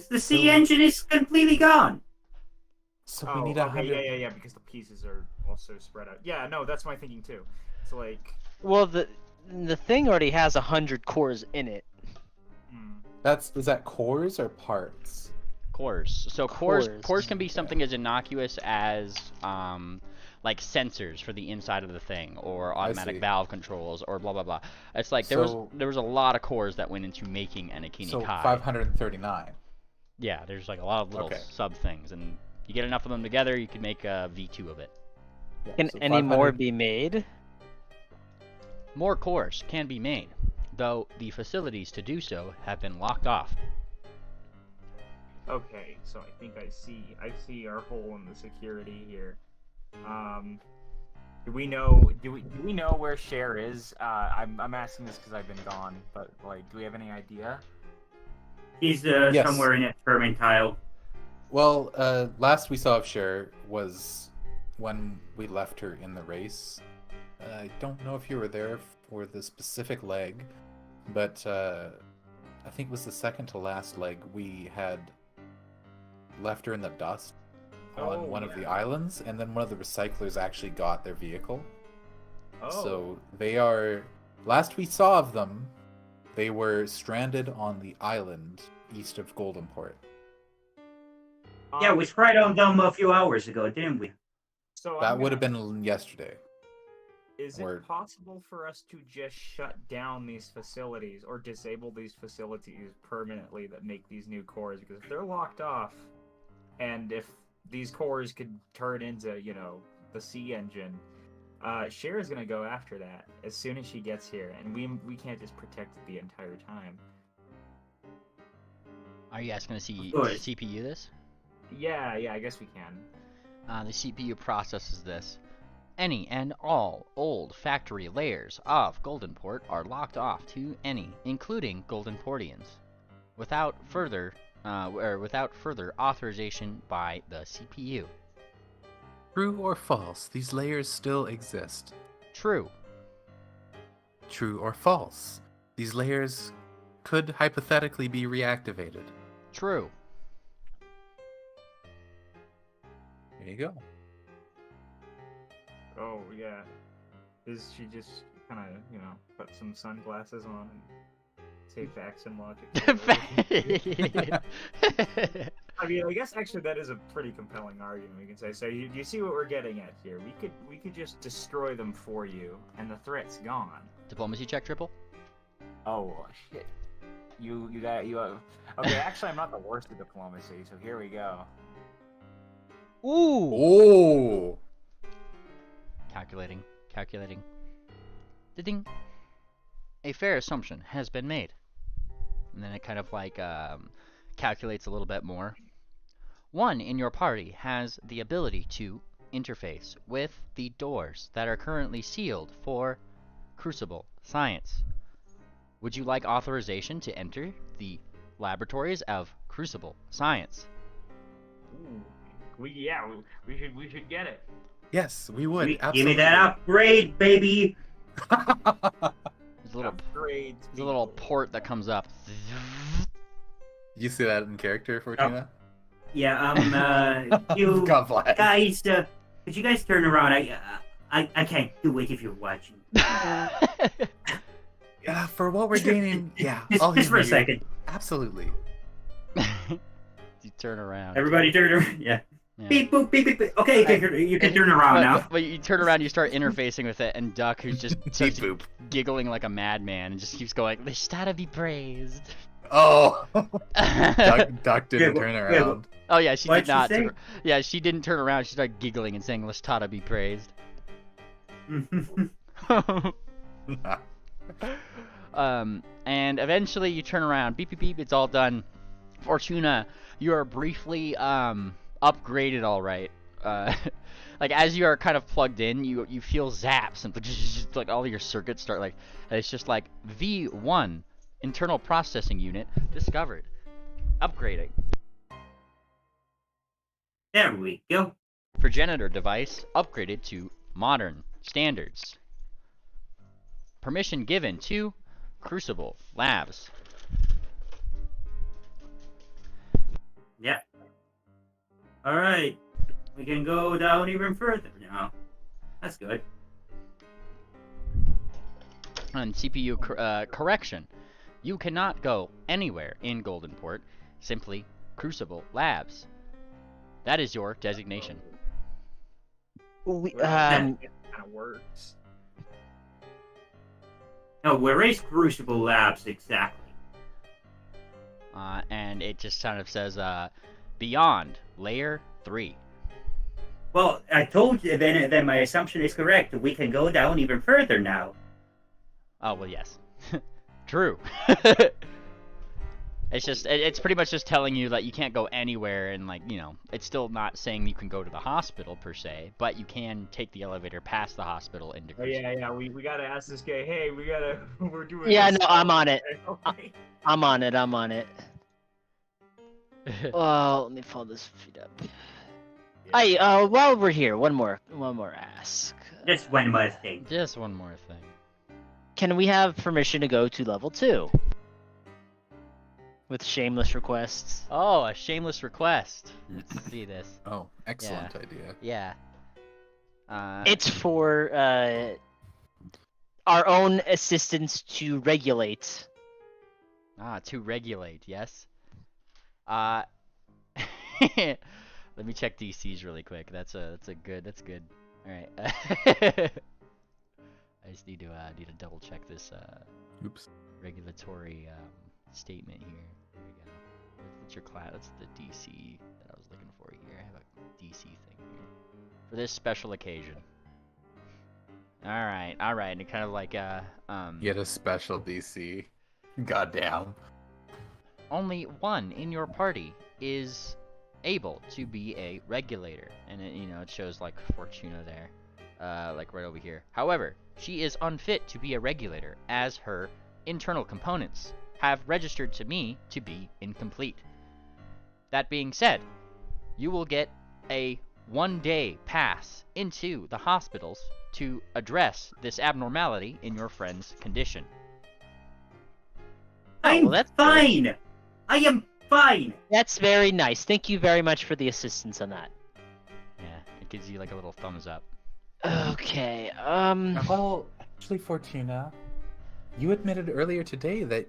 The C engine is completely gone. So we need 100... yeah, because the pieces are also spread out. Yeah, no, that's my thinking too. It's like, Well, the thing already has 100 cores in it. Is that cores or parts? Cores. So cores Cores. can be something as innocuous as like sensors for the inside of the thing, or automatic see. valve controls, or blah blah blah. It's like there was a lot of cores that went into making an Akini So Kai. 539. Yeah, there's like a lot of little Okay. sub things, and you get enough of them together, you can make a V2 of it. Yeah, Can so any more 500 be made? More cores can be made, though the facilities to do so have been locked off. Okay, so I think I see our hole in the security here. Do we know where Cher is? I'm asking this because I've been gone, but like, do we have any idea? He's Yes. somewhere in Experimentile. Well, last we saw of Cher was when we left her in the race. I don't know if you were there for the specific leg, but I think it was the second to last leg. We had left her in the dust on one of the islands, and then one of the recyclers actually got their vehicle. Oh. So they are. Last we saw of them, they were stranded on the island east of Goldenport. Yeah, we tried on them a few hours ago, didn't we? So That would have been yesterday. Is it possible for us to just shut down these facilities or disable these facilities permanently that make these new cores? Because if they're locked off, and if these cores could turn into, you know, the sea engine, Cher is gonna go after that as soon as she gets here, and we can't just protect it the entire time. Are you guys going to see Good. CPU this? Yeah, I guess we can. The CPU processes this. Any and all old factory layers of Goldenport are locked off to any, including Goldenportians, without further authorization by the CPU. True or false? These layers still exist. True. True or false? These layers could hypothetically be reactivated. True. There you go. Oh yeah. Is she just kind of, you know, put some sunglasses on and say facts and logic? I mean, I guess actually that is a pretty compelling argument. We can say. So you see what we're getting at here? We could just destroy them for you, and the threat's gone. Diplomacy check triple. Oh shit! You have. Okay, actually, I'm not the worst at diplomacy, so here we go. Ooh. Oh. Calculating. Ding. A fair assumption has been made. And then it kind of like calculates a little bit more. One in your party has the ability to interface with the doors that are currently sealed for Crucible Science. Would you like authorization to enter the laboratories of Crucible Science? Ooh. We should get it. Yes, we would. Absolutely. Give me that upgrade, baby. There's a little Upgrades. there's a little port that comes up. You see that in character, Fortuna? Yeah, you God bless. guys, could you guys turn around? I can't do it if you're watching. Yeah, for what we're gaining, yeah. Just I'll for humor a you. second. Absolutely. You turn around. Everybody turn around. Yeah. Yeah. Beep boop beep beep. Beep. Okay, you can turn around now. But you turn around, you start interfacing with it, and Duck, who's just Beep starts boop. giggling like a madman, and just keeps going, "They gotta be praised." Oh. Oh Duck didn't turn around. yeah, she What'd did not. she say? Yeah, she didn't turn around. She started giggling and saying, "Lestata be praised." And eventually you turn around. Beep beep beep. It's all done. Fortuna, you are briefly upgraded. All right. Like as you are kind of plugged in, you feel zaps and just like all your circuits start like. And it's just like V1 internal processing unit discovered. Upgrading. There we go. Progenitor device upgraded to modern standards. Permission given to Crucible Labs. Yeah. All right. We can go down even further now. That's good. And CPU correction. You cannot go anywhere in Goldenport. Simply Crucible Labs. That is your designation. We, Well, um, it kind of works. No, where is Crucible Labs exactly? And it just kind of says, beyond layer 3. Well, I told you, then my assumption is correct. We can go down even further now. Oh, well, yes. True. It's pretty much just telling you that you can't go anywhere, and, like, you know, it's still not saying you can go to the hospital, per se, but you can take the elevator past the hospital into Oh yeah, we gotta ask this guy. Hey, we're doing. Yeah, this. no, I'm on it. Okay. I'm on it. Oh, let me follow this feed up. Hey, while we're here, one more ask. Just one more thing. Just one more thing. Can we have permission to go to level 2? With shameless requests. Oh, a shameless request. Let's see this. Oh, excellent idea. Yeah. It's for our own assistance to regulate. To regulate, yes. Let me check DCs really quick. That's good. All right. I just need to double check this Oops. regulatory statement here. There we go. What's your class? That's the DC that I was looking for here. I have a DC thing here for this special occasion. All right. And it kind of like Yet a special DC. Goddamn. only one in your party is able to be a regulator, and it shows like Fortuna there, like right over here. However, she is unfit to be a regulator, as her internal components have registered to me to be incomplete. That being said, you will get a 1-day pass into the hospitals to address this abnormality in your friend's condition. I'm well, that's fine. I am fine. That's very nice. Thank you very much for the assistance on that. Yeah, it gives you like a little thumbs up. Okay, Well, actually, Fortuna, you admitted earlier today that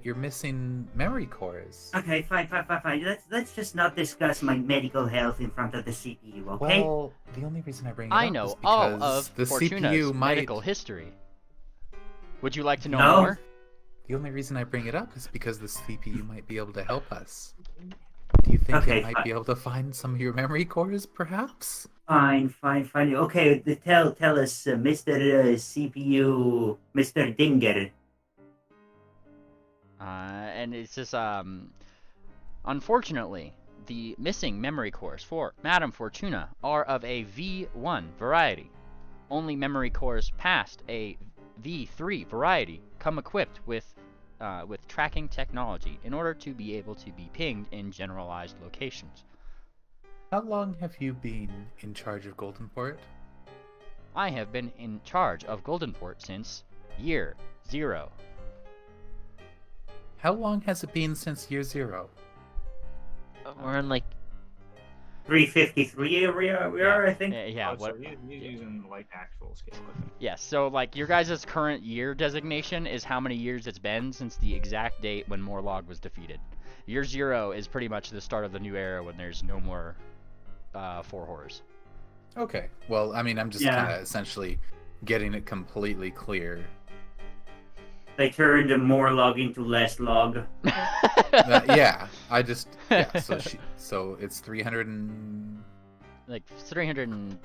you're missing memory cores. Okay, fine. Let's just not discuss my medical health in front of the CPU, okay? Well, the only reason I bring it I up know is all because of the Fortuna's CPU might. medical history. Would you like to know No. more? The only reason I bring it up is because the CPU might be able to help us. Do you think Okay, it might fine. be able to find some of your memory cores, perhaps? Fine. Okay, tell us, Mr. CPU, Mr. Dinger. And it's just, unfortunately, the missing memory cores for Madame Fortuna are of a V1 variety. Only memory cores past a V3 variety come equipped with tracking technology in order to be able to be pinged in generalized locations. How long have you been in charge of Goldenport? I have been in charge of Goldenport since year 0. How long has it been since year 0? we're on like 353 we are, I think. Yeah, So what? he's using like actual scale. Yes, so like your guys' current year designation is how many years it's been since the exact date when Morlog was defeated. Year 0 is pretty much the start of the new era when there's no more Four Horrors. Okay. Well, I mean, I'm just Yeah. kind of essentially getting it completely clear. They turned more log into less log. Yeah, so it's 300 and... Like 300 and...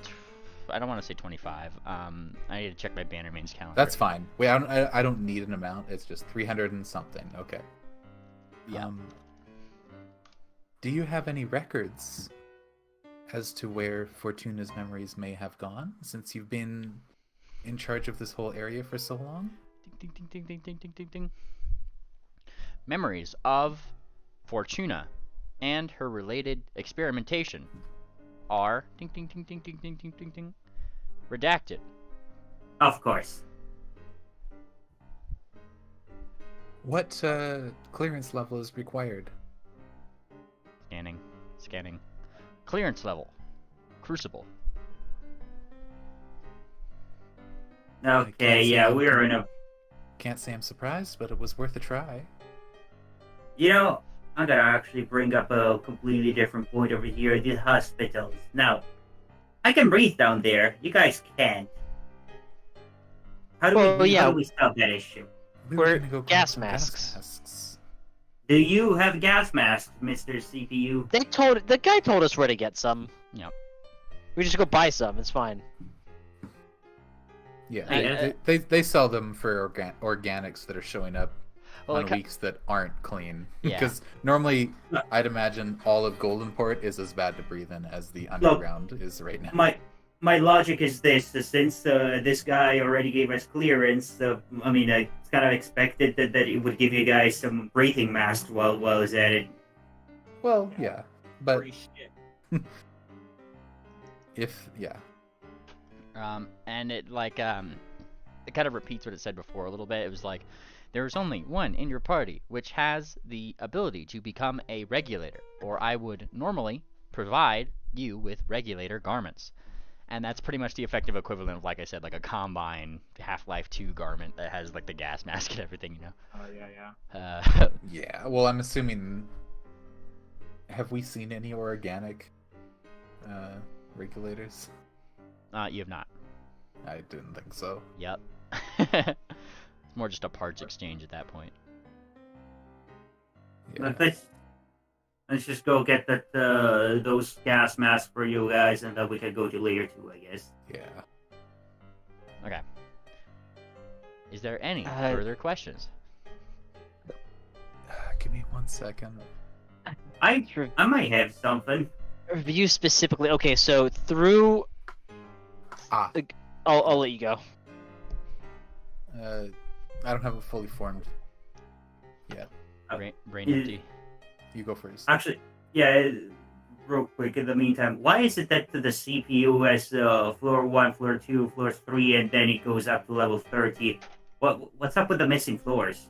I don't want to say 25. I need to check my Bannermanes calendar. That's fine. Wait, I don't need an amount. It's just 300 and something. Okay. Yeah. Do you have any records as to where Fortuna's memories may have gone since you've been in charge of this whole area for so long? Ding, ding, ding, ding, ding, ding, ding, ding. Memories of Fortuna and her related experimentation are ding, ding, ding, ding, ding, ding, ding, ding, ding, redacted. Of course. What clearance level is required? Scanning. Clearance level. Crucible. Okay, yeah, we're in a... Can't say I'm surprised, but it was worth a try. You know, I'm gonna actually bring up a completely different point over here, the hospitals. Now, I can breathe down there. You guys can't. How do Well, we yeah. how do we solve that issue? We We're gonna go grab gas some masks. masks. Do you have gas masks, Mr. CPU? The guy told us where to get some. Yep. We just go buy some. It's fine. Yeah, Hey, they sell them for organics that are showing up Well, on weeks that aren't clean. Yeah. Because normally, I'd imagine all of Goldenport is as bad to breathe in as the underground is right now. My logic is this: since this guy already gave us clearance, I mean, it's kind of expected that it would give you guys some breathing masks while he's at it. Well, yeah, but Free shit. yeah, and it like it kind of repeats what it said before a little bit. It was like, there is only one in your party which has the ability to become a regulator, or I would normally provide you with regulator garments. And that's pretty much the effective equivalent of, like I said, like a Combine Half-Life 2 garment that has like the gas mask and everything, you know. Oh yeah. yeah. Well, I'm assuming. Have we seen any organic regulators? You have not. I didn't think so. Yep. It's more just a parts exchange at that point. Yeah. Let's just go get those gas masks for you guys, and then we can go to layer 2, I guess. Yeah. Okay. Is there any Uh, further questions? Give me 1 second. I might have something. Review specifically. Okay, so through. Ah. I'll let you go. I don't have it fully formed yet. Brain you- empty. You go first. Actually, yeah, real quick, in the meantime, why is it that the CPU has floor 1, floor 2, floor 3, and then it goes up to level 30? What's up with the missing floors?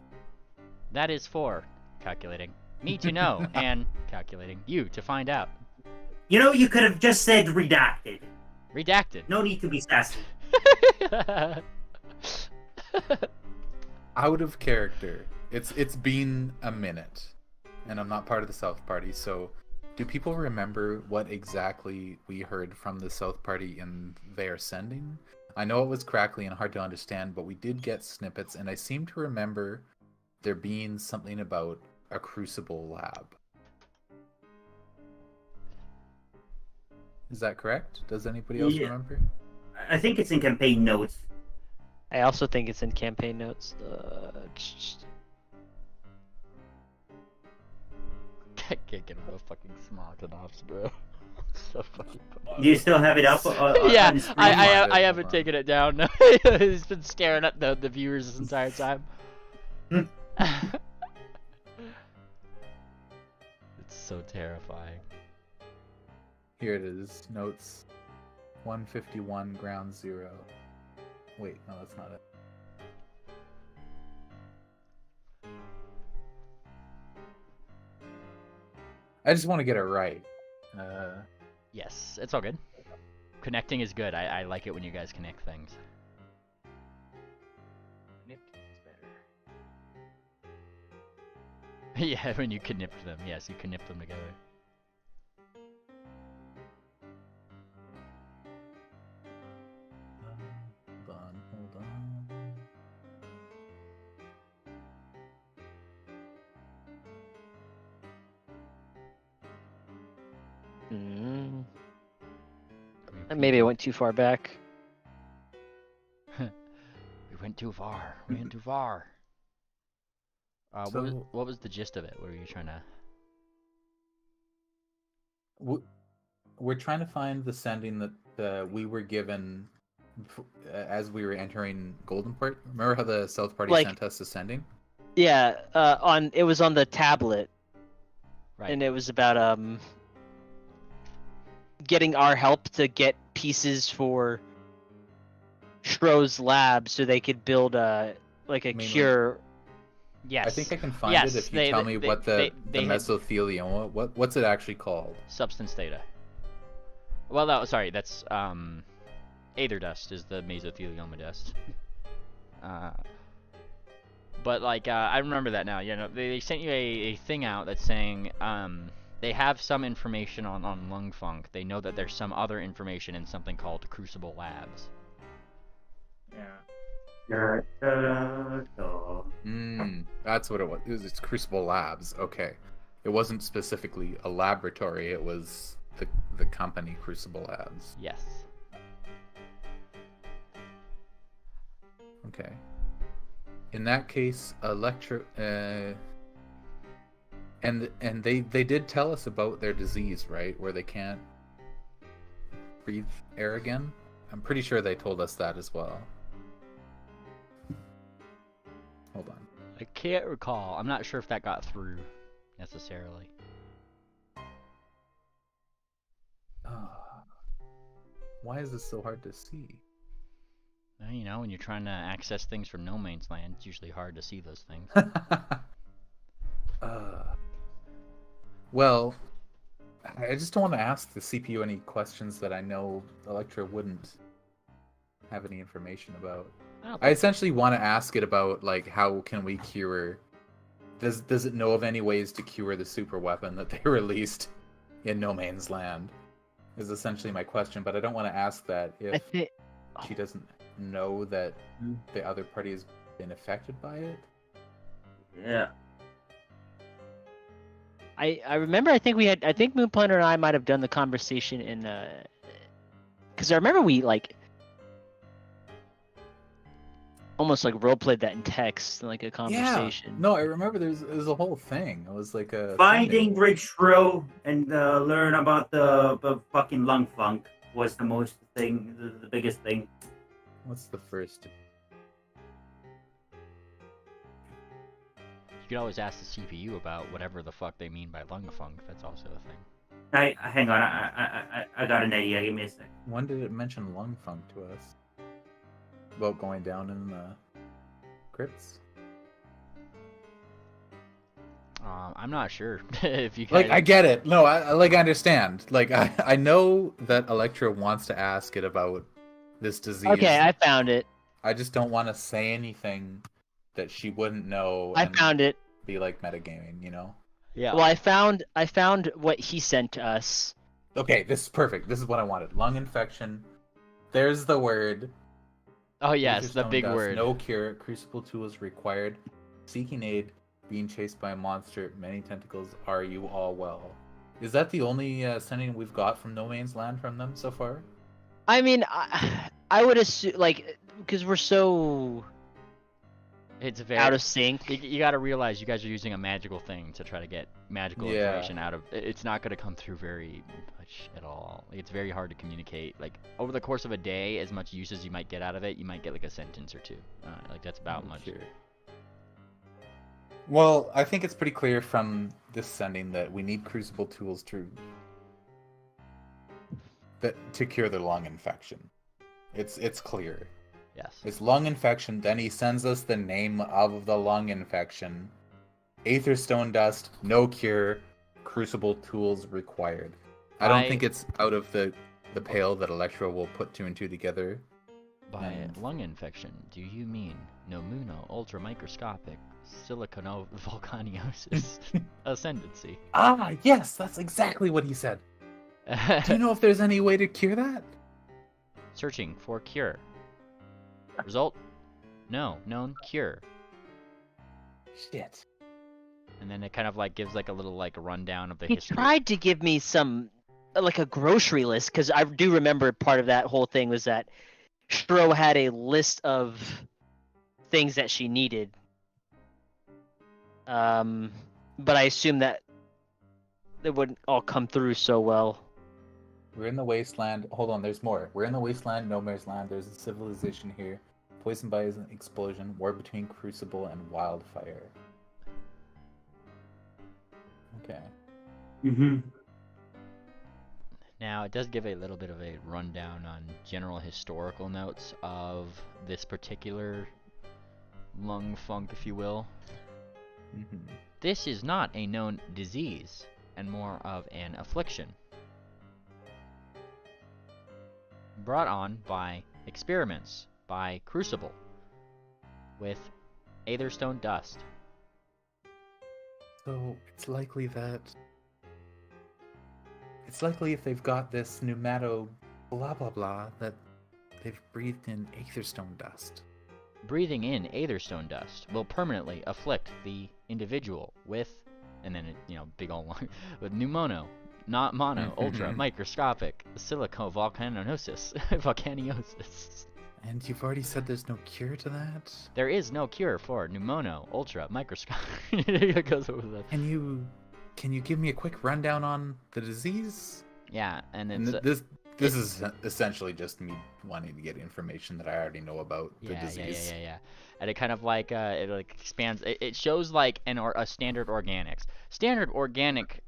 That is for calculating. Me to know, and calculating you to find out. You know, you could have just said redacted. Redacted. No need to be sassy. Out of character. It's been a minute, and I'm not part of the South Party. So, do people remember what exactly we heard from the South Party in their sending? I know it was crackly and hard to understand, but we did get snippets, and I seem to remember there being something about a crucible lab. Is that correct? Does anybody else Yeah. remember? I think it's in campaign notes. I also think it's in campaign notes. I can't get enough fucking Smogonoffs, bro. So fucking funny. Do you still have it up? Yeah, on the screen? I haven't taken it down. No, he's been staring at the viewers this entire time. Hmm. It's so terrifying. Here it is. Notes 151 ground 0. Wait, no, that's not it. I just want to get it right. Yes, it's all good. Connecting is good. I like it when you guys connect things. Nipped is better. Yeah, when you knip them. Yes, you knip them together. Hold on. Maybe I went too far back. We went too far. We went too far. So- what was the gist of it? What were you trying to... We're trying to find the sending that we were given as we were entering Goldenport. Remember how the South Party Like- sent us the sending? Yeah, it was on the tablet, Right. and it was about getting our help to get pieces for Shro's lab so they could build a Mainly- cure. Yes. I think I can find Yes, it if you they- tell me they- what they the had- mesothelioma. What's it actually called? Substance data. Well, no, sorry, that's aether dust is the mesothelioma dust. But like I remember that now. You know, they sent you a thing out that's saying They have some information on lung funk. They know that there's some other information in something called Crucible Labs. Yeah. That's what it was. It's Crucible Labs. Okay. It wasn't specifically a laboratory. It was the company Crucible Labs. Yes. Okay. In that case, and they did tell us about their disease, right? Where they can't breathe air again. I'm pretty sure they told us that as well. Hold on. I can't recall. I'm not sure if that got through necessarily. Why is this so hard to see? Well, you know, when you're trying to access things from no man's land, it's usually hard to see those things. Well, I just don't want to ask the CPU any questions that I know Electra wouldn't have any information about. I essentially want to ask it about, like, how can we cure... Does it know of any ways to cure the super weapon that they released in No Man's Land? Is essentially my question, but I don't want to ask that if she doesn't know that the other party has been affected by it. Yeah. I remember. I think Moonplanner and I might have done the conversation in because I remember we like almost like role played that in text, like a conversation. Yeah. No, I remember there's a whole thing. It was like a Finding Bridge Row and learn about the fucking lung funk was the biggest thing. What's the first? You could always ask the CPU about whatever the fuck they mean by lung funk. That's also a thing. Hang on, I got an idea. Give me a sec. When did it mention lung funk to us? About going down in the crypts? I'm not sure if you guys... Like, I get it. No, I understand. Like, I know that Electra wants to ask it about this disease. Okay, I found it. I just don't want to say anything that she wouldn't know. I found it. Be like metagaming, you know? Yeah. Well, I found what he sent to us. Okay, this is perfect. This is what I wanted. Lung infection. There's the word. Oh yes, the Stone big dust, word. No cure. Crucible tools required. Seeking aid. Being chased by a monster. Many tentacles. Are you all well? Is that the only sending we've got from No Man's Land from them so far? I mean, I would assume, like, because we're so It's very out of sync. You got to realize you guys are using a magical thing to try to get magical information out of. It's not going to come through very much at all. It's very hard to communicate. Like over the course of a day, as much use as you might get out of it, you might get like a sentence or two. Like that's about much. Sure. Well, I think it's pretty clear from this sending that we need Crucible tools to cure the lung infection. It's clear. Yes. It's lung infection. Then he sends us the name of the lung infection. Aetherstone dust, no cure. Crucible tools required. I don't think it's out of the pale that Electro will put two and two together. By lung infection, do you mean nomuno ultramicroscopic siliconovolcaniosis ascendancy? Ah, yes, that's exactly what he said. Do you know if there's any way to cure that? Searching for cure. Result? No, known cure. Shit. And then it kind of like gives like a little like rundown of the He history. tried to give me some, like a grocery list, because I do remember part of that whole thing was that Stro had a list of things that she needed. But I assume that it wouldn't all come through so well. We're in the wasteland. Hold on, there's more. We're in the wasteland, No Man's Land. There's a civilization here. Poisoned by an explosion. War between Crucible and Wildfire. Okay. Mm-hmm. Now, it does give a little bit of a rundown on general historical notes of this particular lung funk, if you will. Mm-hmm. This is not a known disease, and more of an affliction. Brought on by experiments by Crucible with Aetherstone dust. So, it's likely that It's likely if they've got this pneumato blah blah blah that they've breathed in aetherstone dust. Breathing in aetherstone dust will permanently afflict the individual with, and then big old long, with pneumono, not mono, ultra microscopic silicovolcanosis, volcaniosis. And you've already said there's no cure to that? There is no cure for pneumono, ultra microscopic. It goes over the... Can you give me a quick rundown on the disease? Yeah, and And it's this is essentially just me wanting to get information that I already know about the yeah, disease. yeah. And it kind of like it like expands. It shows like a standard organics. Standard organic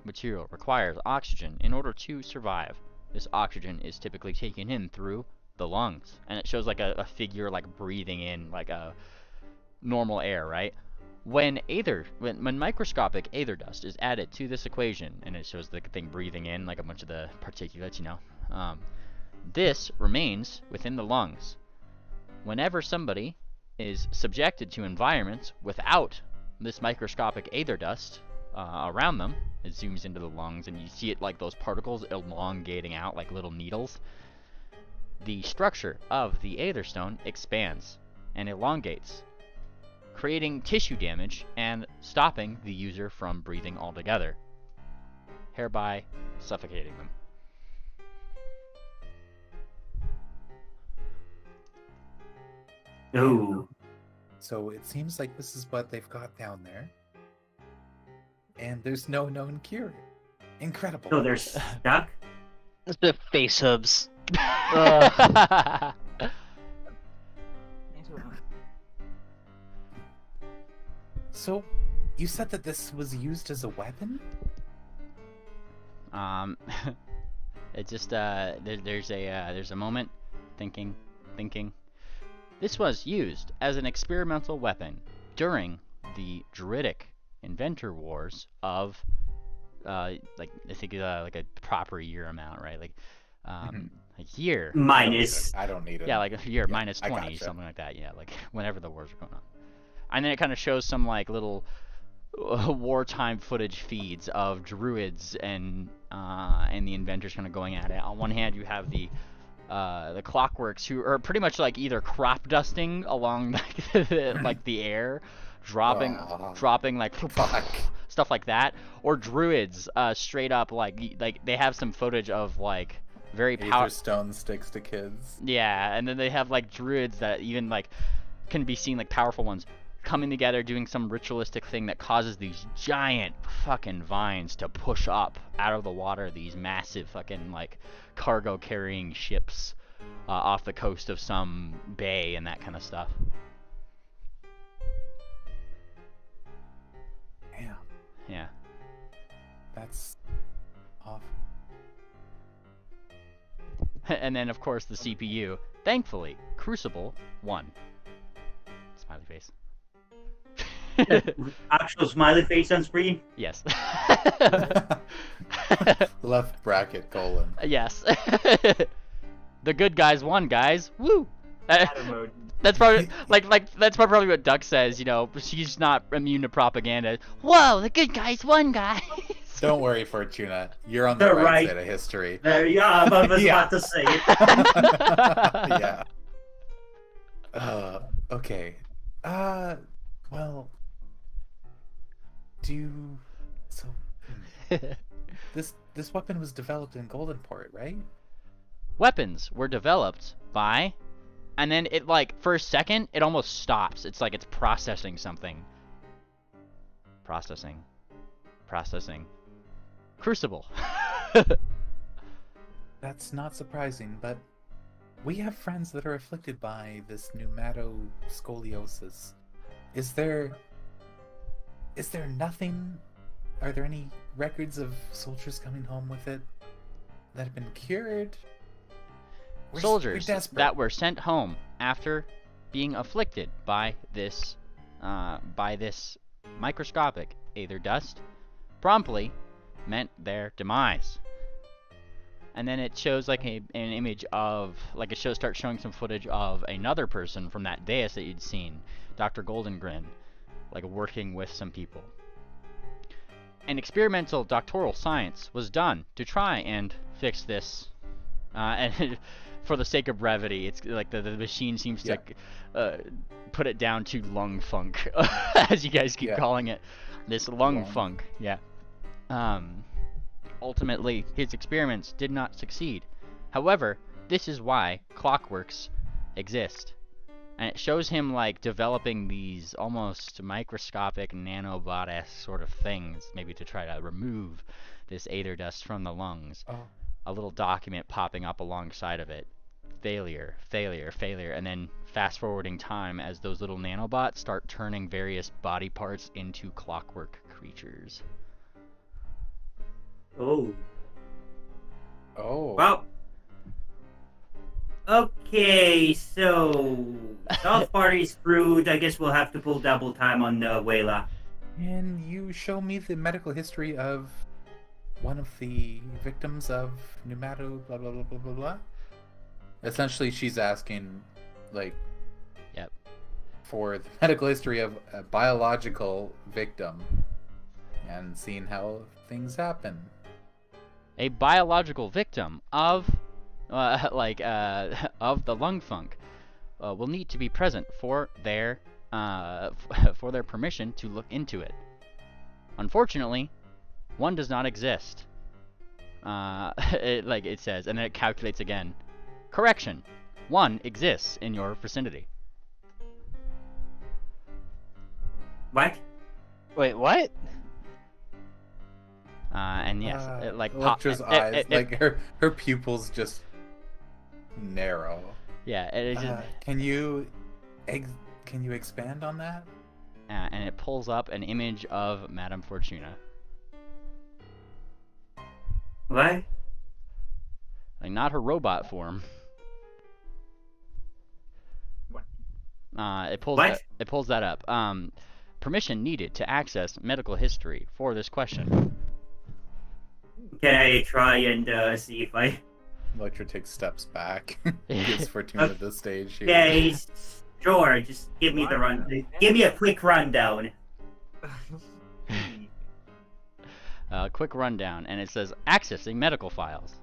material requires oxygen in order to survive. This oxygen is typically taken in through the lungs, and it shows like a figure like breathing in like a normal air, right? When microscopic aether dust is added to this equation, and it shows the thing breathing in like a bunch of the particulates, this remains within the lungs. Whenever somebody is subjected to environments without this microscopic aether dust around them, it zooms into the lungs, and you see it like those particles elongating out like little needles. The structure of the aether stone expands and elongates, creating tissue damage and stopping the user from breathing altogether, hereby suffocating them. Ooh. So it seems like this is what they've got down there. And there's no known cure. Incredible. So they're stuck? The face hubs. So, you said that this was used as a weapon? It just there's a moment thinking. This was used as an experimental weapon during the Druidic Inventor Wars of like I think like a proper year amount, right? Like a year Minus. I don't need it. Yeah, like a year minus I 20, gotcha. something like that. Yeah, like whenever the wars are going on. And then it kind of shows some like little wartime footage feeds of druids and the inventors kind of going at it. On one hand, you have the clockworks who are pretty much like either crop dusting along like the air, dropping like stuff like that, or druids straight up like they have some footage of like very powerful stone sticks to kids. Yeah, and then they have like druids that even like can be seen, like powerful ones coming together doing some ritualistic thing that causes these giant fucking vines to push up out of the water, these massive fucking like cargo carrying ships off the coast of some bay and that kind of stuff. Damn. Yeah. That's awful. And then of course the CPU, thankfully, Crucible won. Smiley face. Actual smiley face on screen? Yes. Left bracket colon. Yes. The good guys won, guys. Woo! Mode. That's probably that's probably what Duck says. She's not immune to propaganda. Whoa, the good guys won, guys. Don't worry, Fortuna. You're on the They're right right. side of history. There you are. I was Yeah. about to say it. Yeah. Okay. Well. This weapon was developed in Goldenport, right? Weapons were developed by, and then it like for a second it almost stops. It's like it's processing something. Processing. Crucible. That's not surprising, but we have friends that are afflicted by this pneumatoscoliosis. Is there nothing? Are there any records of soldiers coming home with it that have been cured? We're Soldiers desperate. that were sent home after being afflicted by this microscopic aether dust promptly meant their demise. And then it shows like an image of like starts showing some footage of another person from that dais that you'd seen, Dr. Goldengrin, like working with some people. an experimental doctoral science was done to try and fix this. And for the sake of brevity, it's like the machine seems to put it down to lung funk, as you guys keep calling it. This lung funk, yeah. Ultimately, his experiments did not succeed. However, this is why clockworks exist. And it shows him like developing these almost microscopic nanobot-esque sort of things, maybe to try to remove this aether dust from the lungs. Oh. A little document popping up alongside of it. Failure, failure, failure, and then fast forwarding time as those little nanobots start turning various body parts into clockwork creatures. Oh. Oh. Well. Okay, so South Party's screwed. I guess we'll have to pull double time on Wayla. Can you show me the medical history of one of the victims of Pneumato blah blah blah blah blah blah? Essentially, she's asking, like, for the medical history of a biological victim and seeing how things happen. A biological victim of, of the lung funk will need to be present for their permission to look into it. Unfortunately, one does not exist. It says, and then it calculates again. Correction. One exists in your vicinity. What? Wait, what? And yes, it like Electra's eyes, her pupils just narrow. Yeah, it just. Can you expand on that? And it pulls up an image of Madame Fortuna. What? Like, not her robot form. What? It pulls What? it pulls that up. Permission needed to access medical history for this question. Can I try and see if I... Electra takes steps back. Gives Fortuna the stage here. Okay, sure. Just give me the run. Give me a quick rundown. Quick rundown, and it says accessing medical files.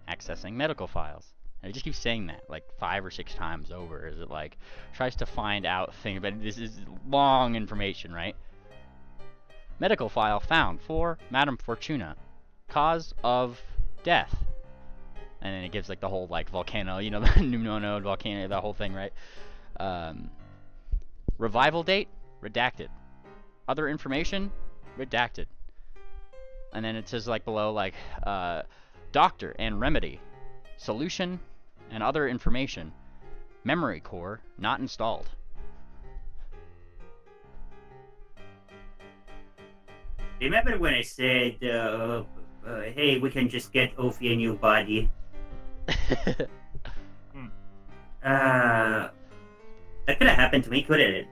Accessing medical files. And it just keeps saying that like 5 or 6 times over. As it like tries to find out things, but this is long information, right? Medical file found for Madame Fortuna. Cause of death. And then it gives like the whole like volcano, you know, the pneumono volcano, the whole thing, right? Revival date redacted. Other information redacted. And then it says like below like doctor and remedy, solution and other information, memory core not installed. Remember when I said, hey, we can just get Ophi a new body? That could have happened to me, couldn't it?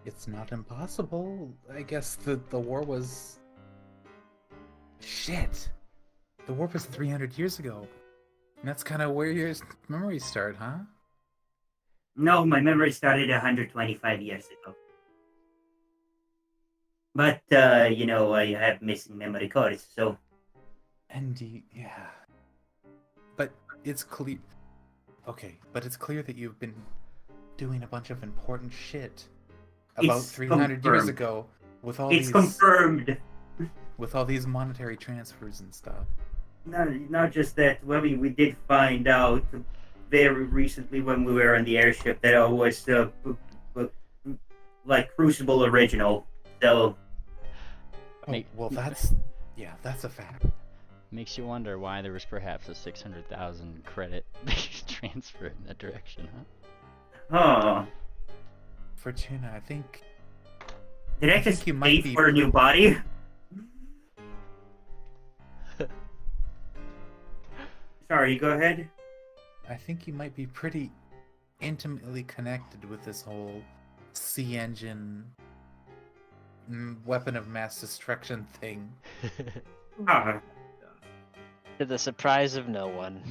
It's not impossible. I guess the war was... Shit! The war was 300 years ago. And that's kind of where your memories start, huh? No, my memory started 125 years ago. But, you know, I have missing memory cards, so... And yeah. But it's clear... Okay, but it's clear that you've been doing a bunch of important shit about It's 300 years confirmed. ago with all It's these... confirmed. With all these monetary transfers and stuff. Not just that. Well, we did find out very recently when we were on the airship that it was like Crucible original. So Oh, well, that's a fact. Makes you wonder why there was perhaps a 600,000 credit transfer in that direction, huh? Fortuna, I think... Did I I think just you might pay be- for a new body? Sorry, go ahead. I think you might be pretty intimately connected with this whole C-engine weapon of mass destruction thing. Ah, To the surprise of no one.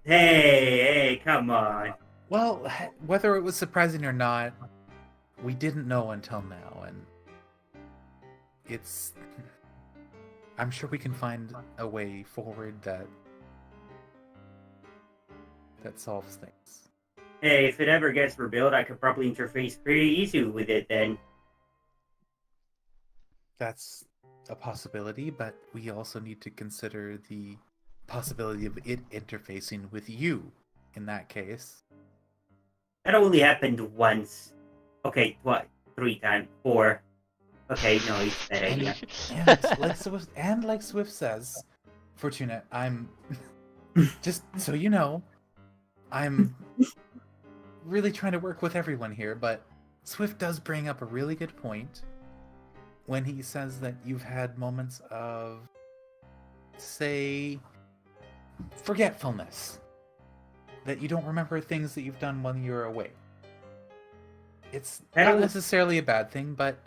hey, come on. Well, whether it was surprising or not, we didn't know until now, and it's... I'm sure we can find a way forward that solves things. Hey, if it ever gets rebuilt, I could probably interface pretty easy with it then. That's a possibility, but we also need to consider the possibility of it interfacing with you in that case. That only happened once. Okay, what? 3 times? 4. Okay, no, it's that idea. And like Swift says, Fortuna, I'm just so you know, I'm really trying to work with everyone here, but Swift does bring up a really good point when he says that you've had moments of, say, forgetfulness. That you don't remember things that you've done when you're away. It's not necessarily a bad thing, but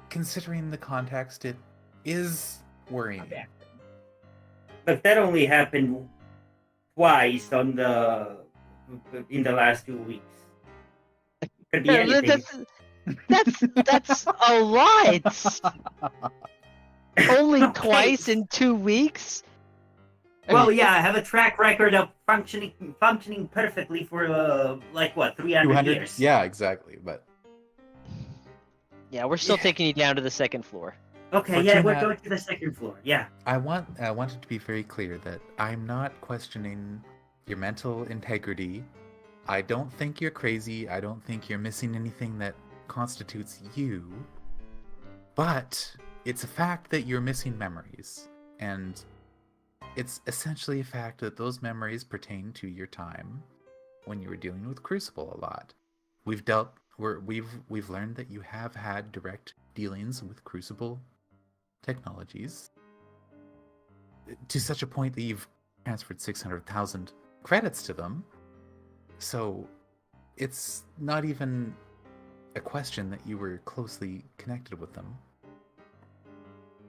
considering the context, it is worrying. Okay. But that only happened twice in the last 2 weeks. Could be anything. That's a lot. Only twice in 2 weeks. Well, yeah, I have a track record of functioning perfectly for 300 years. Yeah, exactly. But yeah, we're still taking you down to the second floor. Okay, yeah, we're going to the second floor. Yeah. I want it to be very clear that I'm not questioning your mental integrity. I don't think you're crazy. I don't think you're missing anything that constitutes you. But it's a fact that you're missing memories, and it's essentially a fact that those memories pertain to your time when you were dealing with Crucible a lot. We've learned that you have had direct dealings with Crucible technologies to such a point that you've transferred 600,000 credits to them. So it's not even a question that you were closely connected with them.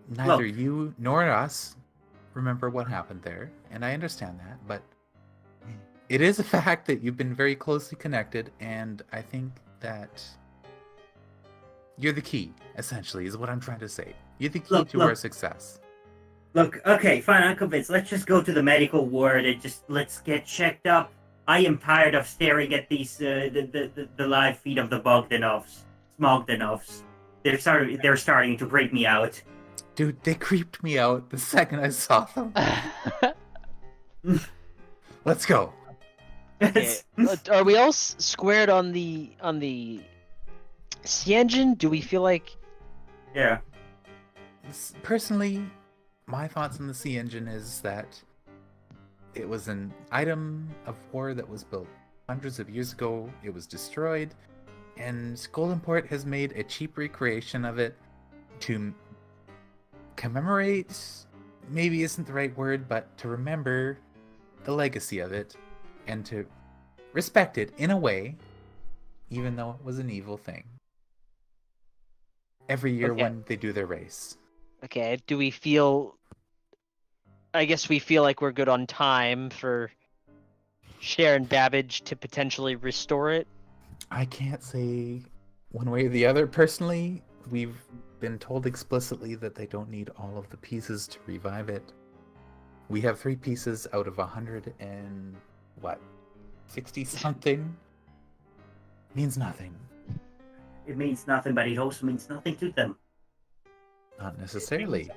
Neither you nor us remember what happened there, and I understand that, but it is a fact that you've been very closely connected, and I think that you're the key, essentially, is what I'm trying to say. You're the key to our success. Look, okay, fine, I'm convinced. Let's just go to the medical ward and let's get checked up. I am tired of staring at these the live feed of the Smogdanovs. They're starting to break me out. Dude, they creeped me out the second I saw them. Let's go. Okay. Are we all squared on the sea engine? Do we feel like? Yeah. Personally, my thoughts on the sea engine is that it was an item of war that was built hundreds of years ago. It was destroyed, and Goldenport has made a cheap recreation of it to commemorate, maybe isn't the right word, but to remember the legacy of it and to respect it in a way, even though it was an evil thing. Every year when they do their race. Okay, do we feel... I guess we feel like we're good on time for Sharon Babbage to potentially restore it? I can't say one way or the other. Personally, we've been told explicitly that they don't need all of the pieces to revive it. We have 3 pieces out of 160 something. Means nothing. It means nothing, but it also means nothing to them. Not necessarily.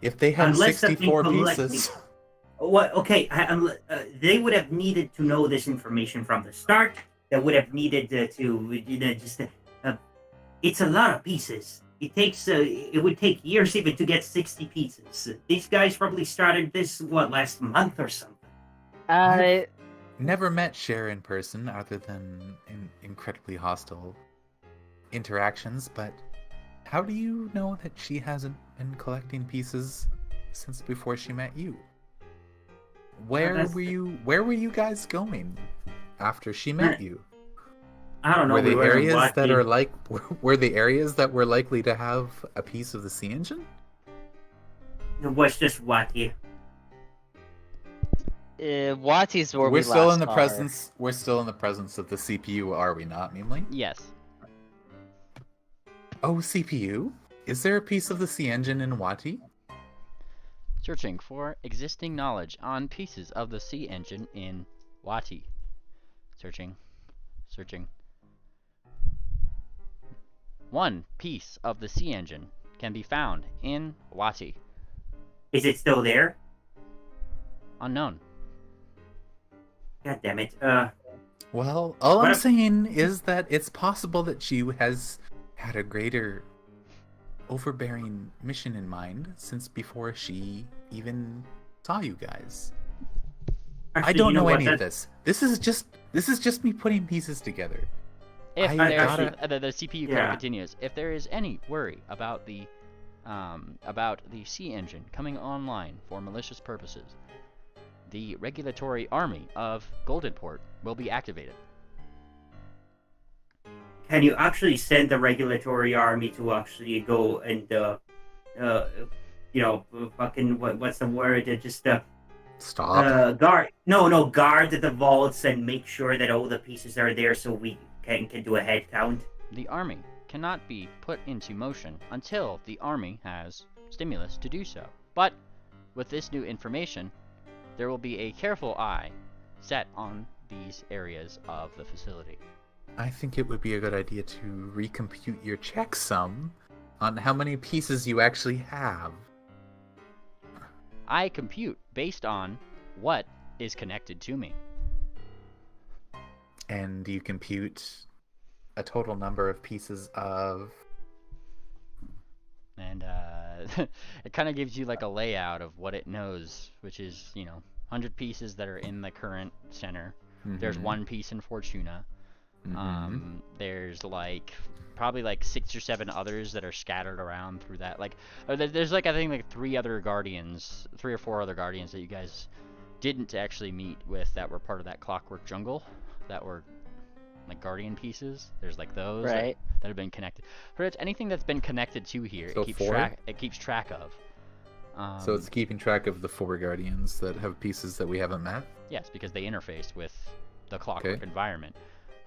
If they had 64 pieces. What? Okay, they would have needed to know this information from the start. They would have needed it's a lot of pieces. It would take years even to get 60 pieces. These guys probably started this last month or something. Never met Cher in person other than in incredibly hostile interactions, but how do you know that she hasn't been collecting pieces since before she met you? Where were you guys going after she met you? I don't know. Were the areas that were likely to have a piece of the sea engine? It was just Wati. Wati's where we're still in the presence of the CPU, are we not, Meemly? Yes. Oh, CPU? Is there a piece of the C engine in Wati? Searching for existing knowledge on pieces of the C engine in Wati. Searching. Searching. One piece of the C engine can be found in Wati. Is it still there? Unknown. God damn it. Well, all What I'm if- saying is that it's possible that she has had a greater overbearing mission in mind since before she even saw you guys. I Actually, don't you know what, any of that- this. This is just me putting pieces together. If I there's gotta- the CPU Yeah. code continues, if there is any worry about the C engine coming online for malicious purposes, the regulatory army of Goldenport will be activated. Can you actually send the regulatory army to actually go and, fucking, what's the word? Just, Stop. guard the vaults and make sure that all the pieces are there so we can do a head count. The army cannot be put into motion until the army has stimulus to do so. But with this new information, there will be a careful eye set on these areas of the facility. I think it would be a good idea to recompute your checksum on how many pieces you actually have. I compute based on what is connected to me. And you compute a total number of pieces of... And it kind of gives you like a layout of what it knows, which is, 100 pieces that are in the current center. There's one piece in Fortuna. There's probably 6 or 7 others that are scattered around through that. There's I think 3 or 4 other guardians that you guys didn't actually meet with that were part of that Clockwork Jungle, that were guardian pieces. There's those Right. that have been connected. Pretty much anything that's been connected to here, So it keeps 4? it keeps track of. So it's keeping track of the 4 guardians that have pieces that we haven't met? Yes, because they interface with the Clockwork environment,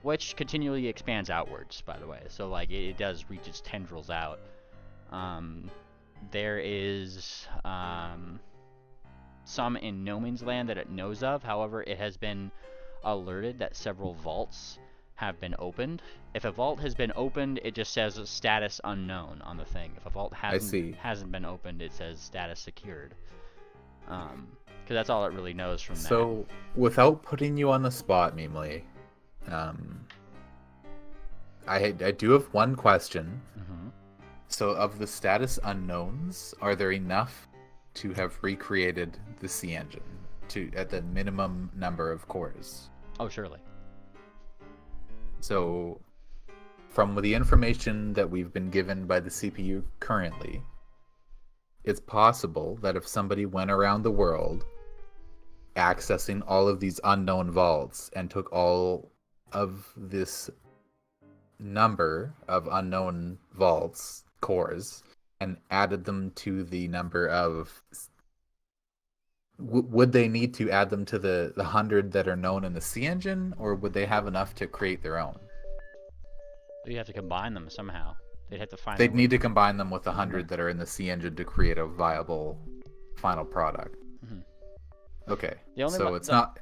which continually expands outwards, by the way. So it does reach its tendrils out. There is some in No Man's Land that it knows of. However, it has been alerted that several vaults have been opened. If a vault has been opened, it just says status unknown on the thing. If a vault hasn't been opened, it says status secured. Because that's all it really knows from that. So, without putting you on the spot, Mimli, I do have one question. So, of the status unknowns, are there enough to have recreated the C engine at the minimum number of cores? Oh, surely. So, from the information that we've been given by the CPU currently, it's possible that if somebody went around the world accessing all of these unknown vaults and took all of this number of unknown vaults, cores, and added them to the number of... would they need to add them to the 100 that are known in the C engine, or would they have enough to create their own? You have to combine them somehow. They'd have to find. They'd need to combine them with the 100 that are in the C engine to create a viable final product. Okay, so it's not.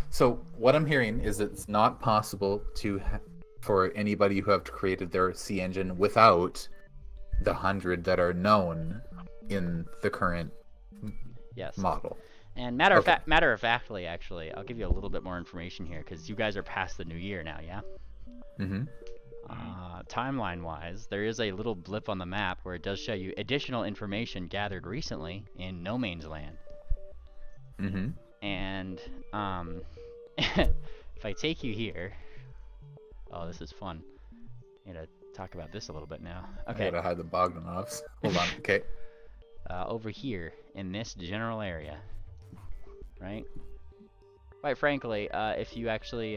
So what I'm hearing is it's not possible for anybody who have created their C engine without the 100 that are known in the current model. And matter of factly, actually, I'll give you a little bit more information here because you guys are past the new year now, yeah? Timeline-wise, there is a little blip on the map where it does show you additional information gathered recently in No Man's Land. And if I take you here, oh, this is fun. I'm gonna talk about this a little bit now. Okay. I gotta hide the Bogdanovs. Hold on. Okay. Over here in this general area, right? Quite frankly, if you actually,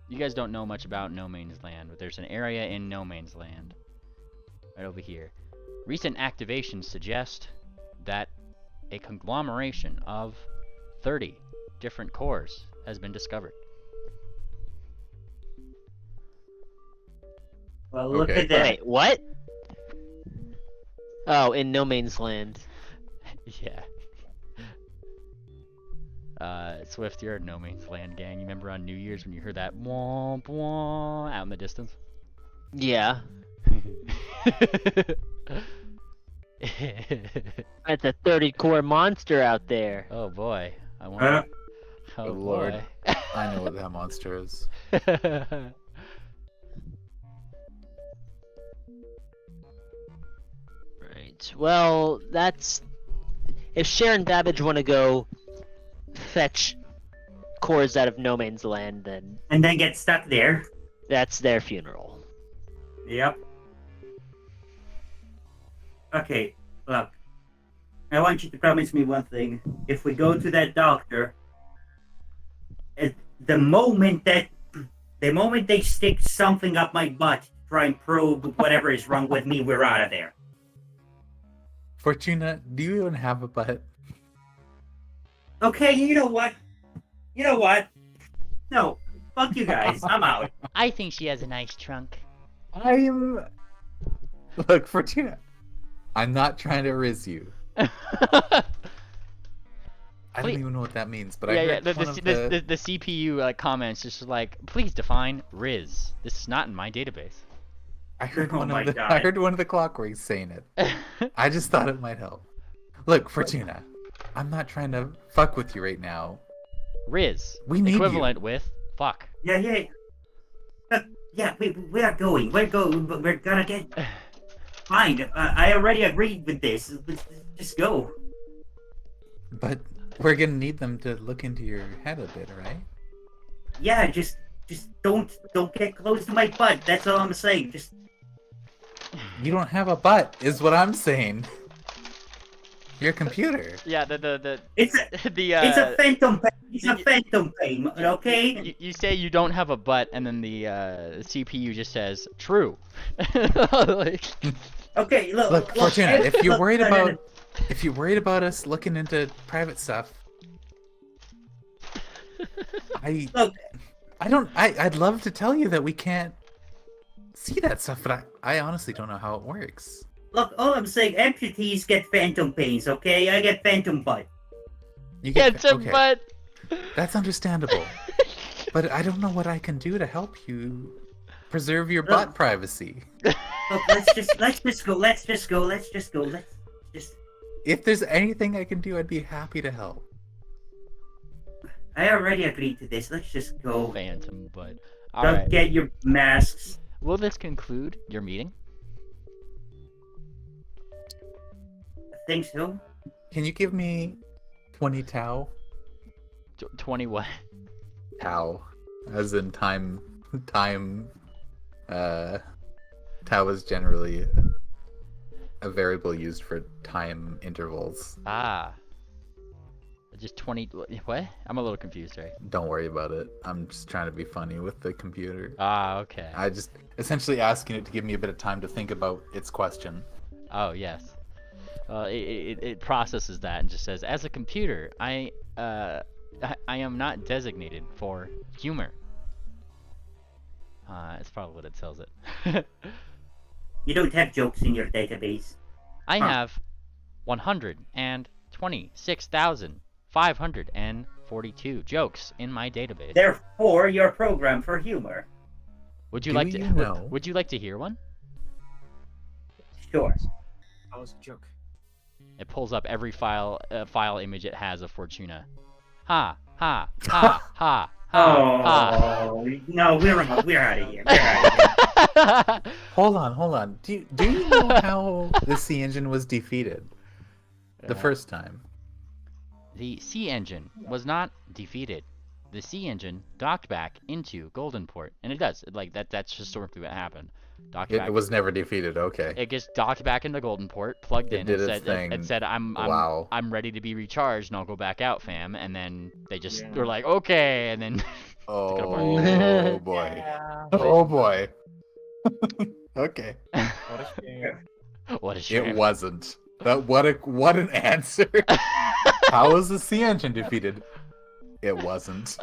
you guys don't know much about No Man's Land, but there's an area in No Man's Land, right over here. Recent activations suggest that a conglomeration of 30 different cores has been discovered. Well, look Okay. at that. Wait, what? Oh, in No Man's Land. Yeah. Swift, you're a No Man's Land gang. You remember on New Year's when you heard that womp womp out in the distance? Yeah. That's a 30-core monster out there. Oh boy. I want. Oh, Oh Lord. boy. I know what that monster is. Right. Well, that's... If Sharon Babbage want to go fetch cores out of No Man's Land, then And then get stuck there. that's their funeral. Yep. Okay, look. I want you to promise me one thing. If we go to that doctor, the moment they stick something up my butt to try and probe whatever is wrong with me, we're out of there. Fortuna, do you even have a butt? Okay, you know what? You know what? No, fuck you guys. I'm out. I think she has a nice trunk. I'm... Look, Fortuna, I'm not trying to riz you. I don't Please. even know what that means, but Yeah, I yeah. heard The one of the... CPU comments just like, please define Riz. This is not in my database. I heard Oh one my of the God. I heard one of the clockworks saying it. I just thought it might help. Look, Fortuna, I'm not trying to fuck with you right now. Riz. We need equivalent with fuck. Yeah. Yeah, we are going. We're going. We're gonna get. Fine. I already agreed with this. Let's just go. But we're gonna need them to look into your head a bit, right? Yeah, just don't get close to my butt. That's all I'm saying. Just You don't have a butt, is what I'm saying. Your computer. Yeah, the it's a the it's a phantom pain. It's a phantom pain. Okay. you say you don't have a butt, and then the CPU just says true. Like, Okay. Look, Fortuna, if you're worried no, about if you're worried about us looking into private stuff, Look. I'd love to tell you that we can't see that stuff, but I honestly don't know how it works. Look, all I'm saying, amputees get phantom pains, okay? I get phantom butt. You it's a okay, butt. that's understandable. But I don't know what I can do to help you preserve your butt privacy. Look, let's just go. If there's anything I can do, I'd be happy to help. I already agreed to this. Let's just go. Phantom butt. Don't All right. get your masks. Will this conclude your meeting? I think so. Can you give me 20 tau? 20 what? Tau. As in time. Tau is generally a variable used for time intervals. Ah. Just 20. What? I'm a little confused, right? Don't worry about it. I'm just trying to be funny with the computer. Ah, okay. I just essentially asking it to give me a bit of time to think about its question. Oh, yes. It processes that and just says, as a computer, I am not designated for humor. It's probably what it tells it. You don't have jokes in your database. I Huh. have 126,542 jokes in my database. Therefore, you're programmed for humor. Would you Do like to? you know? Would you like to hear one? Sure. That was a joke. It pulls up every file image it has of Fortuna. Ha ha ha ha ha Oh no, we're out of here. We're out of here. ha. Hold on. Do you know how the C engine was defeated the first time? The C engine was not defeated. The C engine docked back into Goldenport, and it does. That's historically what happened. Docked back. It was never defeated. Okay. It just docked back into Goldenport, plugged It in, did and its said, thing. it said, "I'm Wow. ready to be recharged, and I'll go back out, fam." And then they just Yeah. were like, "Okay," and then Oh apart. boy. Yeah. Oh boy. Okay. What a shame. what a shame. It wasn't. What an answer. How was the C engine defeated? It wasn't.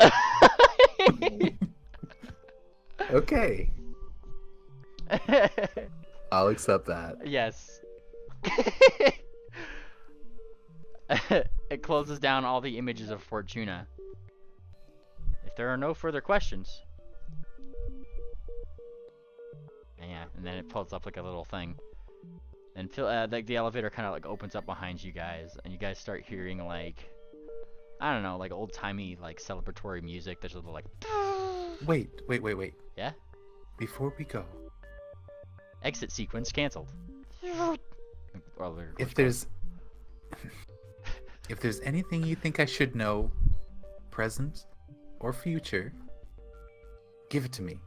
Okay. I'll accept that. Yes. It closes down all the images of Fortuna. If there are no further questions. Yeah, and then it pulls up like a little thing. And the elevator kind of like opens up behind you guys, and you guys start hearing like, I don't know, like old-timey like celebratory music. There's a little like. Wait. Yeah? Before we go, Exit sequence canceled. if there's anything you think I should know, present or future, give it to me.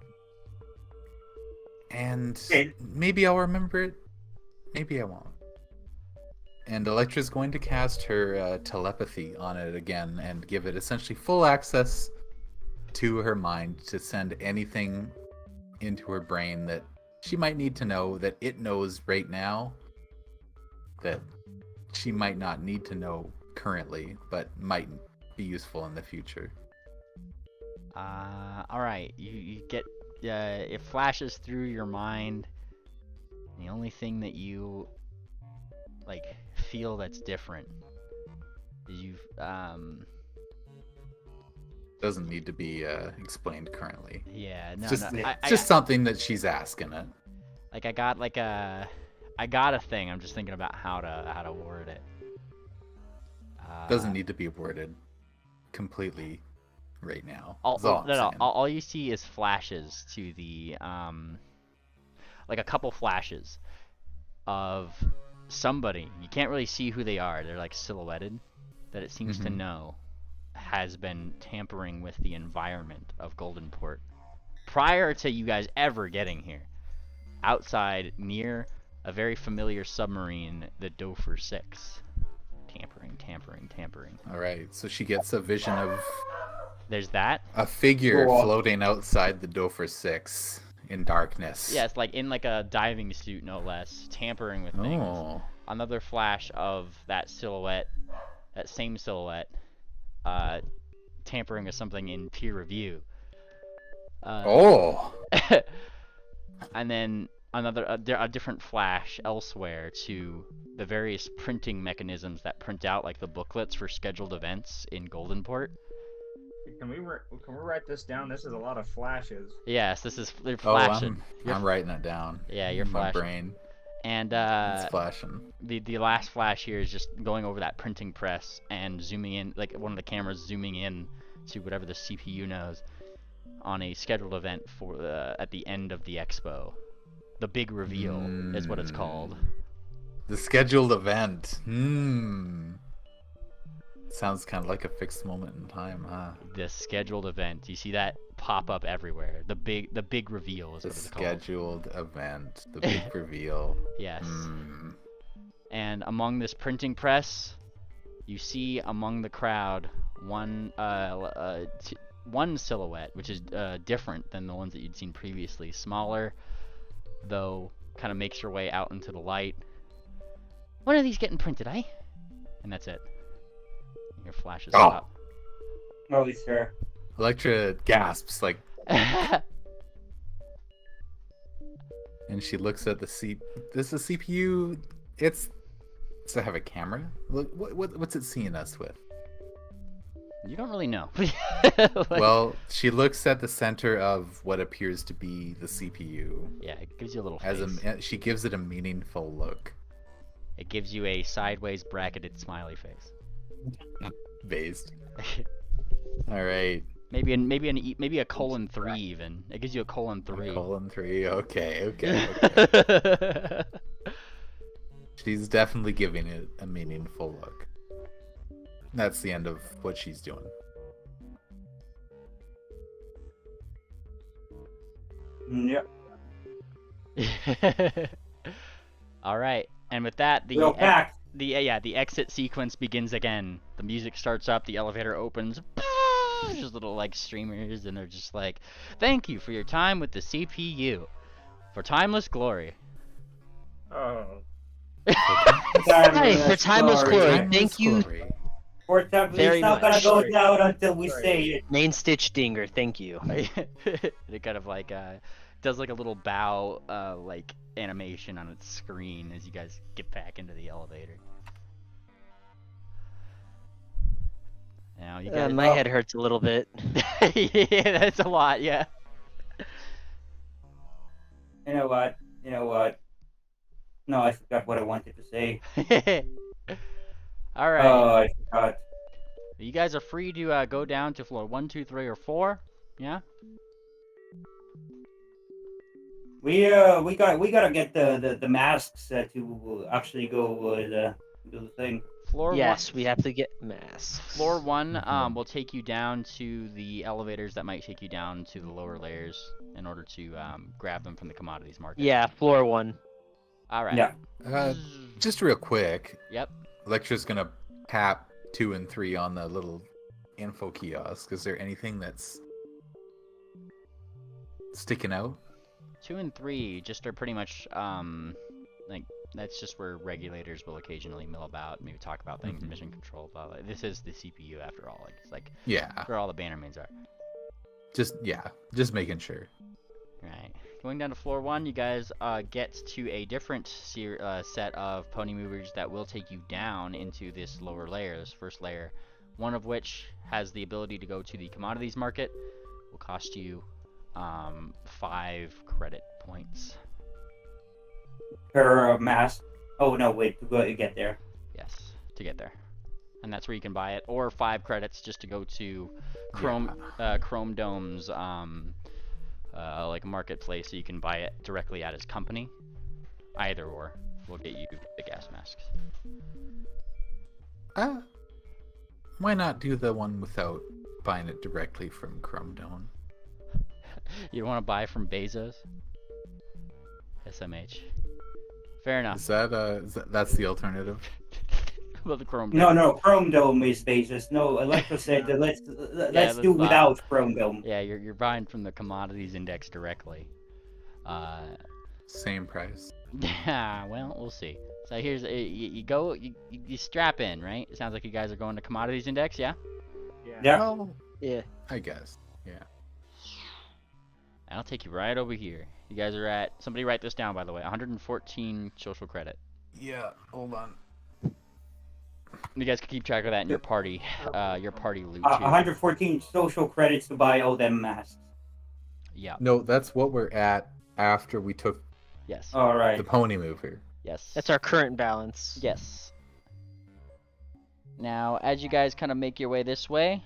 And Okay. maybe I'll remember it, maybe I won't. And Electra's going to cast her telepathy on it again and give it essentially full access to her mind to send anything into her brain that she might need to know, that it knows right now, that she might not need to know currently, but might be useful in the future. Alright, you get, it flashes through your mind. The only thing that you, like, feel that's different is Doesn't need to be explained currently. yeah, no, It's just, no, it's just something that she's asking it. like, I got a thing, I'm just thinking about how to word it. Doesn't need to be worded completely right now. All, is all I'm no, saying. all you see is flashes to the, like a couple flashes of somebody. You can't really see who they are. They're like silhouetted, that it seems to Mhm. know has been tampering with the environment of Goldenport prior to you guys ever getting here. Outside, near a very familiar submarine, the Dofer 6. Tampering. All right, so she gets a vision of There's that. a figure Cool. floating outside the Dofer 6 in darkness. Yeah, it's like in like a diving suit, no less, tampering with things. Oh. Another flash of that silhouette, that same silhouette, tampering with something in peer review. Oh. And then a different flash elsewhere to the various printing mechanisms that print out like the booklets for scheduled events in Goldenport. Can we write this down? This is a lot of flashes. Yes, they're Oh, flashing. I'm writing it down. Yeah, you're in my flashing. brain. And It's flashing. the last flash here is just going over that printing press and zooming in, like one of the cameras zooming in to whatever the CPU knows on a scheduled event for at the end of the expo. The big reveal is what it's called. The scheduled event. Sounds kind of like a fixed moment in time, huh? The scheduled event. You see that pop up everywhere. The big reveal is The what it's called. scheduled event. The big reveal. Yes. Hmm. And among this printing press, you see among the crowd one silhouette, which is different than the ones that you'd seen previously. Smaller, though, kind of makes your way out into the light. When are these getting printed, eh? And that's it. Your flashes Oh. stop. Holy sir. Electra gasps, like, and she looks at the This is a CPU. Does it have a camera? Look, what's it seeing us with? You don't really know. Like, Well, she looks at the center of what appears to be the CPU. yeah, it gives you a little As face. she gives it a meaningful look. It gives you a sideways bracketed smiley face. Based. All right. maybe a :3 even. It gives you a :3. :3. Okay. She's definitely giving it a meaningful look. That's the end of what she's doing. Yep. All right, and with that, Real packed. the exit sequence begins again. The music starts up, the elevator opens. Just little like streamers, and they're just like, "Thank you for your time with the CPU, for timeless glory." Oh. Hey, for timeless glory. Thank you. Glory. For time, Very it's not gonna much. go down until we say it. Main Stitch Dinger, thank you. They kind of like does like a little bow like animation on its screen as you guys get back into the elevator. Now you guys. My head hurts a little bit. Yeah, that's a lot. Yeah. You know what? You know what? No, I forgot what I wanted to say. All right. Oh, I forgot. You guys are free to go down to floor 1, 2, 3, or 4. Yeah. We gotta get the masks to actually go do the thing. Floor Yes, 1. we have to get masks. Floor 1 will take you down to the elevators that might take you down to the lower layers in order to grab them from the commodities market. Yeah, floor 1. All right. Yeah. Just real quick, Yep. Lecture's gonna tap 2 and 3 on the little info kiosk. Is there anything that's sticking out? 2 and 3 just are pretty much like that's just where regulators will occasionally mill about, maybe talk about things, mission control, blah, blah. This is the CPU after all. Like it's like Yeah. where all the Bannermanes are. Just making sure. Right. Going down to floor 1, you guys get to a different set of pony movers that will take you down into this lower layer, this first layer. One of which has the ability to go to the commodities market. Will cost you 5 credit points. Per mask. Oh no, wait, to get there. Yes, to get there. And that's where you can buy it, or 5 credits just to go to Chrome Dome's like marketplace, so you can buy it directly at his company. Either or will get you the gas masks. Why not do the one without buying it directly from Chrome Dome? You don't want to buy from Bezos? SMH. Fair enough. Is that that's the alternative? Well, the Chrome No, Dome. no, Chrome Dome is basis. No, Electro said that let's let's do buy- without Chrome Dome. Yeah, you're buying from the commodities index directly. Same price. Yeah, well, we'll see. So here's you strap in, right? It sounds like you guys are going to commodities index, yeah? Yeah. Well, Yeah. I guess. Yeah. And I'll take you right over here. You guys are at, somebody write this down by the way, 114 social credit. Yeah. Hold on. You guys can keep track of that in your party loot too. 114 social credits to buy all them masks. Yeah. No, that's what we're at after we took Yes. All right. the pony mover. Yes. That's our current balance. Yes. Now, as you guys kind of make your way this way,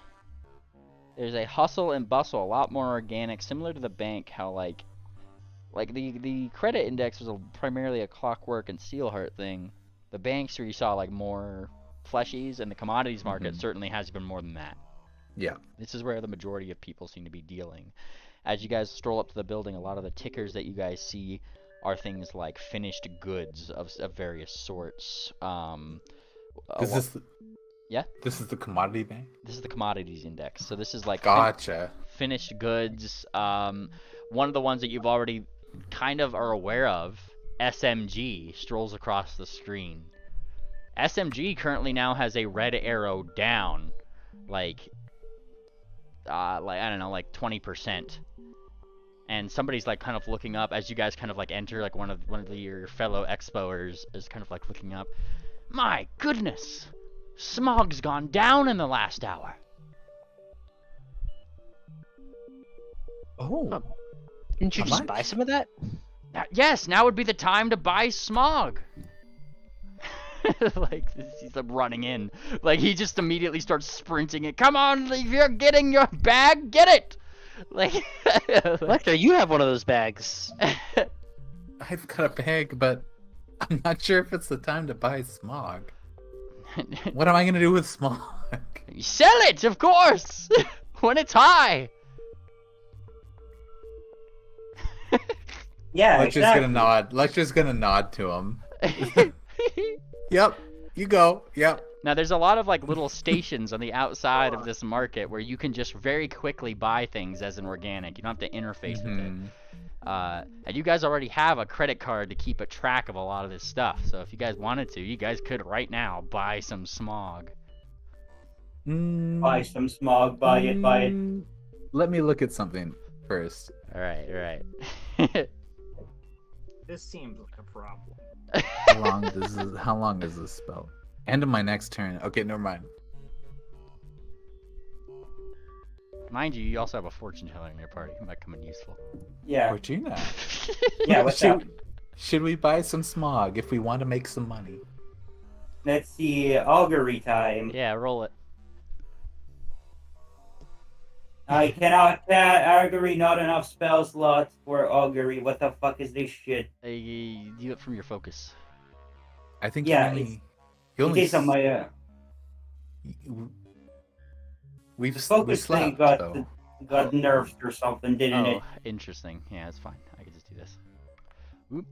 there's a hustle and bustle, a lot more organic, similar to the bank. How like the credit index was primarily a clockwork and steel heart thing. The banks where you saw like more fleshies, and the commodities market certainly has been more than that. Yeah. This is where the majority of people seem to be dealing. As you guys stroll up to the building, a lot of the tickers that you guys see are things like finished goods of various sorts. Is this the, Yeah? This is the commodity bank? This is the commodities index. So this is like Gotcha. finished goods. One of the ones that you've already kind of are aware of, SMG, strolls across the screen. SMG currently now has a red arrow down, like I don't know, like 20%. And somebody's like kind of looking up as you guys kind of like enter, like one of your fellow expoers is kind of like looking up. My goodness, smog's gone down in the last hour. Oh. Didn't you How just much? buy some of that? Yes, now would be the time to buy smog. Like he's like running in, like he just immediately starts sprinting it. Come on, if you're getting your bag, get it. Like, Lecter, you have one of those bags. I've got a bag, but I'm not sure if it's the time to buy smog. What am I gonna do with smog? You sell it, of course, when it's high. Yeah, Lecture's exactly. gonna nod. Lecture's gonna nod to him. Yep. You go. Yep. Now there's a lot of like little stations on the outside of this market where you can just very quickly buy things as an organic. You don't have to interface with it. And you guys already have a credit card to keep a track of a lot of this stuff. So if you guys wanted to, you guys could right now buy some smog. Buy some smog, buy it. Let me look at something. first. All right. This seems like a problem. How long is this spell? End of my next turn. Okay, never mind. Mind you, you also have a fortune teller in your party. It might come in useful. Yeah. Fortuna. Yeah, what's up? Should we buy some smog if we want to make some money? Let's see, augury time. Yeah, roll it. I cannot augury, not enough spell slots for augury. What the fuck is this shit? You do it from your focus. I think Yeah, you In only case of my we focus thing slept, got though. got nerfed or something, didn't Oh, it? interesting. Yeah, that's fine. I can just do this. Oop.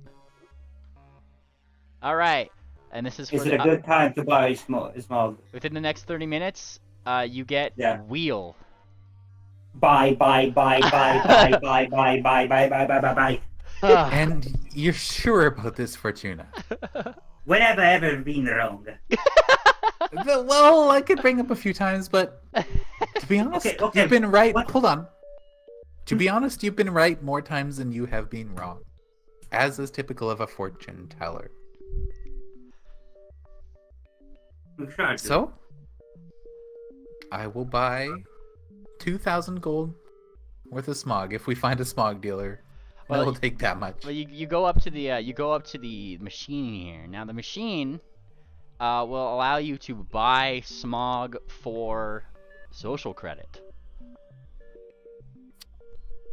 All right, and this is for Is it a good time to buy smog? within the next 30 minutes. You get Yeah. wheel. Buy. Ah. And you're sure about this, Fortuna? When have I ever been wrong? Well, I could bring up a few times, but to be honest, Okay, you've been right. what- Hold on. To be honest, you've been right more times than you have been wrong, as is typical of a fortune teller. So, I will buy 2,000 gold worth of smog if we find a smog dealer. Well, We'll take that much. Well, you go up to the machine here. Now the machine will allow you to buy smog for social credit.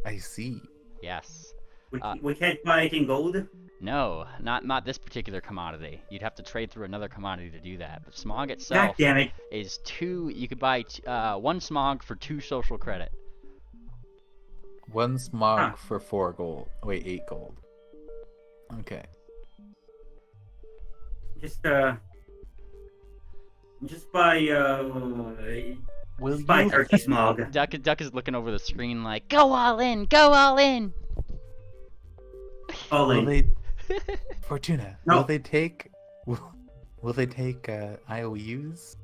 I see. Yes. We can't buy it in gold. No, not this particular commodity. You'd have to trade through another commodity to do that. But smog God itself damn it! is you could buy one smog for 2 social credit. One smog Huh. for 4 gold. Wait, 8 gold. Okay. Just buy Will just buy you- turkey smog. Duck is looking over the screen like, go all in, go all in. All Will in. they, Fortuna? No. Will they take? Will they take IOUs?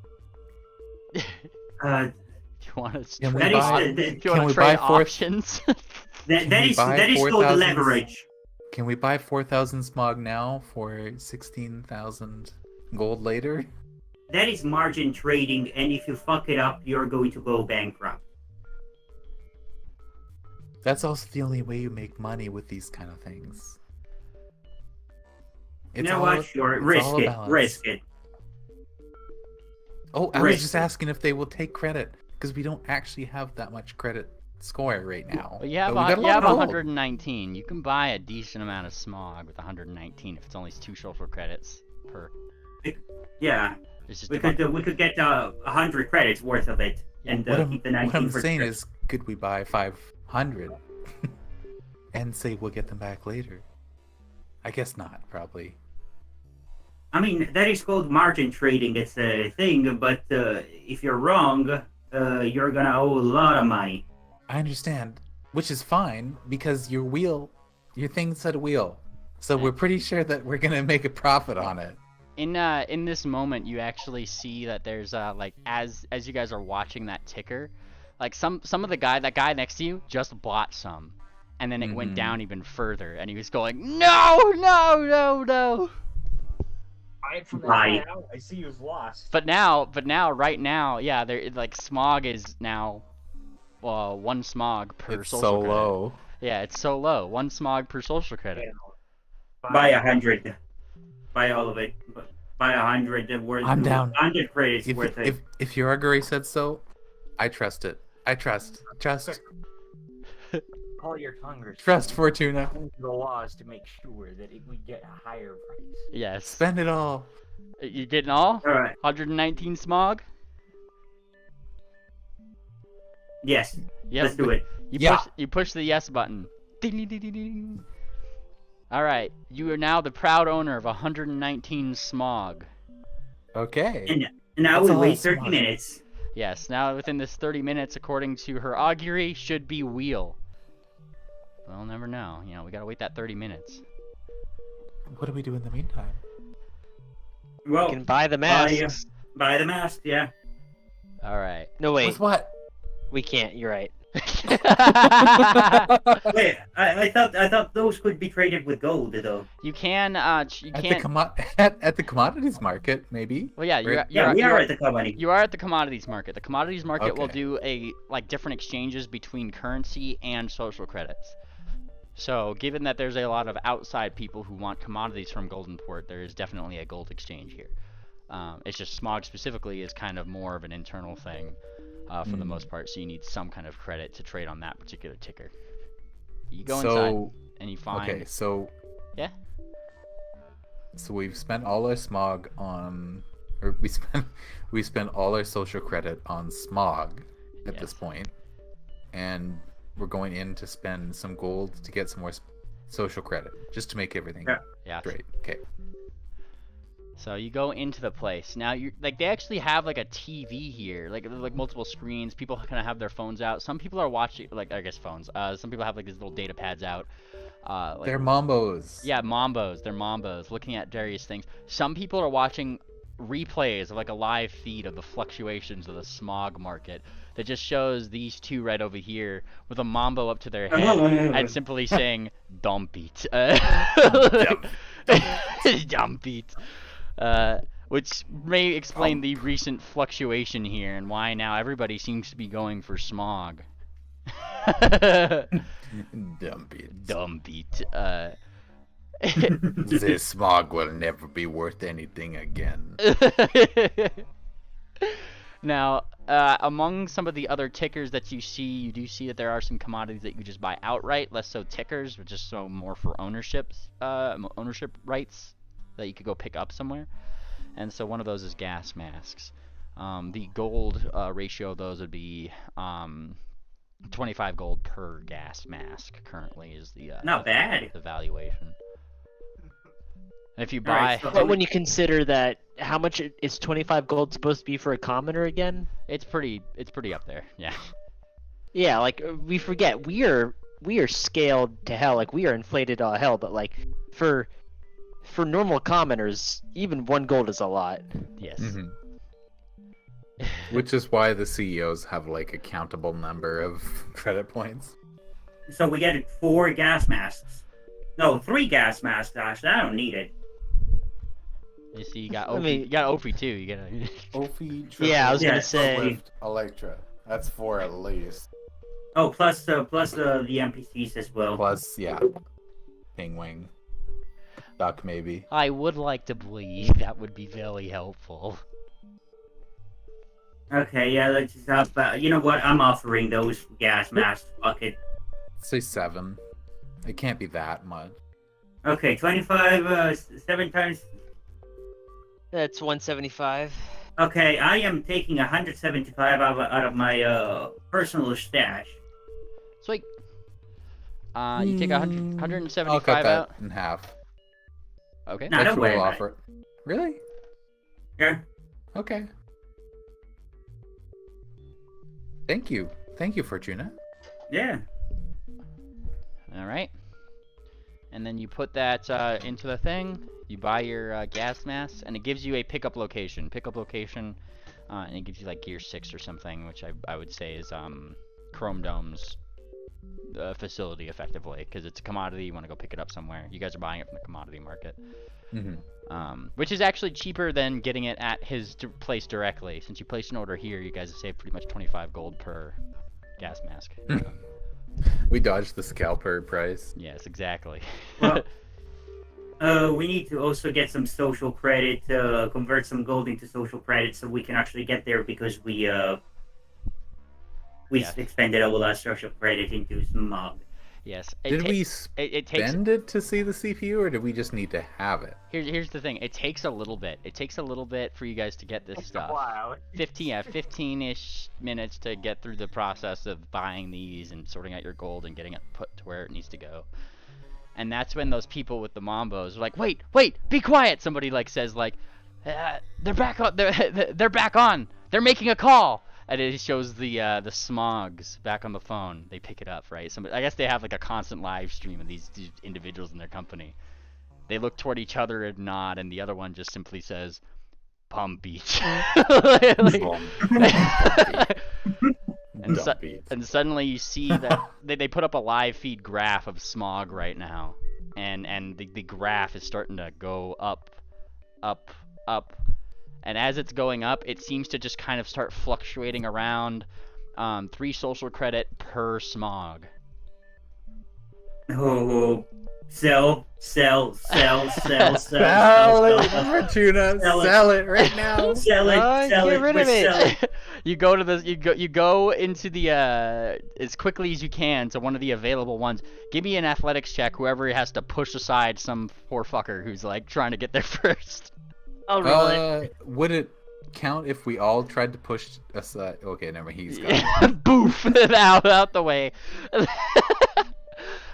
You want to Can we trade? buy- Do you can want we to trade buy four- options? that we buy is called 4,000? leverage. Can we buy 4,000 smog now for 16,000 gold later? That is margin trading, and if you fuck it up, you're going to go bankrupt. That's also the only way you make money with these kind of things. You know what? Sure, it's risk all a it. balance. Risk it. Oh, I was Risk just it. asking if they will take credit because we don't actually have that much credit score right now. Well, you have, But we got a you lot have of gold. 119. You can buy a decent amount of smog with 119 if it's only 2 social credits per. Yeah, It's just we a bu- could get 100 credits worth of it, and keep the 19 what I'm for saying script. is, could we buy 500 and say we'll get them back later? I guess not, probably. I mean, that is called margin trading. It's a thing, but if you're wrong, you're gonna owe a lot of money. I understand, which is fine because your thing said wheel, so we're pretty sure that we're gonna make a profit on it. in this moment, you actually see that there's like as you guys are watching that ticker, like some of that guy next to you just bought some, and then it went Mhm. down even further, and he was going, no. From Right. out, I see you've lost. But right now, yeah, there like smog is now, 1 smog per It's social so credit. low. Yeah, it's so low. 1 smog per social credit. Buy 100. Buy all of it. Buy 100 worth. I'm down. 100 credits worth it. If your augury said so, I trust it. I trust. Call your Congress. Trust Fortuna. The laws to make sure that we get a higher price. Yes. Spend it all. You getting all? All right. 119 smog? Yes. Yep. Let's do it. You push the yes button. Ding, ding, ding, ding, ding. All right, you are now the proud owner of 119 smog. Okay. And now That's we a wait lot 30 smart. minutes. Yes, now within this 30 minutes, according to her augury, should be wheel. We'll never know. You know, we gotta wait that 30 minutes. What do we do in the meantime? Well, You can buy the masks. buy the mask. Yeah. All right. No, wait. With what? We can't. You're right. Wait, I thought those could be traded with gold though. You can, you At can't. at the commodities market, maybe. Well, yeah, Or- Yeah, we are at the company. You are at the commodities market. The commodities market will Okay. do different exchanges between currency and social credits. So, given that there's a lot of outside people who want commodities from Goldenport, there is definitely a gold exchange here. It's just Smog specifically is kind of more of an internal thing for the most part, so you need some kind of credit to trade on that particular ticker. You go inside and you find. Okay, so Yeah. So we've spent all our smog on, or we spent all our social credit on smog at this Yes. point, and we're going in to spend some gold to get some more social credit, just to make everything Yeah. straight. Okay. So you go into the place. Now you they actually have like a TV here, like multiple screens. People kind of have their phones out. Some people are watching I guess phones. Some people have like these little data pads out. They're Mambos. Yeah, Mambos. They're Mambos, looking at various things. Some people are watching replays of like a live feed of the fluctuations of the smog market that just shows these two right over here with a Mambo up to their head and simply saying "dump it," dump it. Which may explain the recent fluctuation here and why now everybody seems to be going for smog. Dump it. Dump it. This smog will never be worth anything again. Now, among some of the other tickers that you see, you do see that there are some commodities that you just buy outright, less so tickers, but just so more for ownership rights that you could go pick up somewhere. And so one of those is gas masks. The gold ratio of those would be 25 gold per gas mask. Currently is the Not bad. the valuation. And if you Alright, buy, so- But when you consider that, how much is 25 gold supposed to be for a commoner again? it's pretty up there. Yeah. Yeah, like we forget we are scaled to hell. Like we are inflated to hell. But like for normal commoners, even 1 gold is a lot. Yes. Mhm. Which is why the CEOs have like a countable number of credit points. So we get 4 gas masks. No, 3 gas masks, Ash. I don't need it. You see, you got I Ophi, mean- you got Ophi too. You got Ophi, Yeah, I was Yeah, gonna say. Lift, Electra. That's 4 at least. Oh, plus the NPCs as well. Plus, yeah. Pingwing. Duck, maybe. I would like to believe that would be very helpful. Okay, yeah, let's just you know what? I'm offering those gas masks. Fuck it. Say 7. It can't be that much. Okay, 25, 7 times. That's 175. Okay, I am taking 175 out of my personal stash. Sweet. You take 100, I'll 175 cut out. that in half. Okay. No, don't Electra worry will about offer it. Really? Yeah. Okay. Thank you. Thank you, Fortuna. Yeah. All right. And then you put that into the thing. You buy your gas mask, and it gives you a pickup location. And it gives you like Gear 6 or something, which I would say is Chrome Dome's facility, effectively, because it's a commodity. You want to go pick it up somewhere. You guys are buying it from the commodity market, which is actually cheaper than getting it at his place directly. Since you placed an order here, you guys have saved pretty much 25 gold per gas mask. We dodged the scalper price. Yes, exactly. Well, we need to also get some social credit, convert some gold into social credit so we can actually get there because we Yeah. expended all our social credit into smog. Yes. Did we it takes spend it to see the CPU, or did we just need to have it? here's the thing. It takes a little bit. It takes a little bit for you guys to get this stuff. Wow. 15-ish minutes to get through the process of buying these and sorting out your gold and getting it put to where it needs to go. And that's when those people with the Mambos are like, wait, be quiet. Somebody like says like, they're back on. They're back on. They're making a call. And it shows the Smogs back on the phone. They pick it up, right? Somebody, I guess they have like a constant live stream of these individuals in their company. They look toward each other and nod, and the other one just simply says, "Palm Beach." And, Dump beats. and suddenly you see that they put up a live feed graph of smog right now, and the graph is starting to go up, up, up, and as it's going up, it seems to just kind of start fluctuating around 3 social credit per smog. Oh, sell. Sell it, Fortuna. Sell it right now. Sell it. Get rid of it. You go to the you go into the as quickly as you can to one of the available ones. Give me an athletics check. Whoever has to push aside some poor fucker who's like trying to get there first. I'll roll it. Would it count if we all tried to push aside? Okay, never mind. He's gone. Boof! out the way.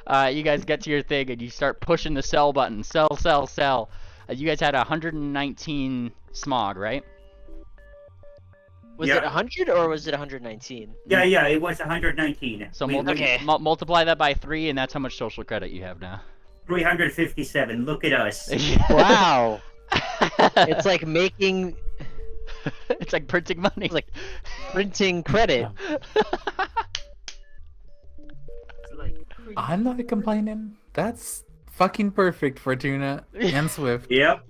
You guys get to your thing and you start pushing the sell button. Sell. You guys had 119 smog, right? Was it 100 or was it 119? Yeah, it was 119. So Okay. multiply that by 3, and that's how much social credit you have now. 357. Look at us. Wow. It's like making. It's like printing money. It's like printing credit. I'm not complaining. That's fucking perfect, Fortuna and Swift. Yep.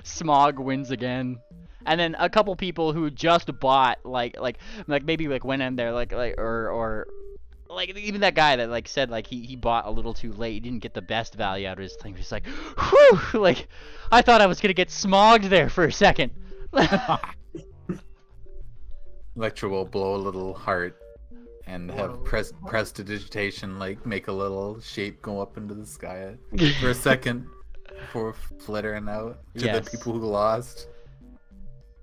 Smog wins again. And then a couple people who just bought like maybe like went in there or like even that guy that like said like he bought a little too late, he didn't get the best value out of his thing. He's like, whew, like I thought I was gonna get smogged there for a second. Electra will blow a little heart and have prestidigitation, like make a little shape go up into the sky for a second before flittering out to Yes. the people who lost.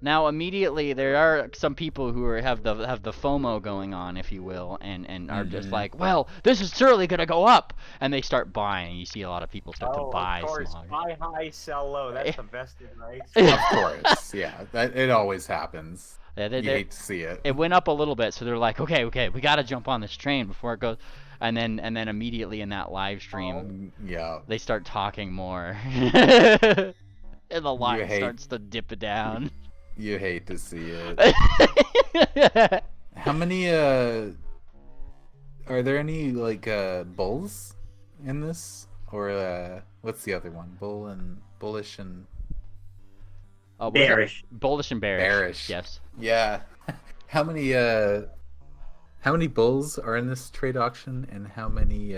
Now immediately there are some people who have the FOMO going on, if you will, and are just like, well, this is surely gonna go up, and they start buying. You see a lot of people start to buy of course. smog. Buy high, sell low. That's the best advice. Of course, yeah, it always happens. Yeah, You hate to see it. It went up a little bit, so they're like, okay, we gotta jump on this train before it goes, and then immediately in that live stream, Yeah. they start talking more, and the line hate- starts to dip down. You hate to see it. How many are there any like bulls in this, or what's the other one? Bullish and Oh, what's that? Bearish. Bullish and bearish. bearish. Yes. Yeah. How many bulls are in this trade auction, and how many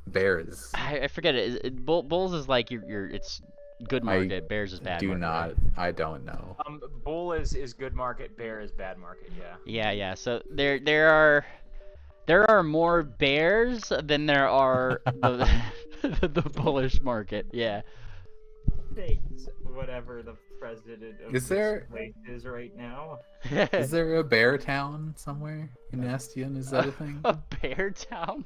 bears? I forget it. Bulls is like it's good market. Bears is bad. Do market, not. right? I don't know. Bull is good market. Bear is bad market. Yeah. Yeah. So there are more bears than there are the bullish market. Yeah. Thanks. Whatever the president of Is there- this place is right now. Is there a bear town somewhere in Astian? Is that a thing? A bear town?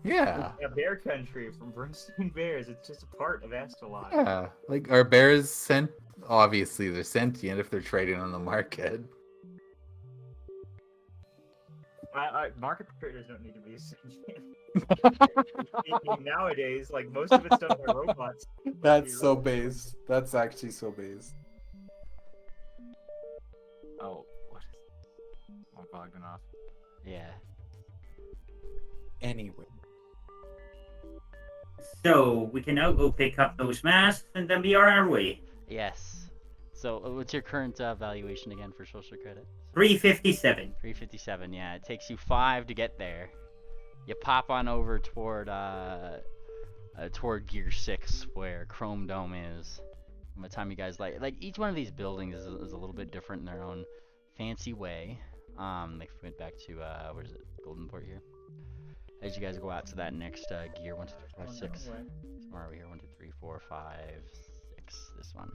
Yeah. A bear country from Brimstone Bears. It's just a part of Astalot. Yeah. Like, are bears sent? Obviously, they're sentient if they're trading on the market. Market traders don't need to be sentient. Nowadays, like most of it's done by robots. That's so based. That's actually so based. Oh, what is? My bug went off. Yeah. Anyway. So we can now go pick up those masks and then be on our way. Yes. So what's your current valuation again for social credit? 357. 357. Yeah. It takes you 5 to get there. You pop on over toward Gear 6 where Chrome Dome is. And by the time you guys like each one of these buildings is a little bit different in their own fancy way. They went back to where is it? Golden Port here. As you guys go out to that next gear, 1, 2, 3, 4, 5, 6. Somewhere over here, 1, 2, 3, 4, 5, 6. This one.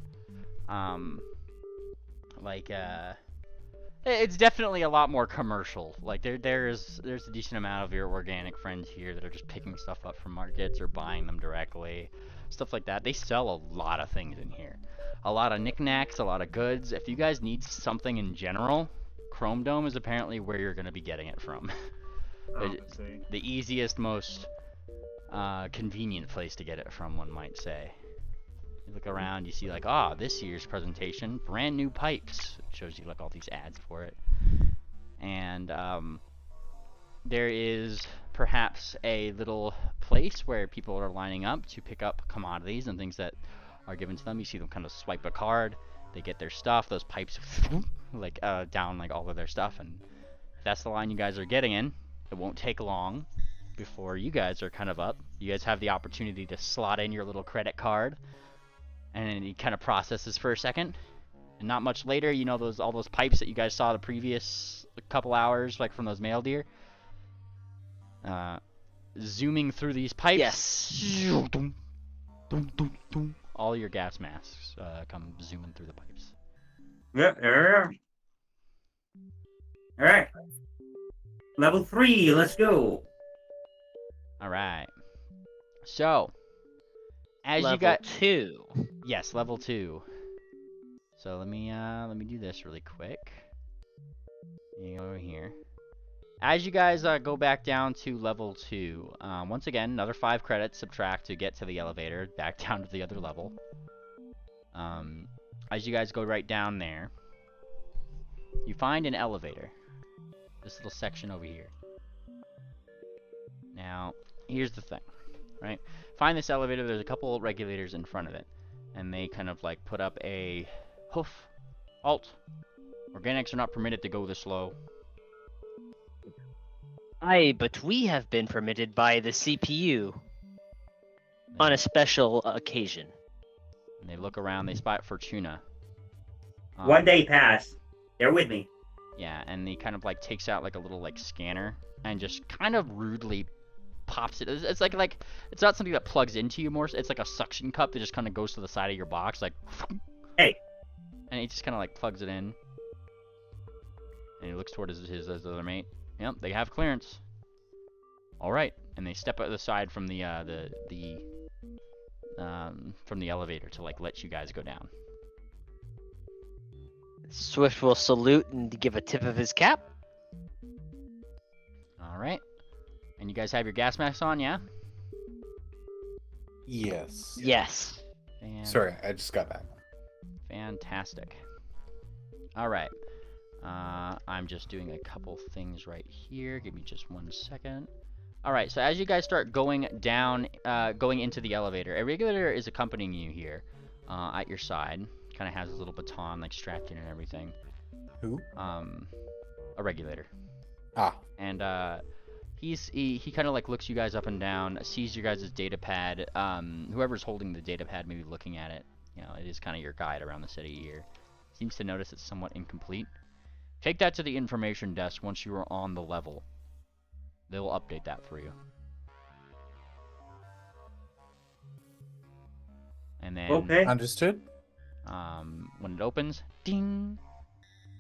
It's definitely a lot more commercial. Like there's a decent amount of your organic friends here that are just picking stuff up from markets or buying them directly, stuff like that. They sell a lot of things in here, a lot of knickknacks, a lot of goods. If you guys need something in general, Chrome Dome is apparently where you're gonna be getting it from. The easiest, most convenient place to get it from, one might say. You look around, you see like, this year's presentation, brand new pipes. It shows you like all these ads for it. and there is perhaps a little place where people are lining up to pick up commodities and things that are given to them. You see them kind of swipe a card, they get their stuff, those pipes like down like all of their stuff, and if that's the line you guys are getting in, it won't take long before you guys are kind of up. You guys have the opportunity to slot in your little credit card, and it kind of processes for a second. And not much later, you know, all those pipes that you guys saw the previous couple hours, like from those male deer. Zooming through these pipes. Yes. All your gas masks come zooming through the pipes. Yep, there we are. Alright. Level 3, let's go. Alright. So, as Level you got 2. Yes, level 2. So let me do this really quick. You go over here. As you guys go back down to level 2, once again, another 5 credits subtract to get to the elevator, back down to the other level. As you guys go right down there, you find an elevator. This little section over here. Now, here's the thing, right? Find this elevator, there's a couple regulators in front of it. And they kind of like put up a hoof. Halt. Organics are not permitted to go this slow. Aye, but we have been permitted by the CPU on a special occasion. And they look around, they spot Fortuna. One day passed. They're with me. Yeah, and he kind of like takes out like a little like scanner and just kind of rudely pops it. It's like it's not something that plugs into you more. It's like a suction cup that just kind of goes to the side of your box, like. Hey. And he just kind of like plugs it in. And he looks toward his other mate. Yep, they have clearance. All right, and they step aside from the elevator to like let you guys go down. Swift will salute and give a tip of his cap. All right, and you guys have your gas masks on, yeah? Yes. Yes. Sorry, I just got back. Fantastic. All right. I'm just doing a couple things right here. Give me just 1 second. All right, so as you guys start going down, going into the elevator, a regulator is accompanying you here at your side. Kind of has his little baton like strapped in and everything. Who? A regulator. Ah. And he kind of like looks you guys up and down, sees your guys' data pad. Whoever's holding the data pad, maybe looking at it. You know, it is kind of your guide around the city here. Seems to notice it's somewhat incomplete. Take that to the information desk once you are on the level. They will update that for you. And then, Okay. Understood. when it opens, ding!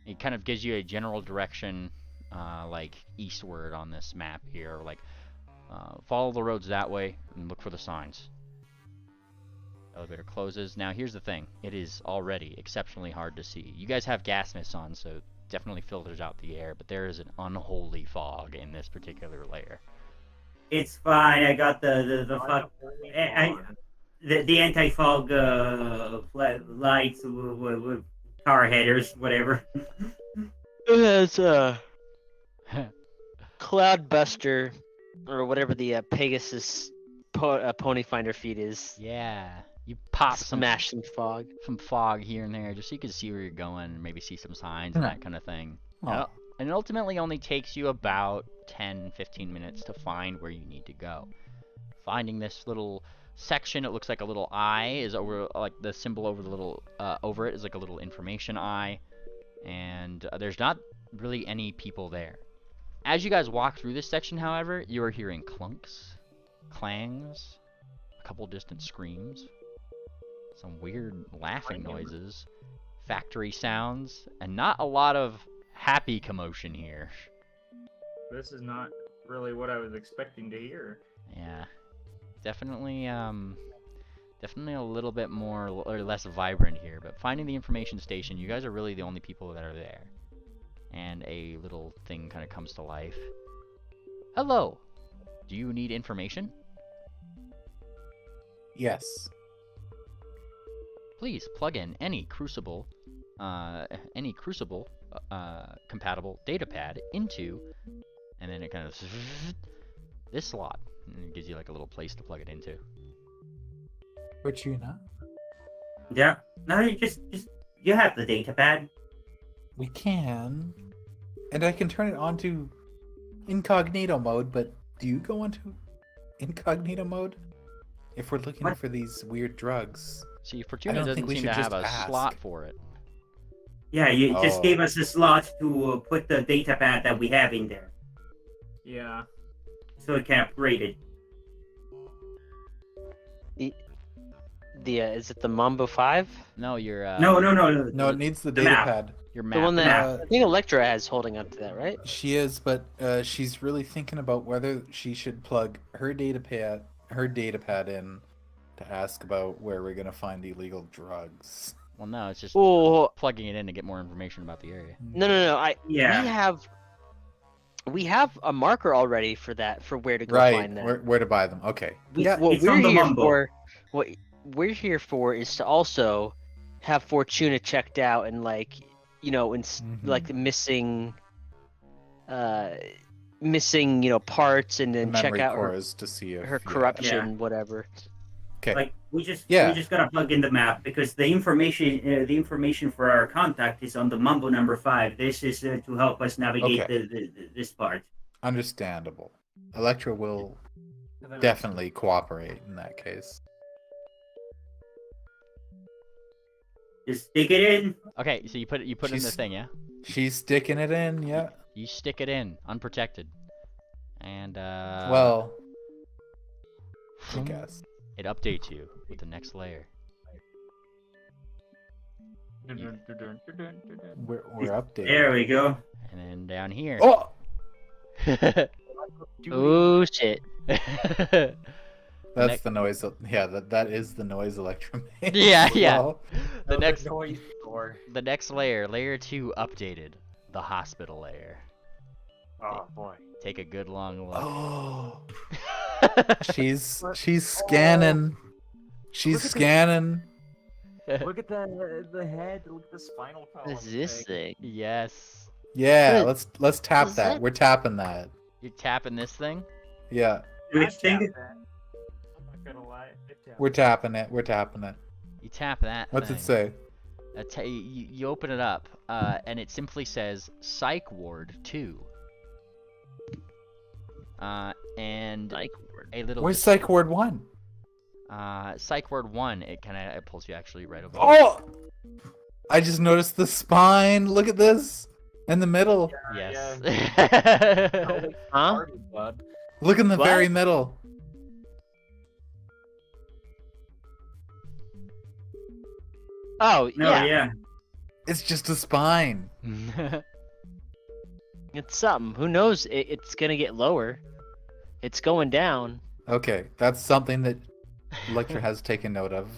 It kind of gives you a general direction, like eastward on this map here. Like, follow the roads that way and look for the signs. Elevator closes. Now, here's the thing. It is already exceptionally hard to see. You guys have gas masks on, so it definitely filters out the air, but there is an unholy fog in this particular layer. It's fine. I got the anti-fog lights with car headers, whatever. It's Cloudbuster, or whatever the Pegasus Pony Finder feed is. Yeah. You pop Smash some fog here and there just so you can see where you're going and maybe see some signs and that kind of thing. Oh. And it ultimately only takes you about 10-15 minutes to find where you need to go. Finding this little section, it looks like a little eye is over, like the symbol over the little over it is like a little information eye, and there's not really any people there. As you guys walk through this section, however, you are hearing clunks, clangs, a couple distant screams, some weird laughing noises, factory sounds, and not a lot of happy commotion here. This is not really what I was expecting to hear. Yeah, definitely a little bit more or less vibrant here. But finding the information station, you guys are really the only people that are there. And a little thing kind of comes to life. Hello, do you need information? Yes. Please plug in any crucible compatible data pad into, and then it kind of this slot, and it gives you like a little place to plug it into. Fortuna, Yeah. No, you have the data pad. we can, and I can turn it on to incognito mode. But do you go into incognito mode if we're looking What? for these weird drugs? See, Fortuna don't doesn't think we seem to should have a just ask. slot for it. Yeah, you just Oh. gave us a slot to put the data pad that we have in there, Yeah. so it can upgrade it. Is it the Mambo 5? No, your No. No, it needs the The data map. pad. your The map. one that map. I think Electra has holding up to that, right? She is, but she's really thinking about whether she should plug her data pad in to ask about where we're gonna find illegal drugs. Well, no, it's just Oh plugging it in to get more information about the area. no! Yeah. We have a marker already for that, for where to go Right, find that. where to buy them? Okay. What It's on the Mumbo. what we're here for is to also have Fortuna checked out and like, like the missing parts, and The then check memory out her, cores to see if her yeah. corruption, whatever. Okay. Like we just Yeah. gotta plug in the map because the information for our contact is on the Mumbo number 5. This is to help us navigate Okay. this part. Understandable. Electra will definitely cooperate in that case. Just stick it in. Okay, so you put in the She's- thing, yeah? She's sticking it in, yeah. You stick it in, unprotected, and Well, I guess. it updates you with the next layer. We're updating. There we go. And then down here. Oh! Oh shit! That's Next- the noise. Yeah, that is the noise Electra makes. Yeah, as yeah. well. the next noise door. the next layer, layer 2 updated, the hospital layer. Oh boy. Take a good long look. Oh, she's scanning. She's Look at the- scanning. Look at the head. Look at the spinal column. What is this thing? Yes. Yeah, What? let's tap Is that. it? We're tapping that. You're tapping this thing? Yeah, Which thing? I'm not gonna lie. we're tapping it. We're tapping it. You tap that What's thing. it say? You open it up, and it simply says Psych Ward 2. And Like, a little Where's Psych Ward 1? Psych Ward 1, it pulls you actually right over. Oh! I just noticed the spine. Look at this. In the middle. Yes. huh? Bud. Look in the What? very middle. Oh No, yeah, yeah. It's just a spine. it's something. Who knows? It's gonna get lower. It's going down. Okay, that's something that Electra has taken note of.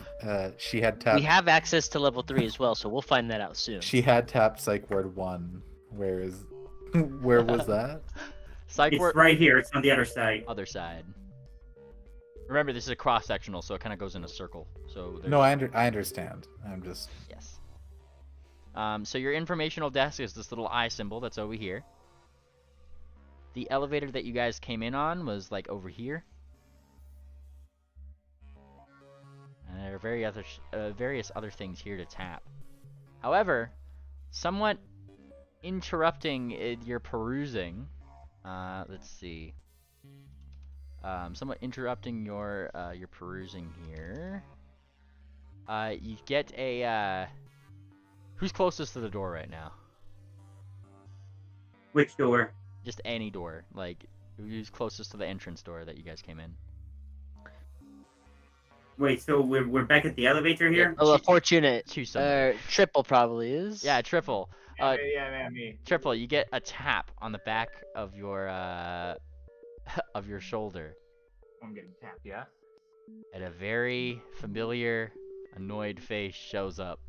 She had tapped. We have access to level 3 as well, so we'll find that out soon. She had tapped Psych Ward 1. Where was that? Psych It's Ward right here. It's on the other side. other side. Remember, this is a cross-sectional, so it kind of goes in a circle. So No, I understand. I'm just. yes. So your informational desk is this little eye symbol that's over here. The elevator that you guys came in on was like over here. And there are various other things here to tap. However, somewhat interrupting your perusing. Let's see. Somewhat interrupting your perusing here. You get a. Who's closest to the door right now? Which door? Just any door. Like, who's closest to the entrance door that you guys came in? Wait, so we're back at the elevator here? Oh, fortunate. Choose somebody. Triple probably is. Yeah, Triple. Yeah, me. Triple, you get a tap on the back of your of your shoulder, I'm getting tapped. Yeah. and a very familiar, annoyed face shows up.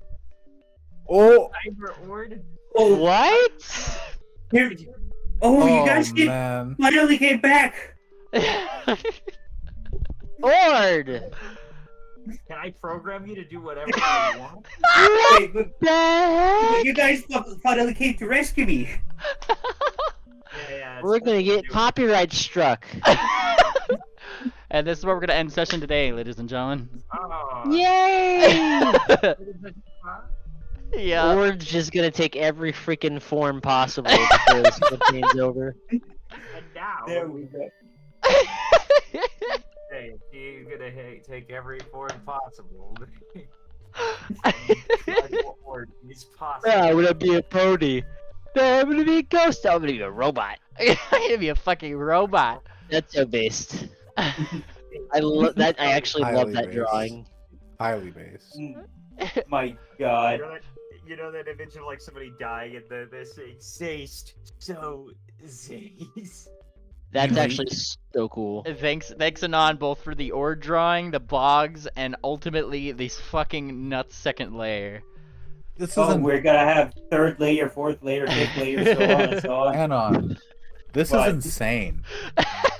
Oh! Cyber Ord. Oh, What? here. Oh, you guys man. finally came back. Ord! Can I program you to do whatever I want? Wait, but you guys finally came to rescue me. Yeah, We're gonna get copyright struck. And this is where we're gonna end session today, ladies and gentlemen. Oh. Yay! Yeah. We're just gonna take every freaking form possible before this campaign's over. And now, There we go. hey, you're gonna take every form possible. It's possible. Yeah, I'm gonna be a pony. No, I'm gonna be a ghost. I'm gonna be a robot. I'm gonna be a fucking robot. That's so based. I love that. I actually love Highly that based. drawing. Highly based. My God. You know that image of like somebody dying and they're saying "Zazed, so Zazed." That's Really? actually so cool. Thanks Anon, both for the ore drawing, the bogs, and ultimately this fucking nuts second layer. This Oh, isn't we're gonna have 3rd layer, 4th layer, 5th layer, so on and so on. Anon. This What? is insane.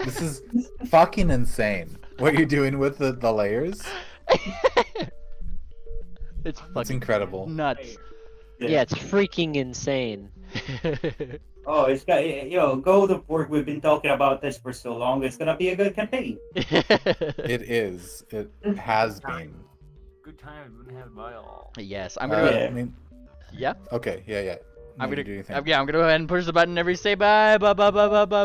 This is fucking insane. What you're doing with the layers? It's It's fucking incredible. nuts. Yeah, it's freaking insane. Oh, it's got Golden Fork. We've been talking about this for so long. It's gonna be a good campaign. It is. It has been. Good time been had by all. Yes, I'm gonna. Yeah. I mean, Yeah. okay, yeah. I'm No, gonna. you do your thing. Yeah, I'm gonna go ahead and push the button. Every say bye, bye, bye, bye, bye, bye.